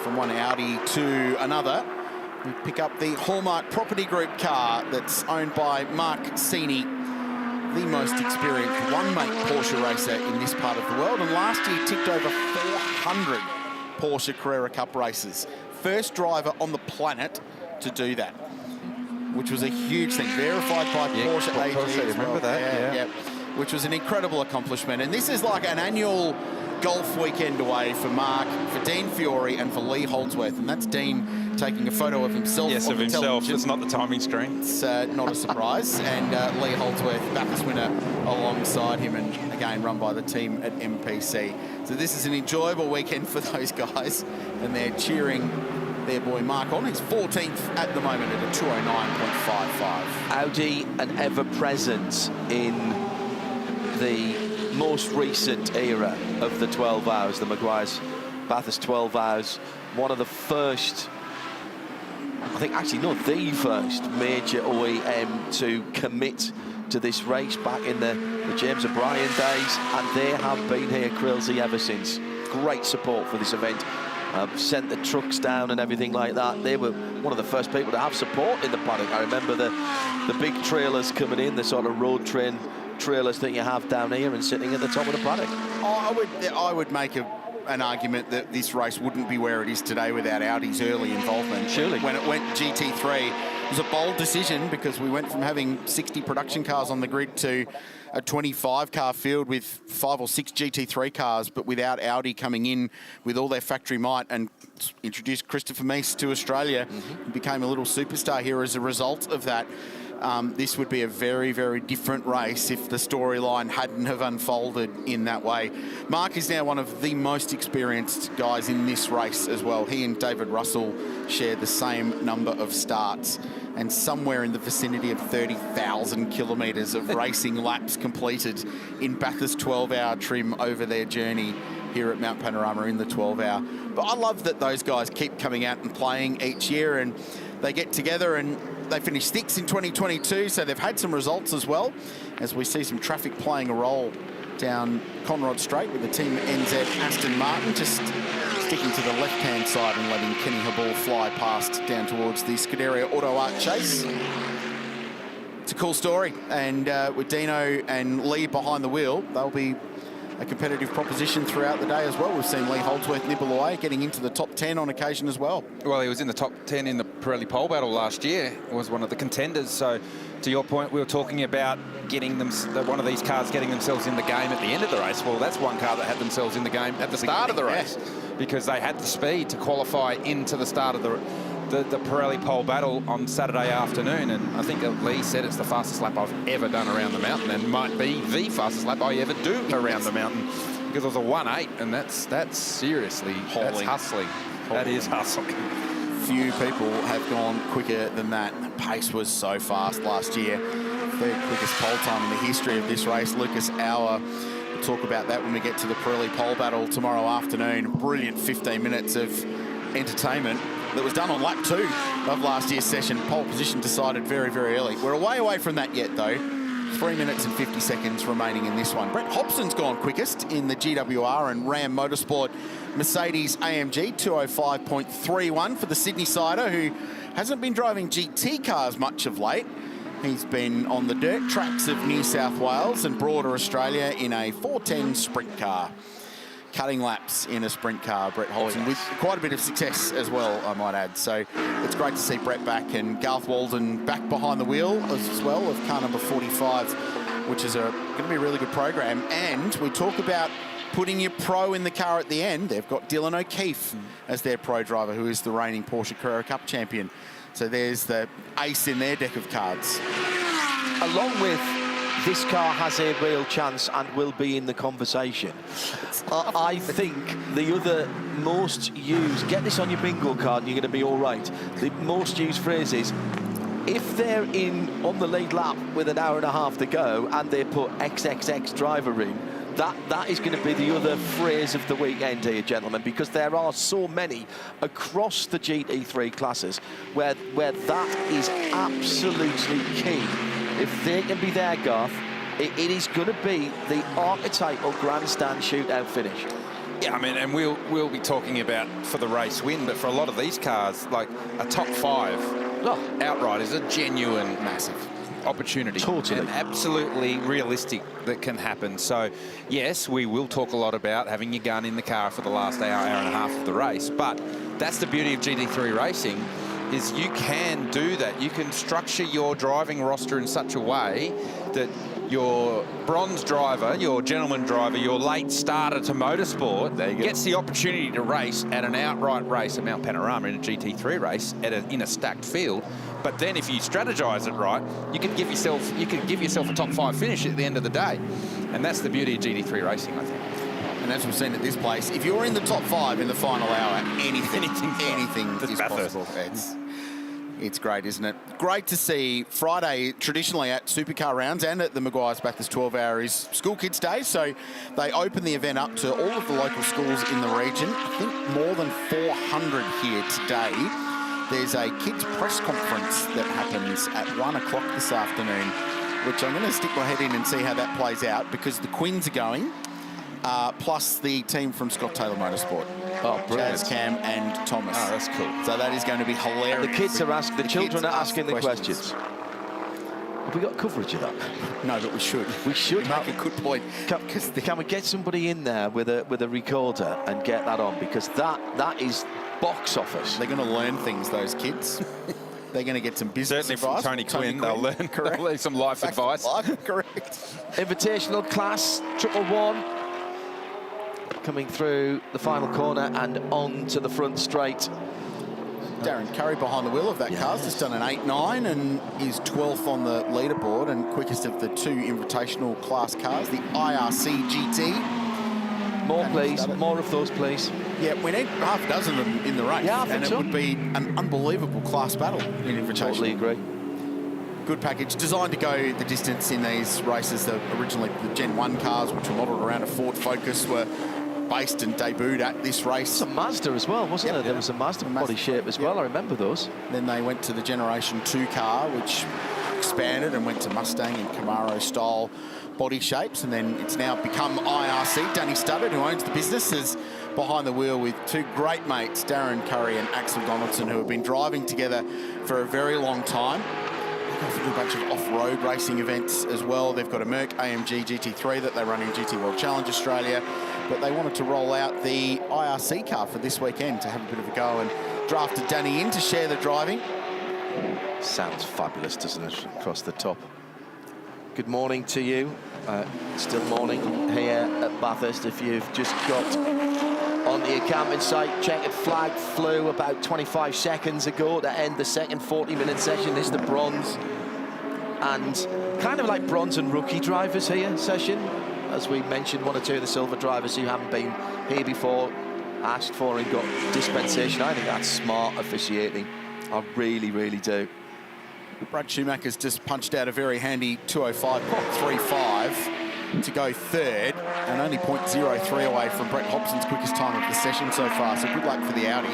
From one Audi to another, we pick up the Hallmark Property Group car that's owned by Mark Sini, the most experienced one-make Porsche racer in this part of the world, and last year ticked over 400 Porsche Carrera Cup races. First driver on the planet to do that, which was a huge thing. Verified by Porsche AG as well. Remember that? Yeah. Which was an incredible accomplishment. And this is like an annual golf weekend away for Mark, for Dean Fiore, and for Lee Holdsworth. And that's Dean taking a photo of himself. Yes, on of the himself. television. It's not the timing screen. It's not a surprise. And Lee Holdsworth, Bathurst winner, alongside him, and again run by the team at MPC. So this is an enjoyable weekend for those guys, and they're cheering their boy Mark on. He's 14th at the moment at a 209.55. Audi, an ever-present in the most recent era of the 12 hours, the Meguiar's Bathurst 12 hours. One of the first, I think actually not the first major OEM to commit to this race back in the James O'Brien days, and they have been here, Craill, ever since. Great support for this event. Sent the trucks down and everything like that. They were one of the first people to have support in the paddock. I remember the big trailers coming in, the sort of road train trailers that you have down here and sitting at the top of the paddock. I would make an argument that this race wouldn't be where it is today without Audi's early involvement. Surely. When it went GT3, it was a bold decision, because we went from having 60 production cars on the grid to a 25-car field with 5 or 6 GT3 cars, but without Audi coming in with all their factory might and introduced Christopher Mies to Australia. He became a little superstar here as a result of that. This would be a very, very different race if the storyline hadn't have unfolded in that way. Mark is now one of the most experienced guys in this race as well. He and David Russell share the same number of starts, and somewhere in the vicinity of 30,000 kilometres of racing laps completed in Bathurst 12-hour trim over their journey here at Mount Panorama in the 12-hour. But I love that those guys keep coming out and playing each year, and they get together and they finished 6th in 2022, so they've had some results as well, as we see some traffic playing a role down Conrod Straight with the Team NZ Aston Martin, just sticking to the left-hand side and letting Kenny Habal fly past down towards the Scuderia Auto Art Chase. It's a cool story, and with Dino and Lee behind the wheel, they'll be a competitive proposition throughout the day as well. We've seen Lee Holdsworth nibble away, getting into the top 10 on occasion as well. Well, he was in the top 10 in the Pirelli pole battle last year. Was one of the contenders. So, to your point, we were talking about getting them, one of these cars getting themselves in the game at the end of the race. Well, that's one car that had themselves in the game at the start of the race, because they had the speed to qualify into the start of the Pirelli pole battle on Saturday afternoon. And I think Lee said it's the fastest lap I've ever done around the mountain, and might be the fastest lap I ever do around the mountain, because it was a 1.8, and that's seriously that's hustling. That is hustling. Few people have gone quicker than that. The pace was so fast last year. Third quickest pole time in the history of this race. Lucas Auer, we'll talk about that when we get to the Pirelli pole battle tomorrow afternoon. Brilliant 15 minutes of entertainment that was done on lap 2 of last year's session. Pole position decided very, very early. We're a way away from that yet, though. 3 minutes and 50 seconds remaining in this one. Brett Hobson's gone quickest in the GWR and Ram Motorsport Mercedes AMG 205.31 for the Sydney-sider, who hasn't been driving GT cars much of late. He's been on the dirt tracks of New South Wales and broader Australia in a 410 sprint car. Cutting laps in a sprint car, Brett Hobson, with quite a bit of success as well, I might add. So it's great to see Brett back, and Garth Walden back behind the wheel as well of car number 45, which is going to be a really good program. And we talk about putting your pro in the car at the end. They've got Dylan O'Keefe as their pro driver, who is the reigning Porsche Carrera Cup champion. So there's the ace in their deck of cards. Along with this car has a real chance and will be in the conversation. I think the other most used, get this on your bingo card and you're going to be all right, the most used phrase is, if they're on the lead lap with an hour and a half to go and they put XXX driver in, that is going to be the other phrase of the weekend here, gentlemen, because there are so many across the GT3 classes where that is absolutely key. If they can be there, Garth, it is going to be the archetypal grandstand shootout finish. Yeah, I mean, and we'll be talking about for the race win, but for a lot of these cars, like a top 5 outright is a genuine massive opportunity. Totally. And absolutely realistic that can happen. So, yes, we will talk a lot about having your gun in the car for the last hour and a half of the race, but that's the beauty of GT3 racing, is you can do that. You can structure your driving roster in such a way that your bronze driver, your gentleman driver, your late starter to motorsport gets the opportunity to race at an outright race at Mount Panorama in a GT3 race in a stacked field. But then if you strategize it right, you can give yourself a top 5 finish at the end of the day. And that's the beauty of GT3 racing, I think. And as we've seen at this place, if you're in the top 5 in the final hour, anything is possible. It's great, isn't it? Great to see. Friday, traditionally at Supercar Rounds and at the Meguiar's Bathurst 12 Hour, is School Kids Day. So they open the event up to all of the local schools in the region. I think more than 400 here today. There's a kids press conference that happens at 1 o'clock this afternoon, which I'm going to stick my head in and see how that plays out, because the Quins are going. Plus the team from Scott Taylor Motorsport. Oh, brilliant. Chaz, Cam and Thomas. Oh, that's cool. So that is going to be hilarious. And the kids are asking, the children are asking the questions. Have we got coverage of that? No, but we should. We should make a good point. Can we get somebody in there with a recorder and get that on? Because that is box office. They're going to learn things, those kids. They're going to get some business advice. Certainly from Tony Quinn, they'll learn, correct. They'll learn some life advice. Correct. Invitational class, 111. Coming through the final corner and on to the front straight. Darren Curry behind the wheel of that car, just done an 8.9 and is 12th on the leaderboard and quickest of the 2 invitational class cars, the IRC GT. More, please. More of those, please. Yeah, we need half a dozen of them in the race. Yeah, I think so. It would be an unbelievable class battle in invitational. Totally agree. Good package, designed to go the distance in these races. Originally, the Gen 1 cars, which were modelled around a Ford Focus, were based and debuted at this race. It's a Mazda as well, wasn't there? There was a Mazda body shape as well, I remember those. Then they went to the Generation 2 car, which expanded and went to Mustang and Camaro style body shapes, and then it's now become IRC. Danny Studdard, who owns the business, is behind the wheel with two great mates, Darren Curry and Axel Donaldson, who have been driving together for a very long time. They've got a bunch of off-road racing events as well. They've got a Merc AMG GT3 that they run in GT World Challenge Australia, but they wanted to roll out the IRC car for this weekend to have a bit of a go, and drafted Danny in to share the driving. Sounds fabulous, doesn't it, across the top. Good morning to you. Still morning here at Bathurst. If you've just got on the encampment site, checkered flag flew about 25 seconds ago to end the second 40-minute session. This is the bronze, and kind of like bronze and rookie drivers here session. As we mentioned, one or two of the silver drivers who haven't been here before asked for and got dispensation. I think that's smart officiating. I really, really do. Brad Schumacher's just punched out a very handy 2:05.35 to go third, and only 0.03 away from Brett Hobson's quickest time of the session so far. So good luck for the Audi.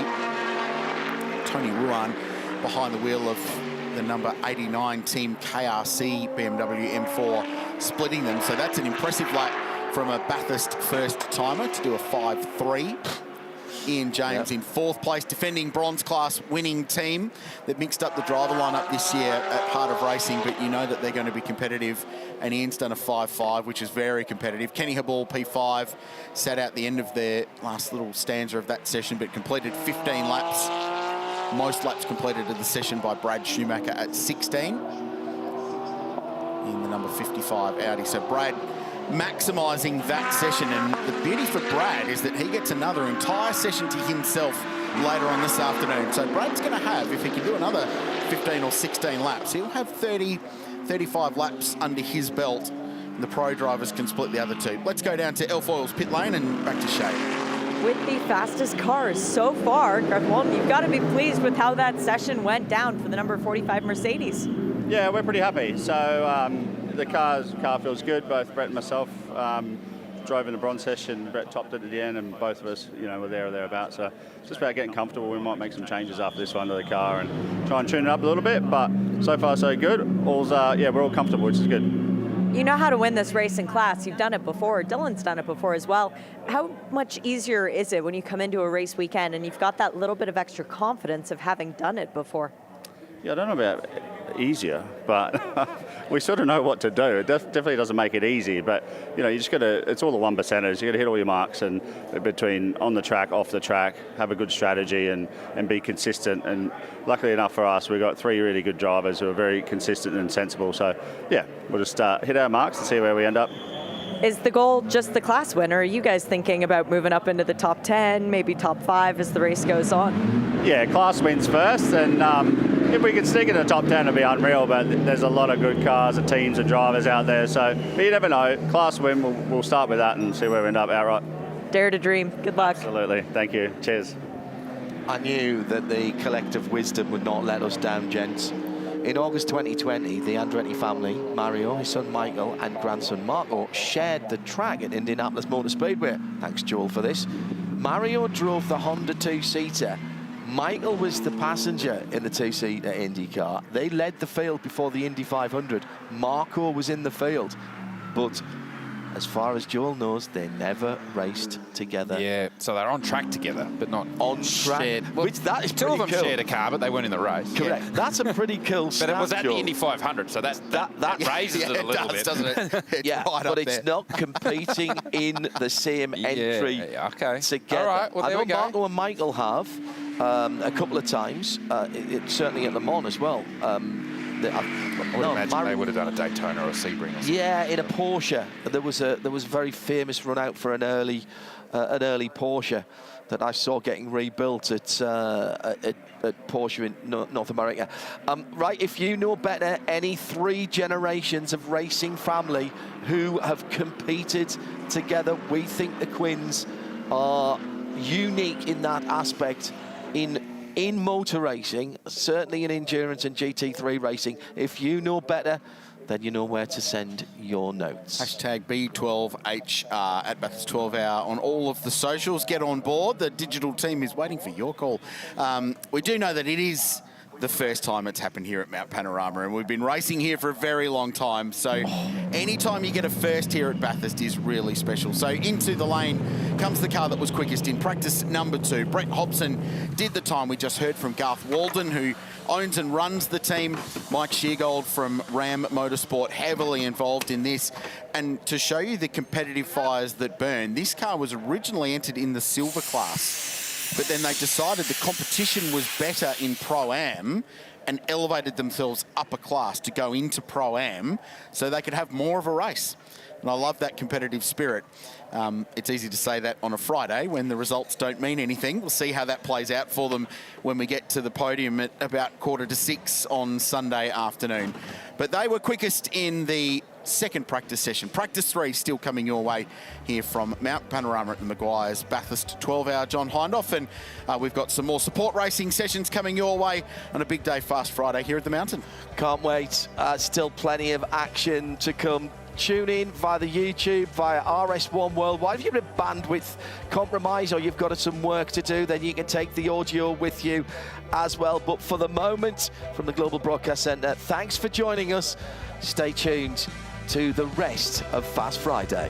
Tony Ruan behind the wheel of the number 89 Team KRC BMW M4, splitting them. So that's an impressive lap from a Bathurst first timer to do a 5.3. Ian James in fourth place, defending bronze class winning team that mixed up the driver lineup this year at Heart of Racing, but you know that they're going to be competitive, and Ian's done a 5.5, which is very competitive. Kenny Habal, P5, sat out the end of their last little stanza of that session, but completed 15 laps. Most laps completed of the session by Brad Schumacher at 16 in the number 55 Audi. So Brad maximising that session, and the beauty for Brad is that he gets another entire session to himself later on this afternoon. So Brad's going to have, if he can do another 15 or 16 laps, he'll have 30, 35 laps under his belt, and the pro drivers can split the other two. Let's go down to Elfoyle's pit lane and back to Shay. With the fastest cars so far, Garth Walton, you've got to be pleased with how that session went down for the number 45 Mercedes. Yeah, we're pretty happy. So the car feels good. Both Brett and myself drove in the bronze session. Brett topped it at the end, and both of us, were there or thereabouts. So it's just about getting comfortable. We might make some changes after this one to the car and try and tune it up a little bit. But so far so good. We're all comfortable, which is good. You know how to win this race in class. You've done it before. Dylan's done it before as well. How much easier is it when you come into a race weekend and you've got that little bit of extra confidence of having done it before? Yeah, I don't know about easier, but we sort of know what to do. It definitely doesn't make it easy, but you just got to, it's all the 1%ers. You got to hit all your marks, and between on the track, off the track, have a good strategy and be consistent. And luckily enough for us, we've got three really good drivers who are very consistent and sensible. So yeah, we'll just hit our marks and see where we end up. Is the goal just the class win, or are you guys thinking about moving up into the top 10, maybe top 5 as the race goes on? Yeah, class wins first, and if we can sneak in the top 10, it'll be unreal, but there's a lot of good cars and teams and drivers out there, so but you never know. Class win, we'll start with that and see where we end up outright. Dare to dream. Good luck. Absolutely. Thank you. Cheers. I knew that the collective wisdom would not let us down, gents. In August 2020, the Andretti family, Mario, his son Michael, and grandson Marco, shared the track at Indianapolis Motor Speedway. Thanks, Joel, for this. Mario drove the Honda two-seater. Michael was the passenger in the two-seater Indy car. They led the field before the Indy 500. Marco was in the field, but as far as Joel knows, they never raced together. Yeah, so they're on track together, but not on track. Shared. Well, which that is two of them cool. shared a car, but they weren't in the race. Correct. Yeah. That's a pretty cool But snap, it was at Joel. the Indy 500, so that raises it a little bit, doesn't it? It's yeah, right but up it's there. not competing in the same entry okay. together. All right, well, there I know we go. Marco and Michael have a couple of times, certainly at Le Mans as well. I would imagine they would have done a Daytona or a Sebring or something. Yeah, in a Porsche. There was a very famous run out for an early Porsche that I saw getting rebuilt at Porsche in North America. Right, if you know better, any 3 generations of racing family who have competed together, we think the Quins are unique in that aspect in motor racing, certainly in endurance and GT3 racing. If you know better, then you know where to send your notes. Hashtag B12HR at Bathurst 12 Hour on all of the socials. Get on board. The digital team is waiting for your call. We do know that it is the first time it's happened here at Mount Panorama, and we've been racing here for a very long time. So anytime you get a first here at Bathurst is really special. So into the lane comes the car that was quickest in practice number 2. Brett Hobson did the time. We just heard from Garth Walden, who owns and runs the team. Mike Sheargold from Ram Motorsport, heavily involved in this. And to show you the competitive fires that burn, this car was originally entered in the silver class, but then they decided the competition was better in Pro-Am and elevated themselves up a class to go into Pro-Am so they could have more of a race. And I love that competitive spirit. It's easy to say that on a Friday when the results don't mean anything. We'll see how that plays out for them when we get to the podium at about 5:45 on Sunday afternoon. But they were quickest in the second practice session. Practice 3 still coming your way here from Mount Panorama at the Meguiar's Bathurst 12 Hour. John Hindhaugh, and we've got some more support racing sessions coming your way on a big day Fast Friday here at the Mountain. Can't wait. Still plenty of action to come. Tune in via the YouTube, via RS1 Worldwide. If you're a bandwidth compromise or you've got some work to do, then you can take the audio with you as well. But for the moment, from the Global Broadcast Centre, thanks for joining us. Stay tuned to the rest of Fast Friday.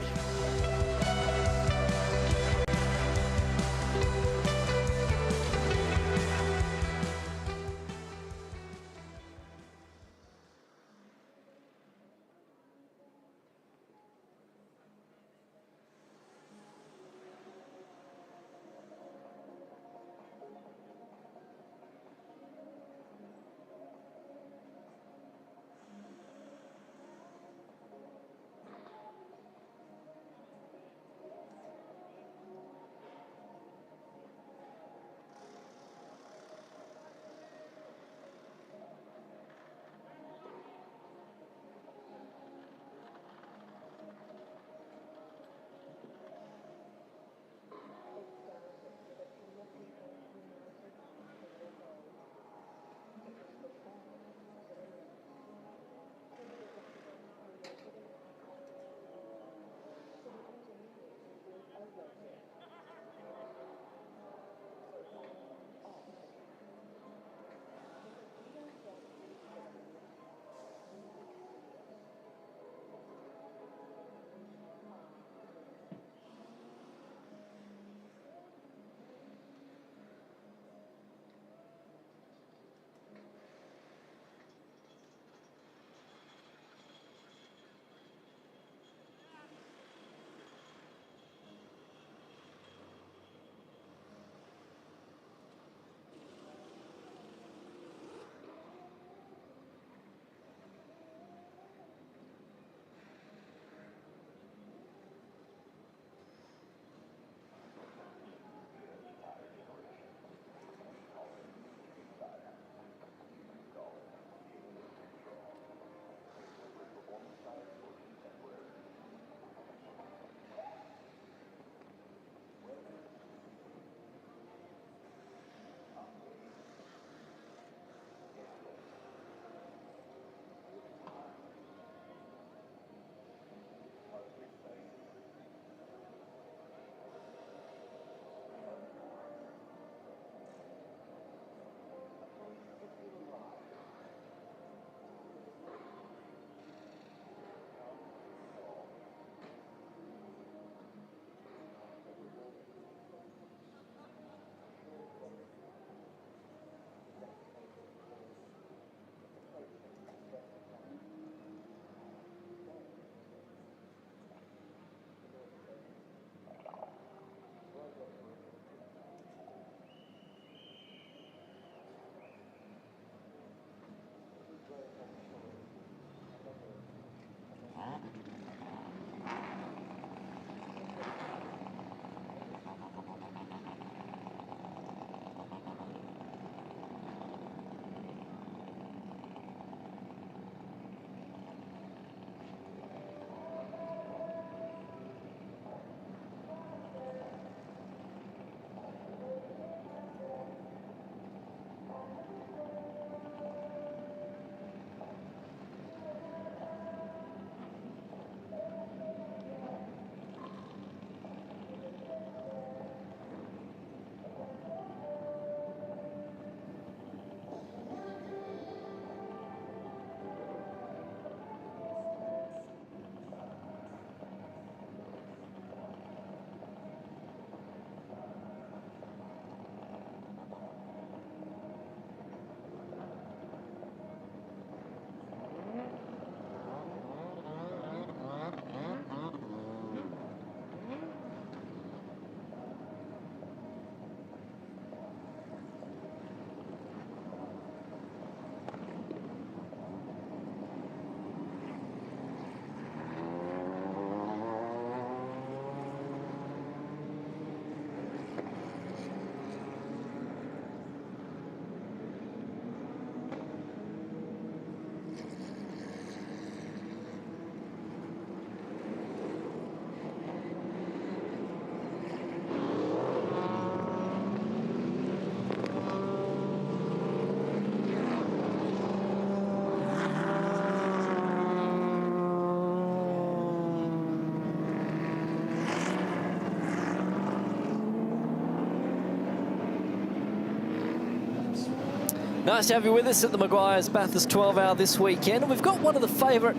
Nice to have you with us at the Meguiar's Bathurst 12 Hour this weekend. And we've got one of the favourite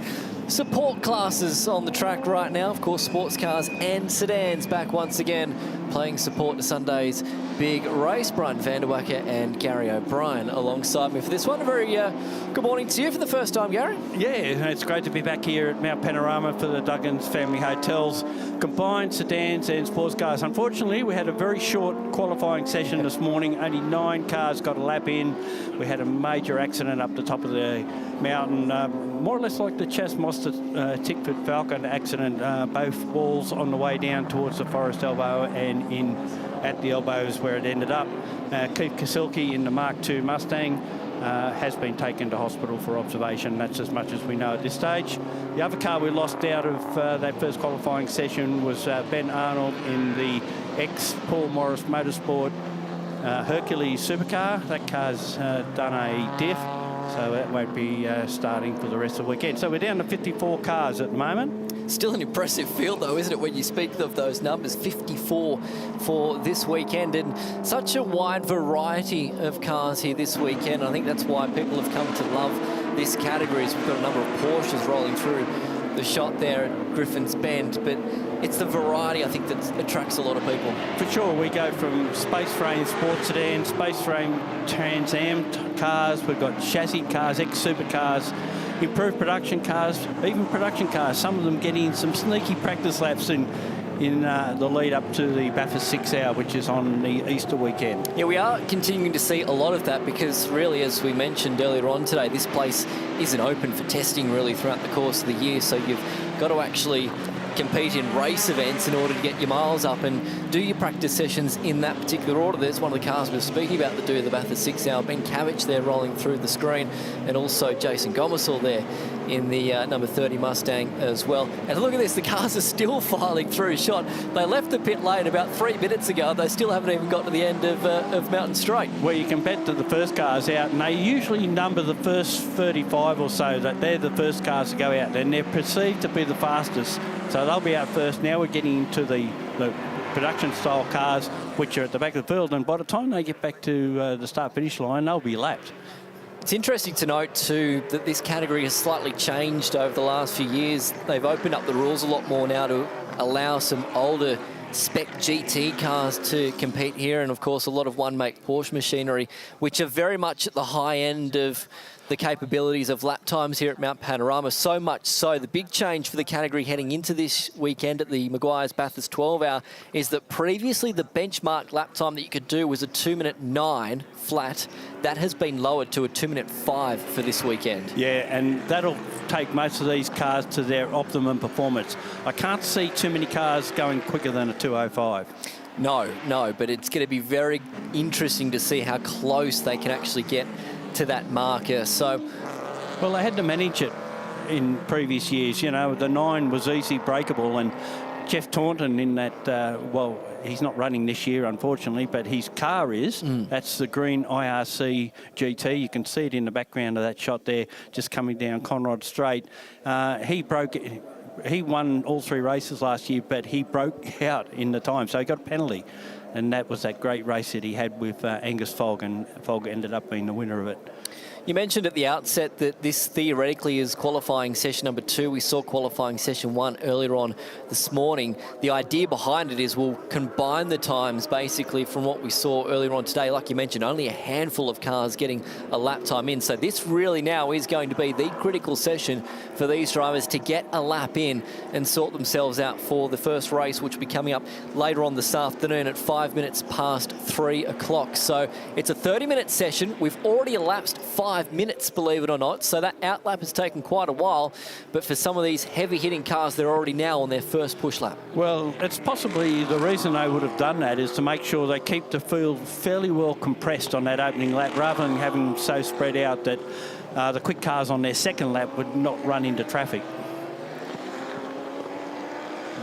support classes on the track right now. Of course, sports cars and sedans back once again, playing support to Sunday's big race. Brian Vanderwacker and Gary O'Brien alongside me for this one. A very good morning to you for the first time, Gary. Yeah, it's great to be back here at Mount Panorama for the Duggins Family Hotels, combined sedans and sports cars. Unfortunately, we had a very short qualifying session this morning. Only 9 cars got a lap in. We had a major accident up the top of the mountain, more or less like the Chas Mostert Tickford Falcon accident, both walls on the way down towards the Forest Elbow and in at the elbows where it ended up. Keith Kasilke in the Mark II Mustang has been taken to hospital for observation. That's as much as we know at this stage. The other car we lost out of that first qualifying session was Ben Arnold in the ex-Paul Morris Motorsport Hercules supercar. That car's done a diff, so that won't be starting for the rest of the weekend. So we're down to 54 cars at the moment. Still an impressive field, though, isn't it, when you speak of those numbers? 54 for this weekend, and such a wide variety of cars here this weekend. I think that's why people have come to love this category. We've got a number of Porsches rolling through the shot there at Griffin's Bend, but it's the variety, I think, that attracts a lot of people. For sure, we go from space frame sports sedan, space frame Trans Am cars, we've got chassis cars, ex-supercars, improved production cars, even production cars, some of them getting some sneaky practice laps in the lead up to the Bathurst 6 Hour, which is on the Easter weekend. Yeah, we are continuing to see a lot of that because really, as we mentioned earlier on today, this place isn't open for testing really throughout the course of the year, so you've got to actually compete in race events in order to get your miles up and do your practice sessions in that particular order. There's one of the cars we were speaking about that do the Bathurst 6 Hour. Ben Cabbage there rolling through the screen, and also Jason Gomersall there in the number 30 Mustang as well. And look at this, the cars are still filing through shot. They left the pit lane about 3 minutes ago. They still haven't even got to the end of Mountain Straight. Well, you can bet that the first cars out, and they usually number the first 35 or so, that they're the first cars to go out, and they're perceived to be the fastest. So they'll be out first. Now we're getting into the production-style cars, which are at the back of the field, and by the time they get back to the start-finish line, they'll be lapped. It's interesting to note, too, that this category has slightly changed over the last few years. They've opened up the rules a lot more now to allow some older spec GT cars to compete here, and, of course, a lot of one-make Porsche machinery, which are very much at the high end of the capabilities of lap times here at Mount Panorama. So much so, the big change for the category heading into this weekend at the Meguiar's Bathurst 12 Hour is that previously the benchmark lap time that you could do was a 2:09 flat. That has been lowered to a 2:05 for this weekend. Yeah, and that'll take most of these cars to their optimum performance. I can't see too many cars going quicker than a 2:05. No, but it's going to be very interesting to see how close they can actually get to that marker. So, well, they had to manage it in previous years. You know, the 9 was easy breakable, and Jeff Taunton in that, well, he's not running this year, unfortunately, but his car is. That's the green IRC GT. You can see it in the background of that shot there, just coming down Conrod Straight. He won all 3 races last year, but he broke out in the time, so he got a penalty. And that was that great race that he had with Angus Fogg, and Fogg ended up being the winner of it. You mentioned at the outset that this theoretically is qualifying session number 2. We saw qualifying session 1 earlier on this morning. The idea behind it is we'll combine the times basically from what we saw earlier on today. Like you mentioned, only a handful of cars getting a lap time in. So this really now is going to be the critical session for these drivers to get a lap in and sort themselves out for the first race, which will be coming up later on this afternoon at 5 minutes past 3 o'clock. So it's a 30-minute session. We've already elapsed 5 minutes, believe it or not, so that outlap has taken quite a while, but for some of these heavy-hitting cars, they're already now on their first push lap. Well, it's possibly the reason they would have done that is to make sure they keep the field fairly well compressed on that opening lap, rather than having them so spread out that the quick cars on their second lap would not run into traffic.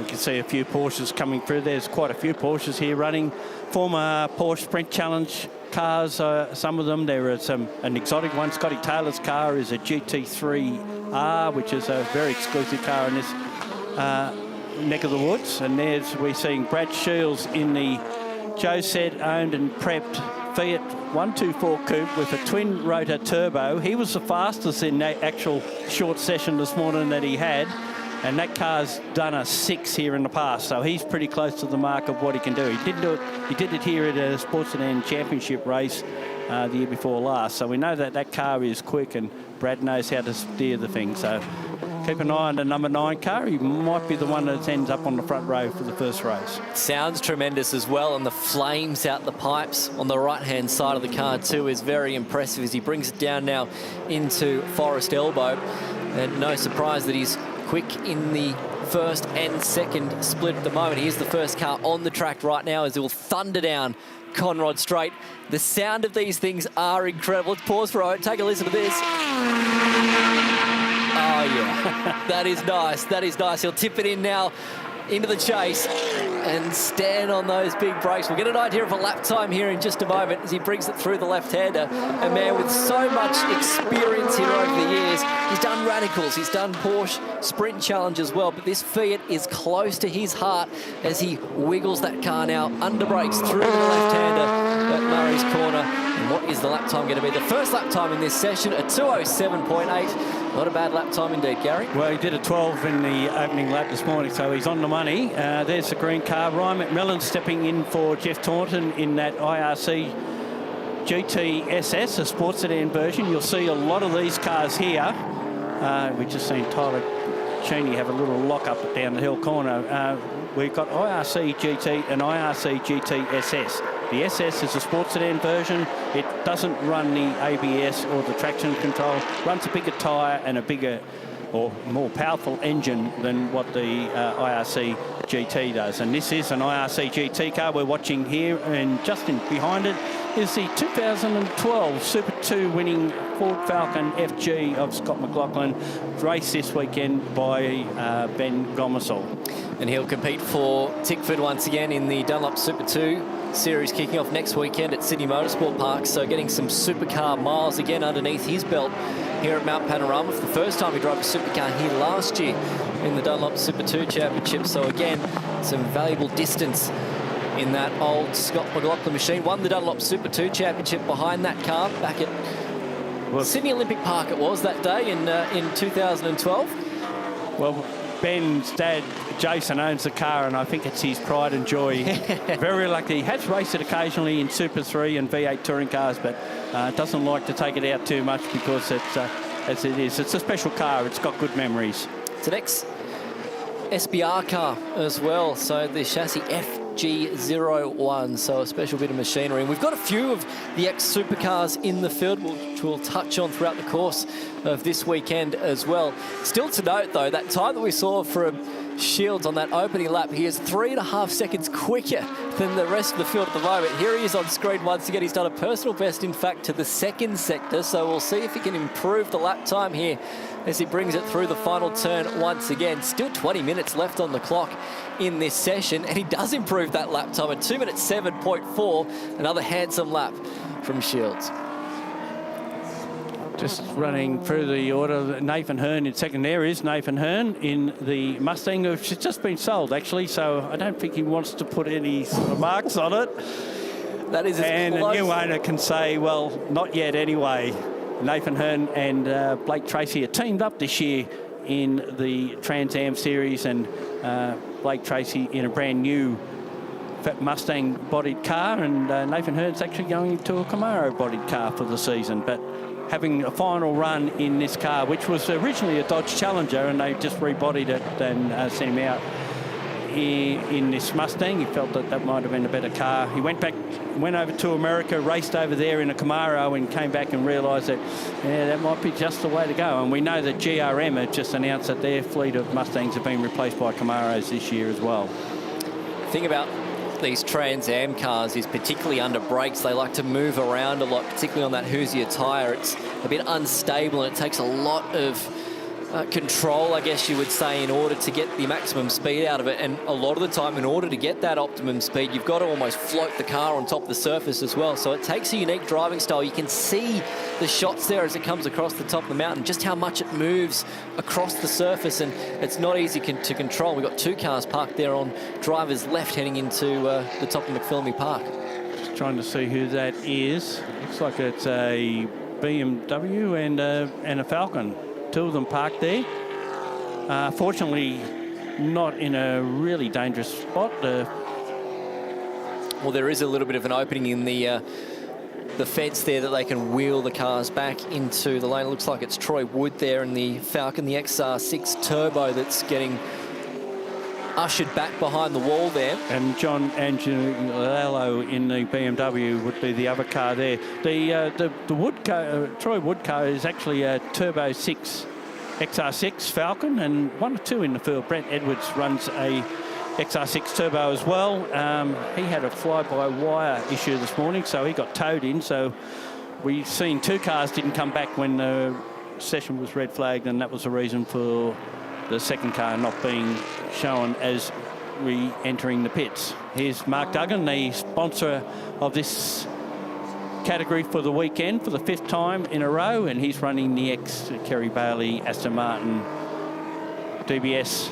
We can see a few Porsches coming through. There's quite a few Porsches here running. Former Porsche Sprint Challenge cars, some of them. There is an exotic one. Scotty Taylor's car is a GT3R, which is a very exclusive car in this neck of the woods. And we're seeing Brad Shields in the Joe said owned and prepped Fiat 124 coupe with a twin rotor turbo. He was the fastest in that actual short session this morning that he had, and that car's done a 6 here in the past, so he's pretty close to the mark of what he can do. He did it here at a Sports Sedan Championship race the year before last, so we know that that car is quick, and Brad knows how to steer the thing. So keep an eye on the number 9 car. He might be the one that ends up on the front row for the first race. Sounds tremendous as well, and the flames out the pipes on the right-hand side of the car too is very impressive as he brings it down now into Forest Elbow. And no surprise that he's quick in the first and second split at the moment. He is the first car on the track right now as it will thunder down Conrod Straight. The sound of these things are incredible. Let's pause for a moment. Take a listen to this. Oh, yeah. That is nice. That is nice. He'll tip it in now into the chase and stand on those big brakes. We'll get an idea of a lap time here in just a moment as he brings it through the left-hander. A man with so much experience here over the years. He's done radicals, he's done Porsche Sprint Challenge as well, but this Fiat is close to his heart as he wiggles that car now, under brakes through the left-hander at Murray's corner. And what is the lap time going to be? The first lap time in this session, a 2:07.8. Not a bad lap time indeed, Gary. Well, he did a 12 in the opening lap this morning, so he's on the money. There's the green car. Ryan McMillan stepping in for Jeff Taunton in that IRC GT SS, a sports sedan version. You'll see a lot of these cars here. We've just seen Tyler Cheney have a little lock-up down the hill corner. We've got IRC GT and IRC GT SS. The SS is a sports sedan version. It doesn't run the ABS or the traction control. Runs a bigger tyre and a bigger or more powerful engine than what the IRC GT does. And this is an IRC GT car we're watching here, and just behind it is the 2012 Super 2 winning Ford Falcon FG of Scott McLaughlin, raced this weekend by Ben Gomersall. And he'll compete for Tickford once again in the Dunlop Super 2 series, kicking off next weekend at Sydney Motorsport Park. So getting some supercar miles again underneath his belt here at Mount Panorama. For the first time he drove a supercar here last year in the Dunlop Super 2 Championship. So again, some valuable distance in that old Scott McLaughlin machine. Won the Dunlop Super 2 Championship behind that car back at Sydney Olympic Park it was that day in 2012. Well, Ben's dad, Jason, owns the car, and I think it's his pride and joy. Very lucky. He has raced it occasionally in Super 3 and V8 touring cars, but doesn't like to take it out too much because it's, as it is, it's a special car. It's got good memories. It's an ex-SBR car as well, so the chassis FG01, so a special bit of machinery. And we've got a few of the ex-supercars in the field, which we'll touch on throughout the course of this weekend as well. Still to note, though, that time that we saw from Shields on that opening lap, he is 3.5 seconds quicker than the rest of the field at the moment. Here he is on screen once again. He's done a personal best, in fact, to the second sector, so we'll see if he can improve the lap time here as he brings it through the final turn once again. Still 20 minutes left on the clock in this session, and he does improve that lap time at 2 minutes 7.4. Another handsome lap from Shields. Just running through the order, Nathan Hearn in second. There is Nathan Hearn in the Mustang, which has just been sold, actually, so I don't think he wants to put any sort of marks on it. That is and a new owner can say, well, not yet anyway. Nathan Hearn and Blake Tracy are teamed up this year in the Trans Am Series, and Blake Tracy in a brand new Mustang bodied car, and Nathan Hearn's actually going to a Camaro bodied car for the season, but having a final run in this car, which was originally a Dodge Challenger, and they just rebodied it and sent him out in this Mustang. He felt that that might have been a better car. He went over to America, raced over there in a Camaro, and came back and realised that, yeah, that might be just the way to go. And we know that GRM have just announced that their fleet of Mustangs have been replaced by Camaros this year as well. The thing about these Trans Am cars is, particularly under brakes, they like to move around a lot, particularly on that Hoosier tyre. It's a bit unstable, and it takes a lot of control, I guess you would say, in order to get the maximum speed out of it. And a lot of the time, in order to get that optimum speed, you've got to almost float the car on top of the surface as well. So it takes a unique driving style. You can see the shots there as it comes across the top of the mountain, just how much it moves across the surface, and it's not easy to control. We've got two cars parked there on driver's left heading into the top of McPhillamy Park. trying to see who that is. Looks like it's a BMW and a Falcon. Two of them parked there. Fortunately, not in a really dangerous spot. Well, there is a little bit of an opening in the fence there that they can wheel the cars back into the lane. It looks like it's Troy Wood there in the Falcon, the XR6 Turbo, that's getting ushered back behind the wall there. And John Angelello in the BMW would be the other car there. The Wood car, Troy Wood car, is actually a Turbo 6 XR6 Falcon, and 1 or 2 in the field. Brent Edwards runs a XR6 Turbo as well. He had a fly-by-wire issue this morning, so he got towed in. So we've seen 2 cars didn't come back when the session was red flagged, and that was the reason for the second car not being shown as re-entering the pits. Here's Mark Duggan, the sponsor of this category for the weekend for the 5th time in a row, and he's running the ex-Kerry Bailey Aston Martin DBS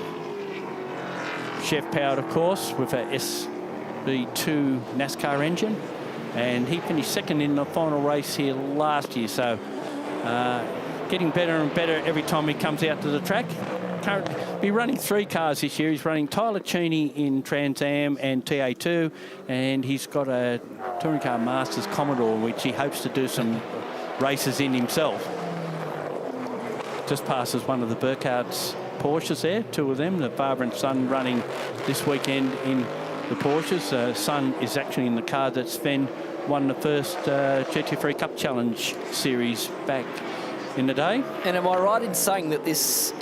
Chef powered, of course, with a SB2 NASCAR engine, and he finished 2nd in the final race here last year, so getting better and better every time he comes out to the track. Currently be running 3 cars this year. He's running Tyler Cheney in Trans Am and TA2, and he's got a Touring Car Masters Commodore, which he hopes to do some races in himself. Just passes one of the Burkhardt's Porsches there, 2 of them, the father and son running this weekend in the Porsches. Son is actually in the car that Sven won the first GT3 Cup Challenge series back in the day. And am I right in saying that this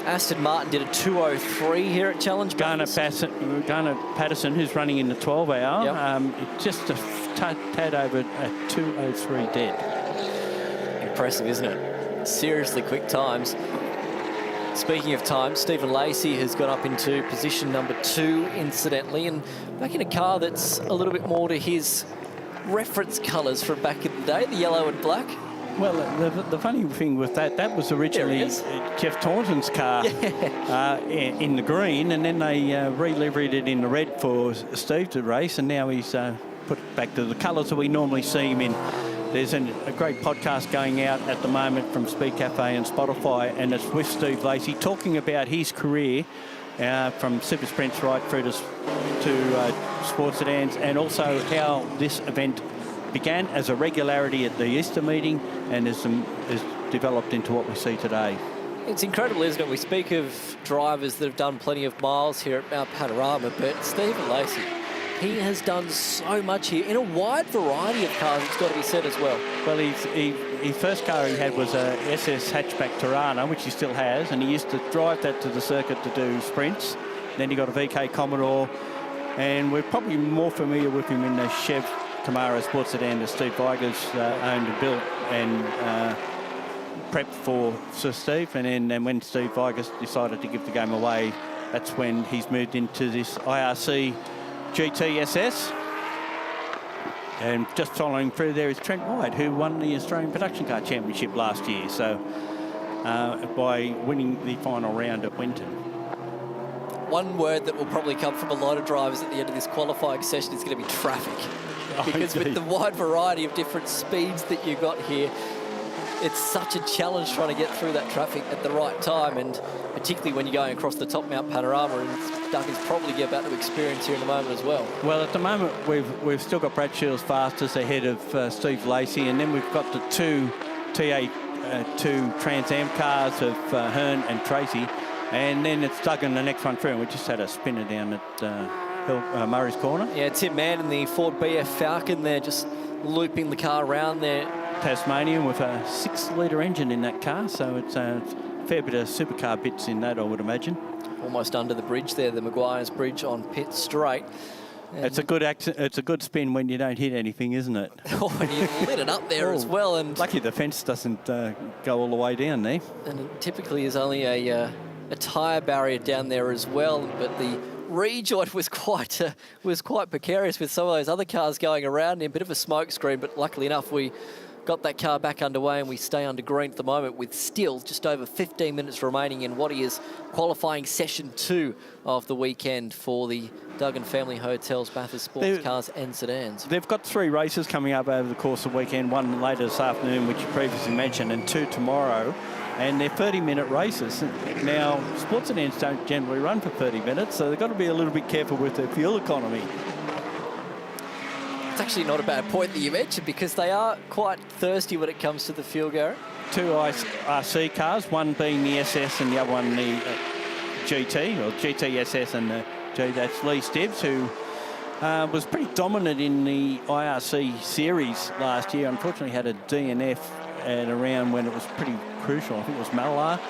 Aston Martin did a 2:03 here at Challenge? Garner Patterson, who's running in the 12-hour, just a tad over a 2:03 dead. Impressive, isn't it? Seriously quick times. Speaking of time, Stephen Lacey has gone up into position number 2, incidentally, and back in a car that's a little bit more to his reference colours from back in the day, the yellow and black. Well, the funny thing with that was originally Jeff Taunton's car in the green, and then they re-livered it in the red for Steve to race, and now he's put it back to the colours that we normally see him in. There's a great podcast going out at the moment from Speed Cafe and Spotify, and it's with Steve Lacey talking about his career from super sprints right through to sports sedans, and also how this event began as a regularity at the Easter meeting and has developed into what we see today. It's incredible, isn't it? We speak of drivers that have done plenty of miles here at Mount Panorama, but Stephen Lacey, he has done so much here in a wide variety of cars, it's got to be said as well. Well, his first car he had was a SS hatchback Tirana, which he still has, and he used to drive that to the circuit to do sprints. Then he got a VK Commodore, and we're probably more familiar with him in the Chev Camaro sports sedan that Steve Vigers owned and built and prepped for Sir Steve. And then when Steve Vigers decided to give the game away, that's when he's moved into this IRC GTSS. And just following through there is Trent White, who won the Australian Production Car Championship last year, so by winning the final round at Winton. One word that will probably come from a lot of drivers at the end of this qualifying session is going to be traffic. Because with the wide variety of different speeds that you got here, it's such a challenge trying to get through that traffic at the right time, and particularly when you're going across the top Mount Panorama, and Duncan's probably about to experience here in a moment as well. Well, at the moment, we've still got Brad Shields fastest ahead of Steve Lacey, and then we've got the 2 TA2 Trans Am cars of Hearn and Tracy, and then it's Duggan the next one through, and we just had a spinner down at Murray's Corner. Yeah, Tim Mann in the Ford BF Falcon there, just looping the car around there. Tasmanian with a 6-litre engine in that car, so it's a fair bit of supercar bits in that, I would imagine. Almost under the bridge there, the Meguiar's bridge on Pitt Straight. And it's a good spin when you don't hit anything, isn't it? Oh, and you lit it up there as well. And lucky the fence doesn't go all the way down there. And it typically is only a tyre barrier down there as well, but the rejoin was quite precarious with some of those other cars going around in a bit of a smoke screen, but luckily enough we got that car back underway, and we stay under green at the moment with still just over 15 minutes remaining in what is qualifying session 2 of the weekend for the Duggan Family Hotels Bathurst Sports Cars and Sedans. They've got 3 races coming up over the course of the weekend, 1 later this afternoon, which you previously mentioned, and 2 tomorrow. And they're 30-minute races. Now, sports sedans don't generally run for 30 minutes, so they've got to be a little bit careful with their fuel economy. It's actually not a bad point that you mentioned, because they are quite thirsty when it comes to the fuel, Gareth. 2 RC cars, one being the SS and the other one the GT, or GTSS and the G. That's Lee Stibbs, who was pretty dominant in the IRC series last year. Unfortunately, had a DNF at around when it was pretty crucial. I think it was Meguiar,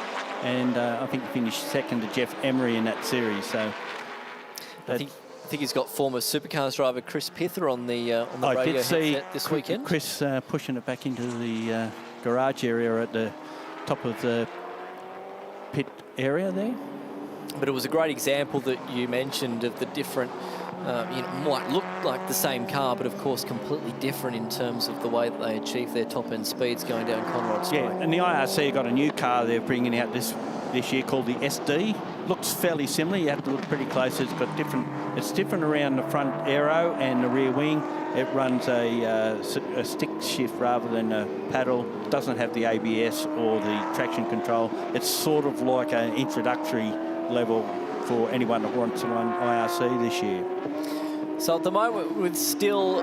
and I think he finished second to Jeff Emery in that series. So I think he's got former Supercars driver Chris Pither on the radio headset this weekend. Chris pushing it back into the garage area at the top of the pit area there. But it was a great example that you mentioned of the different, might look like the same car, but of course completely different in terms of the way that they achieve their top-end speeds going down Conrod Straight. Yeah, and the IRC got a new car they're bringing out this year called the SD. Looks fairly similar. You have to look pretty close. It's got it's different around the front aero and the rear wing. It runs a stick shift rather than a paddle. Doesn't have the ABS or the traction control. It's sort of like an introductory level for anyone that wants to run IRC this year. So at the moment, with still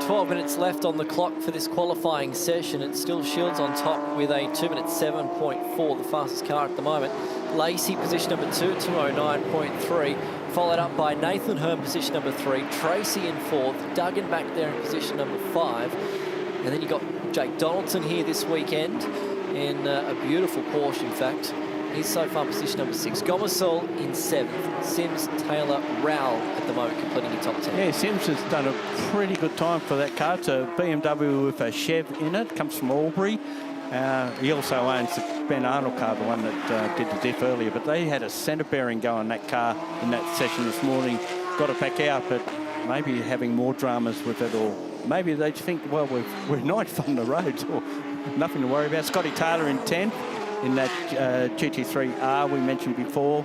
12 minutes left on the clock for this qualifying session, it's still Shields on top with a 2 minute 7.4, the fastest car at the moment. Lacey, position number 2, 209.3, followed up by Nathan Hearn, position number 3, Tracy in 4th, Duggan back there in position number 5, and then you got Jake Donaldson here this weekend in a beautiful Porsche, in fact. He's so far position number 6. Gomersall in 7th. Sims, Taylor, Rowell at the moment completing your top 10. Yeah, Sims has done a pretty good time for that car. It's a BMW with a Chev in it. Comes from Albury. He also owns the Ben Arnold car, the one that did the diff earlier. But they had a centre bearing go on that car in that session this morning. Got it back out, but maybe having more dramas with it, or maybe they think, well, we're 9th on the road, so nothing to worry about. Scotty Taylor in 10th. In that GT3R we mentioned before.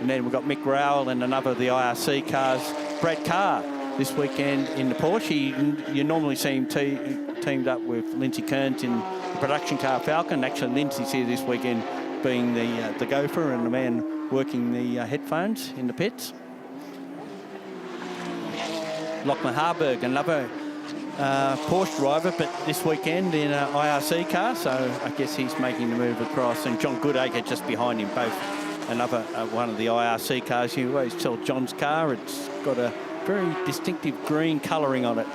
And then we've got Mick Rowell and another of the IRC cars. Brad Carr this weekend in the Porsche. You normally see him teamed up with Lindsay Kearns in the production car Falcon. Actually, Lindsay's here this weekend being the gopher and the man working the headphones in the pits. Lachlan Harburg, another Porsche driver, but this weekend in an IRC car, so I guess he's making the move across. And John Goodacre just behind him, both another one of the IRC cars. You always tell John's car, it's got a very distinctive green colouring on it.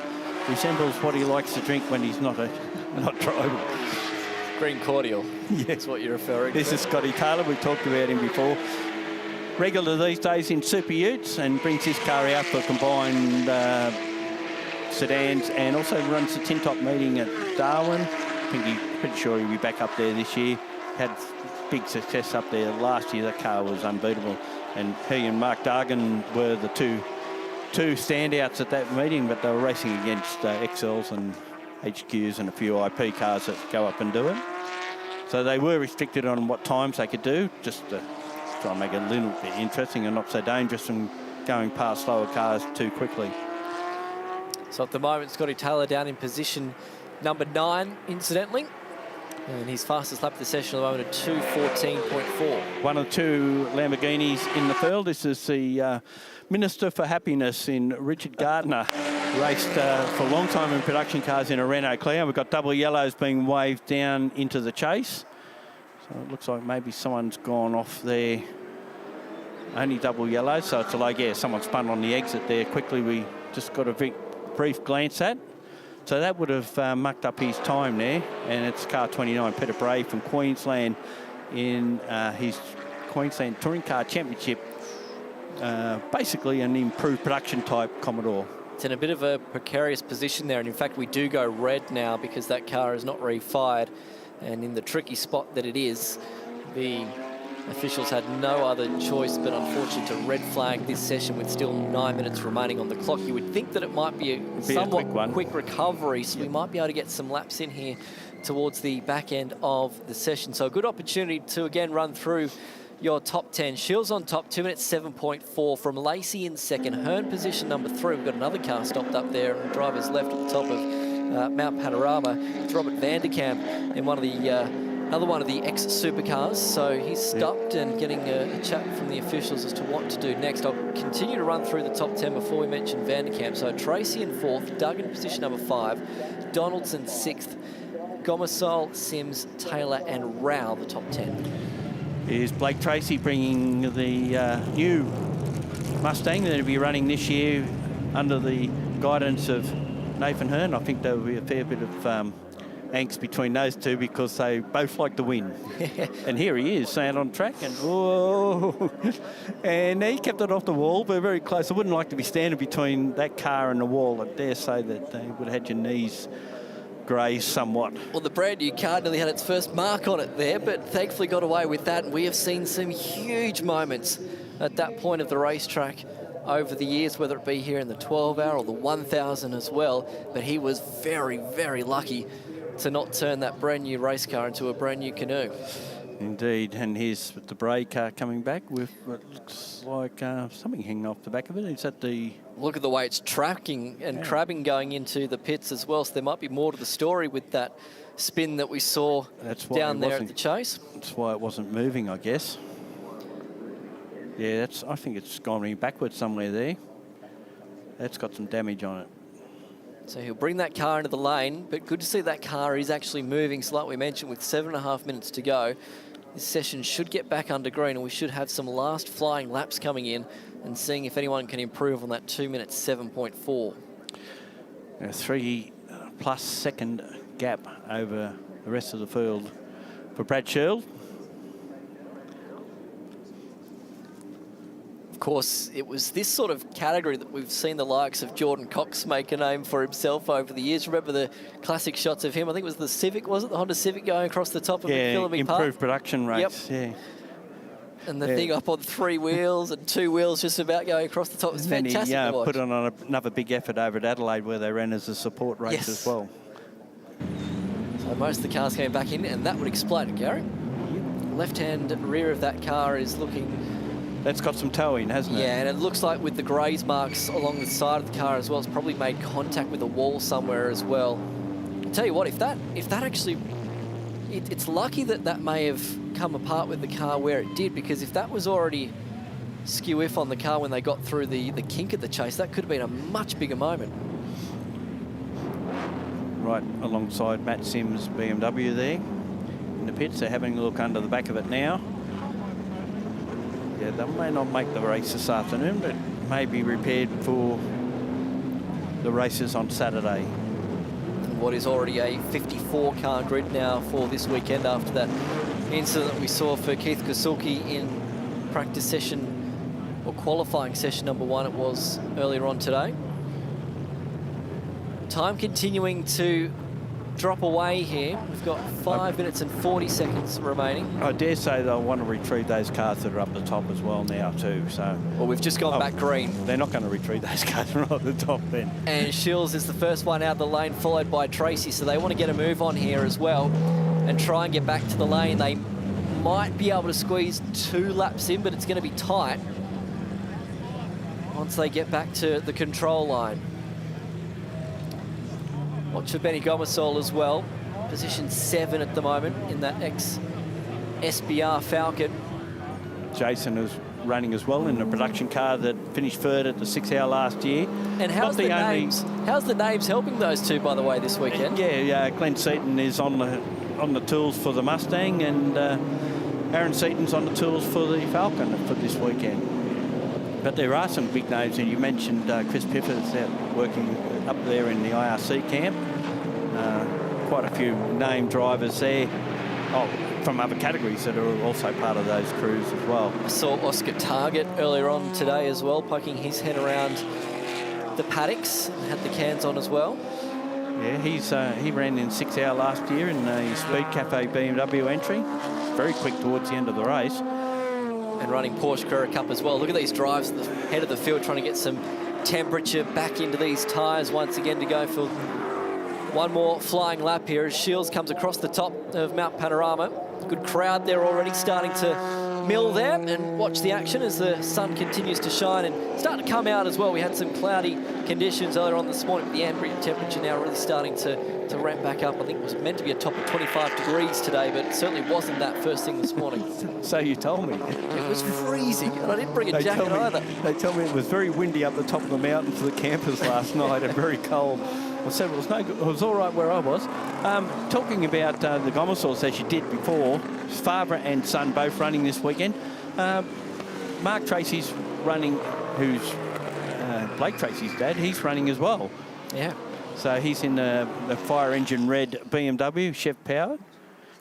Resembles what he likes to drink when he's not driving. Green cordial. Yeah. That's what you're referring to. This is Scotty Taylor. We've talked about him before. Regular these days in Super Utes, and brings his car out for combined sedans, and also runs the tin top meeting at Darwin. I think he's pretty sure he'll be back up there this year. Had big success up there last year. That car was unbeatable, and he and Mark Dargan were the two standouts at that meeting, but they were racing against XLs and HQs and a few IP cars that go up and do it. So they were restricted on what times they could do, just to try and make it a little bit interesting and not so dangerous and going past slower cars too quickly. So at the moment, Scotty Taylor down in position number 9, incidentally. And his fastest lap of the session at the moment at 2:14.4. One of 2 Lamborghinis in the field. This is the Minister for Happiness in Richard Gardner. Raced for a long time in production cars in a Renault Clio. We've got double yellows being waved down into the chase. So it looks like maybe someone's gone off there. Only double yellows, so it's like, yeah, someone spun on the exit there. Quickly, we just got a brief glance at. So that would have mucked up his time there. And it's car 29, Peter Bray from Queensland in his Queensland Touring Car Championship. Basically an improved production type Commodore. It's in a bit of a precarious position there. And in fact, we do go red now because that car is not refired. And in the tricky spot that it is, the Officials had no other choice but unfortunately to red flag this session with still 9 minutes remaining on the clock. You would think that it might be a somewhat quick recovery, so we might be able to get some laps in here towards the back end of the session. So a good opportunity to again run through your top 10. Shields on top, 2 minutes 7.4 from Lacey in second. Hearn position number 3. We've got another car stopped up there and the driver's left at the top of Mount Panorama. It's Robert van der Kamp in one of the another one of the ex-supercars. So he's stopped and getting a chat from the officials as to what to do next. I'll continue to run through the top 10 before we mention van der Kamp. So Tracy in 4th, Doug in position number 5, Donaldson 6th, Gomersol, Sims, Taylor and Rao the top 10. Is Blake Tracy bringing the new Mustang that will be running this year under the guidance of Nathan Hearn. I think there will be a fair bit of angst between those two because they both like to win. And here he is, out on track, and oh, and he kept it off the wall, but very close. I wouldn't like to be standing between that car and the wall. I dare say that they would have had your knees graze somewhat. Well, the brand new car nearly had its first mark on it there, but thankfully got away with that. And we have seen some huge moments at that point of the racetrack over the years, whether it be here in the 12-hour or the 1,000 as well. But he was very, very lucky to not turn that brand new race car into a brand new canoe. Indeed, and here's the Bray car coming back with what looks like something hanging off the back of it. Is that the... Look at the way it's tracking and crabbing going into the pits as well, so there might be more to the story with that spin that we saw down there at the chase. That's why it wasn't moving, I guess. Yeah, I think it's gone backwards somewhere there. That's got some damage on it. So he'll bring that car into the lane, but good to see that car is actually moving. So like we mentioned, with 7.5 minutes to go, this session should get back under green and we should have some last flying laps coming in and seeing if anyone can improve on that 2 minutes 7.4. A 3+ second gap over the rest of the field for Brad Sherrill. Of course, it was this sort of category that we've seen the likes of Jordan Cox make a name for himself over the years. Remember the classic shots of him? I think it was the Civic, was it? The Honda Civic going across the top of McPhillamy Park? Improved production rates, yeah. And the thing up on 3 wheels and 2 wheels just about going across the top. It was fantastic to watch. Put on another big effort over at Adelaide where they ran as a support race as well. So most of the cars came back in and that would explain it, Gary. Left-hand rear of that car is looking... That's got some towing, hasn't it? Yeah, and it looks like with the graze marks along the side of the car as well, it's probably made contact with a wall somewhere as well. I'll tell you what, if that actually... It's lucky that that may have come apart with the car where it did, because if that was already skew-if on the car when they got through the kink at the chase, that could have been a much bigger moment. Right alongside Matt Sims' BMW there in the pits. They're having a look under the back of it now. Yeah, they may not make the race this afternoon, but may be repaired for the races on Saturday. What is already a 54-car grid now for this weekend after that incident that we saw for Keith Kosulki in practice session, or qualifying session number 1 it was earlier on today. Time continuing to drop away here. We've got 5 minutes and 40 seconds remaining. I dare say they'll want to retrieve those cars that are up the top as well now too. So, well, we've just gone back green. They're not going to retrieve those cars that are up the top then. And Shields is the first one out of the lane, followed by Tracy. So they want to get a move on here as well and try and get back to the lane. They might be able to squeeze 2 laps in, but it's going to be tight once they get back to the control line. Watch for Benny Gomersol as well. Position 7 at the moment in that ex-SBR Falcon. Jason is running as well in the production car that finished 3rd at the 6-hour last year. And how's the names? How's the names helping those two, by the way, this weekend? Yeah, Glenn Seaton is on the tools for the Mustang, and Aaron Seaton's on the tools for the Falcon for this weekend. But there are some big names, and you mentioned Chris Piffer's out working up there in the IRC camp. Quite a few named drivers there from other categories that are also part of those crews as well. I saw Oscar Target earlier on today as well, poking his head around the paddocks and had the cans on as well. Yeah, he ran in 6-hour last year in the Speed Cafe BMW entry. Very quick towards the end of the race. and running Porsche Carrera Cup as well. Look at these drives at the head of the field, trying to get some temperature back into these tyres once again to go for one more flying lap here as Shields comes across the top of Mount Panorama. Good crowd there already starting to mill there and watch the action as the sun continues to shine and start to come out as well. We had some cloudy conditions earlier on this morning, but the ambient temperature now really starting to ramp back up. I think it was meant to be a top of 25 degrees today, but it certainly wasn't that first thing this morning. So you told me. It was freezing, and I didn't bring a jacket either. They told me it was very windy up the top of the mountain for the campers last night and very cold. I said it was no good. It was all right where I was. Talking about the Gomersaurs, as you did before, father and son both running this weekend. Mark Tracy's running, who's Blake Tracy's dad, he's running as well. Yeah. So he's in the fire engine red BMW, Chev powered.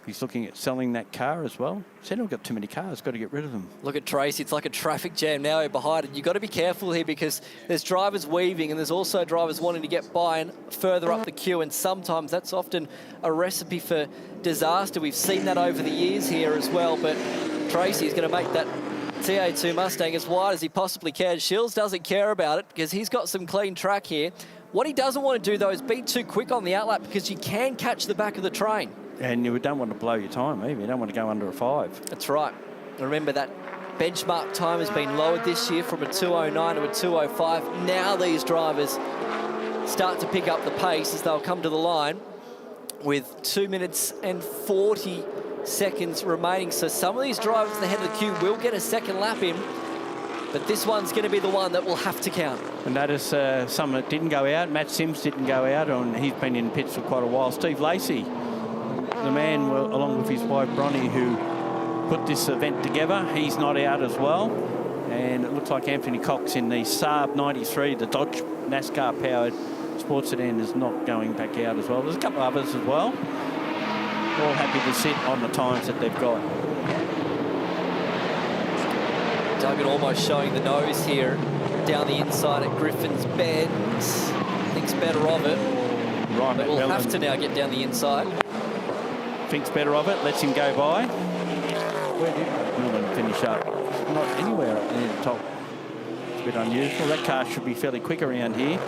He's looking at selling that car as well. Said, I've got too many cars, got to get rid of them. Look at Tracy, it's like a traffic jam now behind it. You've got to be careful here because there's drivers weaving and there's also drivers wanting to get by and further up the queue, and sometimes that's often a recipe for disaster. We've seen that over the years here as well, but Tracy's going to make that TA2 Mustang as wide as he possibly can. Shields doesn't care about it because he's got some clean track here. What he doesn't want to do, though, is be too quick on the outlap because you can catch the back of the train. And you don't want to blow your time either. You don't want to go under a 5. That's right. Remember that benchmark time has been lowered this year from a 2:09 to a 2:05. Now these drivers start to pick up the pace as they'll come to the line with 2 minutes and 40 seconds remaining. So some of these drivers at the head of the queue will get a second lap in, but this one's going to be the one that will have to count. And notice some that didn't go out. Matt Sims didn't go out, and he's been in pits for quite a while. Steve Lacey, the man, along with his wife Bronnie, who put this event together, he's not out as well. And it looks like Anthony Cox in the Saab 93, the Dodge NASCAR-powered sports sedan, is not going back out as well. There's a couple of others as well. All happy to sit on the times that they've got. Duggan almost showing the nose here down the inside at Griffin's Bend. Thinks better of it. Right, but we'll have to now get down the inside. Thinks better of it, lets him go by. Where did Millen finish up? Not anywhere up near the top. It's a bit unusual. That car should be fairly quick around here.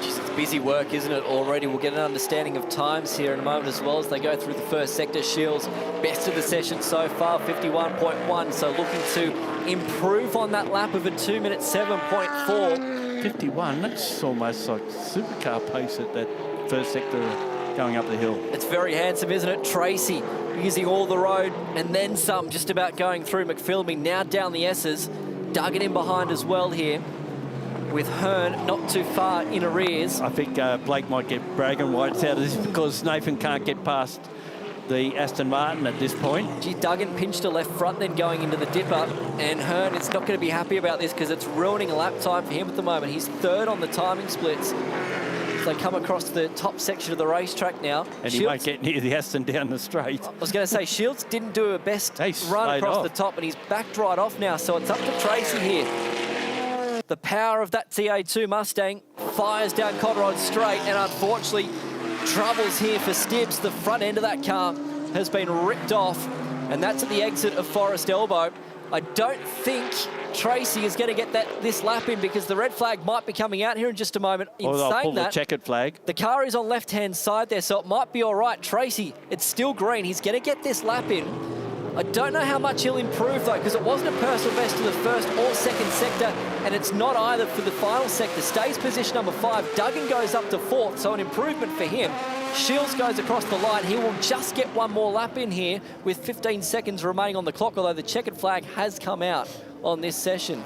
Just it's busy work, isn't it, already? We'll get an understanding of times here in a moment as well as they go through the first sector. Shields, best of the session so far, 51.1. So looking to improve on that lap of a 2 minute 7.4. 51, that's almost like supercar pace at that first sector going up the hill. It's very handsome, isn't it? Tracy using all the road and then some, just about going through McPhilby, now down the S's. Duggan in behind as well here, with Hearn not too far in arrears. I think Blake might get bragging rights out of this because Nathan can't get past the Aston Martin at this point. Gee, Duggan pinched a left front then going into the dipper, and Hearn is not going to be happy about this because it's ruining a lap time for him at the moment. He's third on the timing splits. They come across the top section of the racetrack now. And he won't get near the Aston down the straight. I was going to say, Shields didn't do a best run across the top, and he's backed right off now, so it's up to Tracy here. The power of that TA2 Mustang fires down Cotterod straight, and unfortunately, troubles here for Stibbs. The front end of that car has been ripped off, and that's at the exit of Forest Elbow. I don't think Tracy is going to get this lap in because the red flag might be coming out here in just a moment. Or they'll pull the checkered flag. The car is on left-hand side there, so it might be all right. Tracy, it's still green. He's going to get this lap in. I don't know how much he'll improve, though, because it wasn't a personal best to the first or second sector, and it's not either for the final sector. Stays position number 5. Duggan goes up to 4th, so an improvement for him. Shields goes across the line. He will just get one more lap in here with 15 seconds remaining on the clock, although the checkered flag has come out on this session.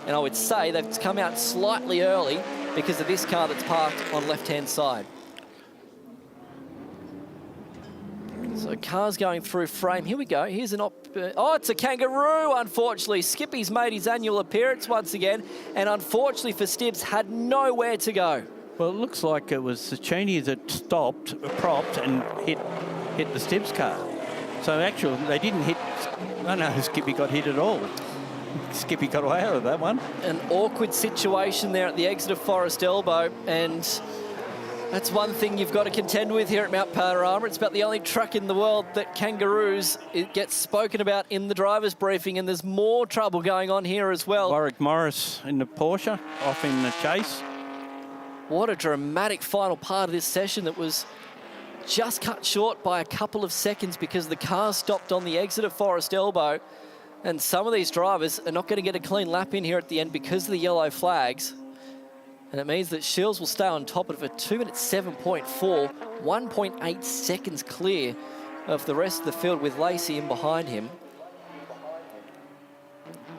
And I would say that it's come out slightly early because of this car that's parked on left-hand side. So cars going through frame. Here we go. Here's an oh, it's a kangaroo, unfortunately. Skippy's made his annual appearance once again, and unfortunately for Stibbs, had nowhere to go. Well, it looks like it was the Cheney that stopped, propped, and hit the Stibbs car. So actually, they didn't hit. I don't know if Skippy got hit at all. Skippy got away out of that one. An awkward situation there at the exit of Forest Elbow, and That's one thing you've got to contend with here at Mount Panorama. It's about the only track in the world that kangaroos, it gets spoken about in the driver's briefing, and there's more trouble going on here as well. Warwick Morris in the Porsche, off in the chase. What a dramatic final part of this session that was just cut short by a couple of seconds because the car stopped on the exit of Forest Elbow. And some of these drivers are not going to get a clean lap in here at the end because of the yellow flags. And it means that Shields will stay on top of a 2 minutes 7.4, 1.8 seconds clear of the rest of the field with Lacey in behind him.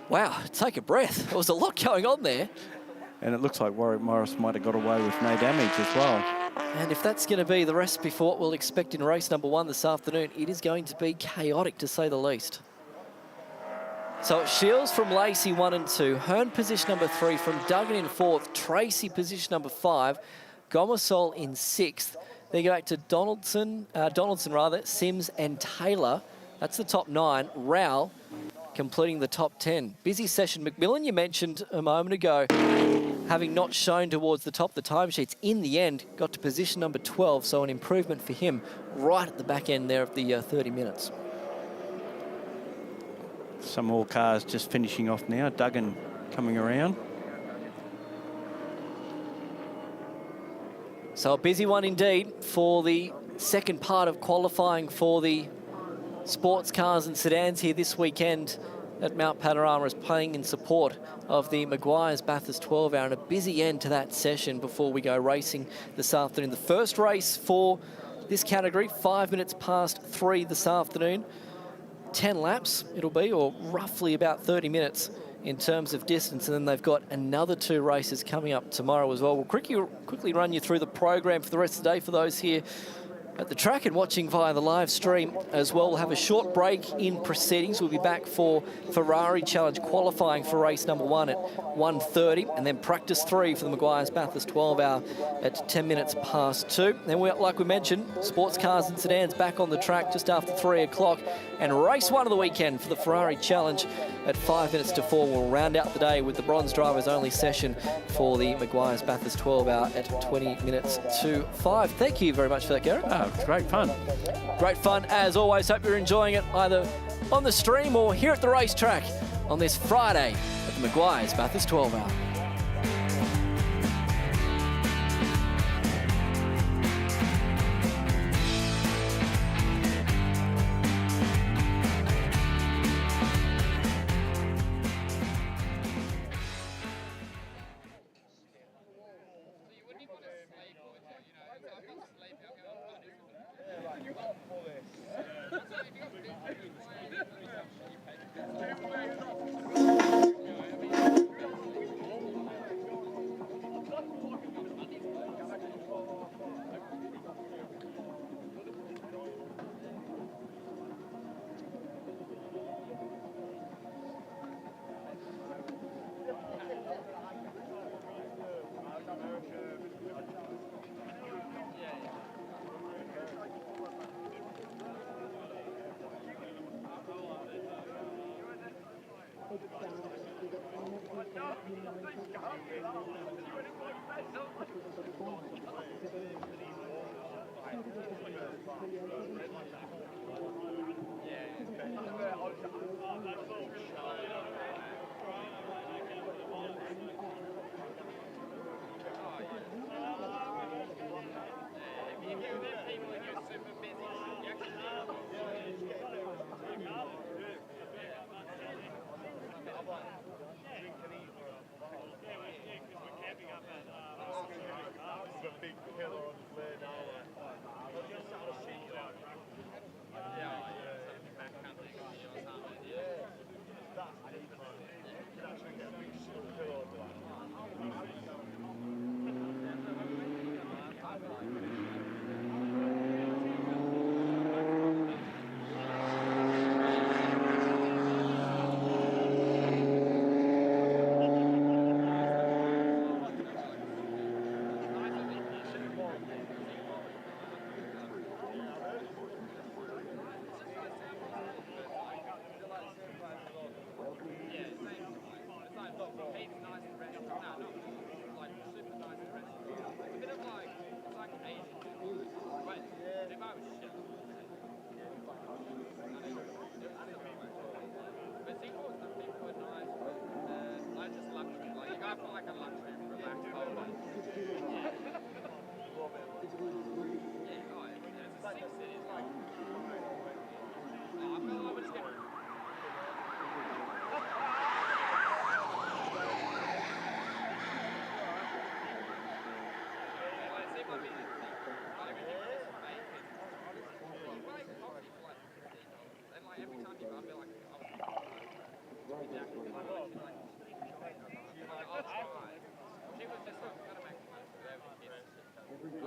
Wow, take a breath. There was a lot going on there. And it looks like Warwick Morris might have got away with no damage as well. And if that's going to be the recipe for what we'll expect in race number 1 this afternoon, it is going to be chaotic to say the least. So it's Shields from Lacey 1 and 2, Hearn position number 3 from Duggan in 4th, Tracy position number 5, Gomersol in 6th. Then you go back to Donaldson, Sims and Taylor. That's the top 9. Rowell completing the top 10. Busy session. McMillan, you mentioned a moment ago, having not shown towards the top of the timesheets, in the end got to position number 12, so an improvement for him right at the back end there of the 30 minutes. Some more cars just finishing off now. Duggan coming around. So a busy one indeed for the second part of qualifying for the sports cars and sedans here this weekend at Mount Panorama, is playing in support of the Meguiar's Bathurst 12 hour, and a busy end to that session before we go racing this afternoon. The first race for this category, 5 minutes past 3 this afternoon. 10 laps it'll be, or roughly about 30 minutes in terms of distance, and then they've got another 2 races coming up tomorrow as well. We'll quickly run you through the program for the rest of the day for those here at the track and watching via the live stream as well. We'll have a short break in proceedings. We'll be back for Ferrari Challenge qualifying for race number 1 at 1:30, and then practice 3 for the Meguiar's Bathurst 12 hour at 10 minutes past 2. Then, like we mentioned, sports cars and sedans back on the track just after 3 o'clock, and race 1 of the weekend for the Ferrari Challenge at 5 minutes to 4. We'll round out the day with the bronze drivers only session for the Meguiar's Bathurst 12 hour at 20 minutes to 5. Thank you very much for that, Gareth. It's great fun. Great fun as always. Hope you're enjoying it either on the stream or here at the racetrack on this Friday at the Meguiar's Bathurst 12 hour.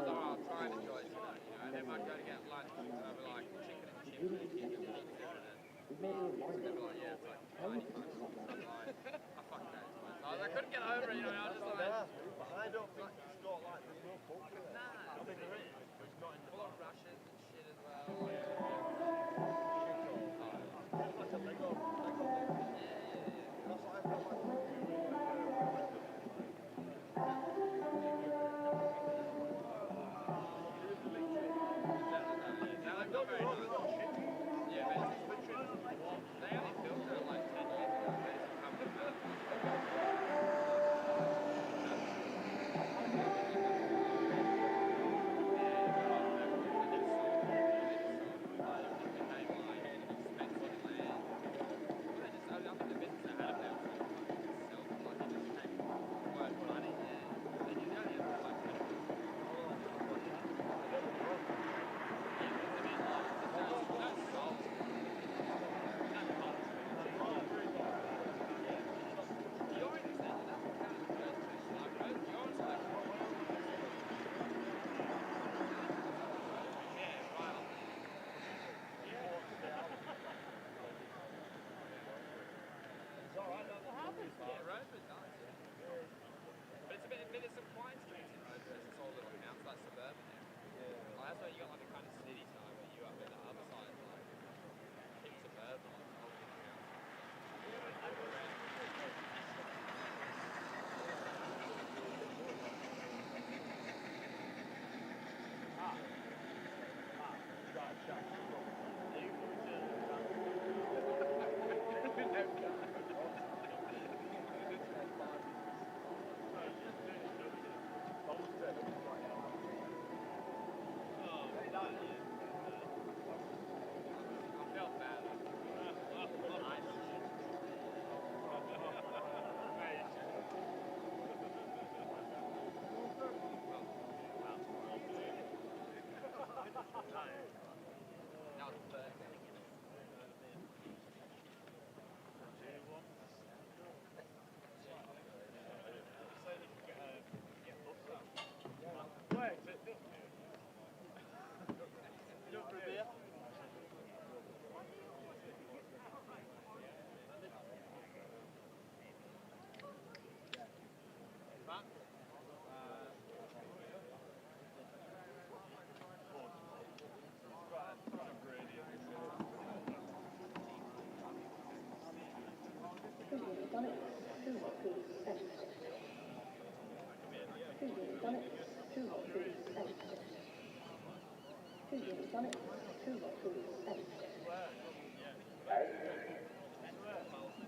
I'll try and enjoy it tonight, you know, and then I'd go to get lunch and I'd be like chicken and chips and chicken and chicken and they'd be like, yeah, it's like tiny punches. I'm like, I fucking know. I couldn't get over it, you know, I was just like... I don't think it's got like, there's no bulk to it. Nah, I mean there is, but it's not in the full of rushes and shit as well. It's like a Lego block. Yeah.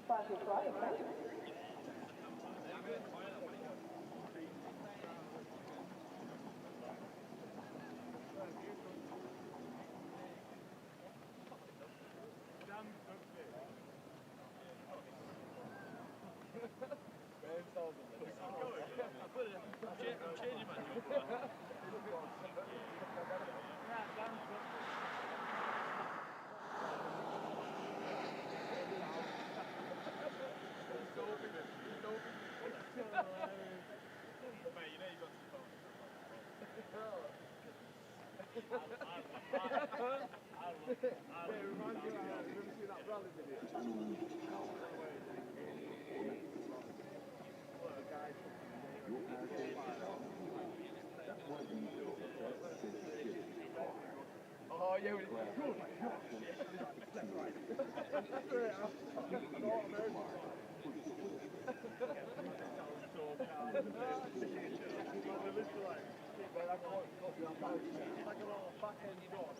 That's what I've got like... Oh, yeah, good. Like a little back-end dot.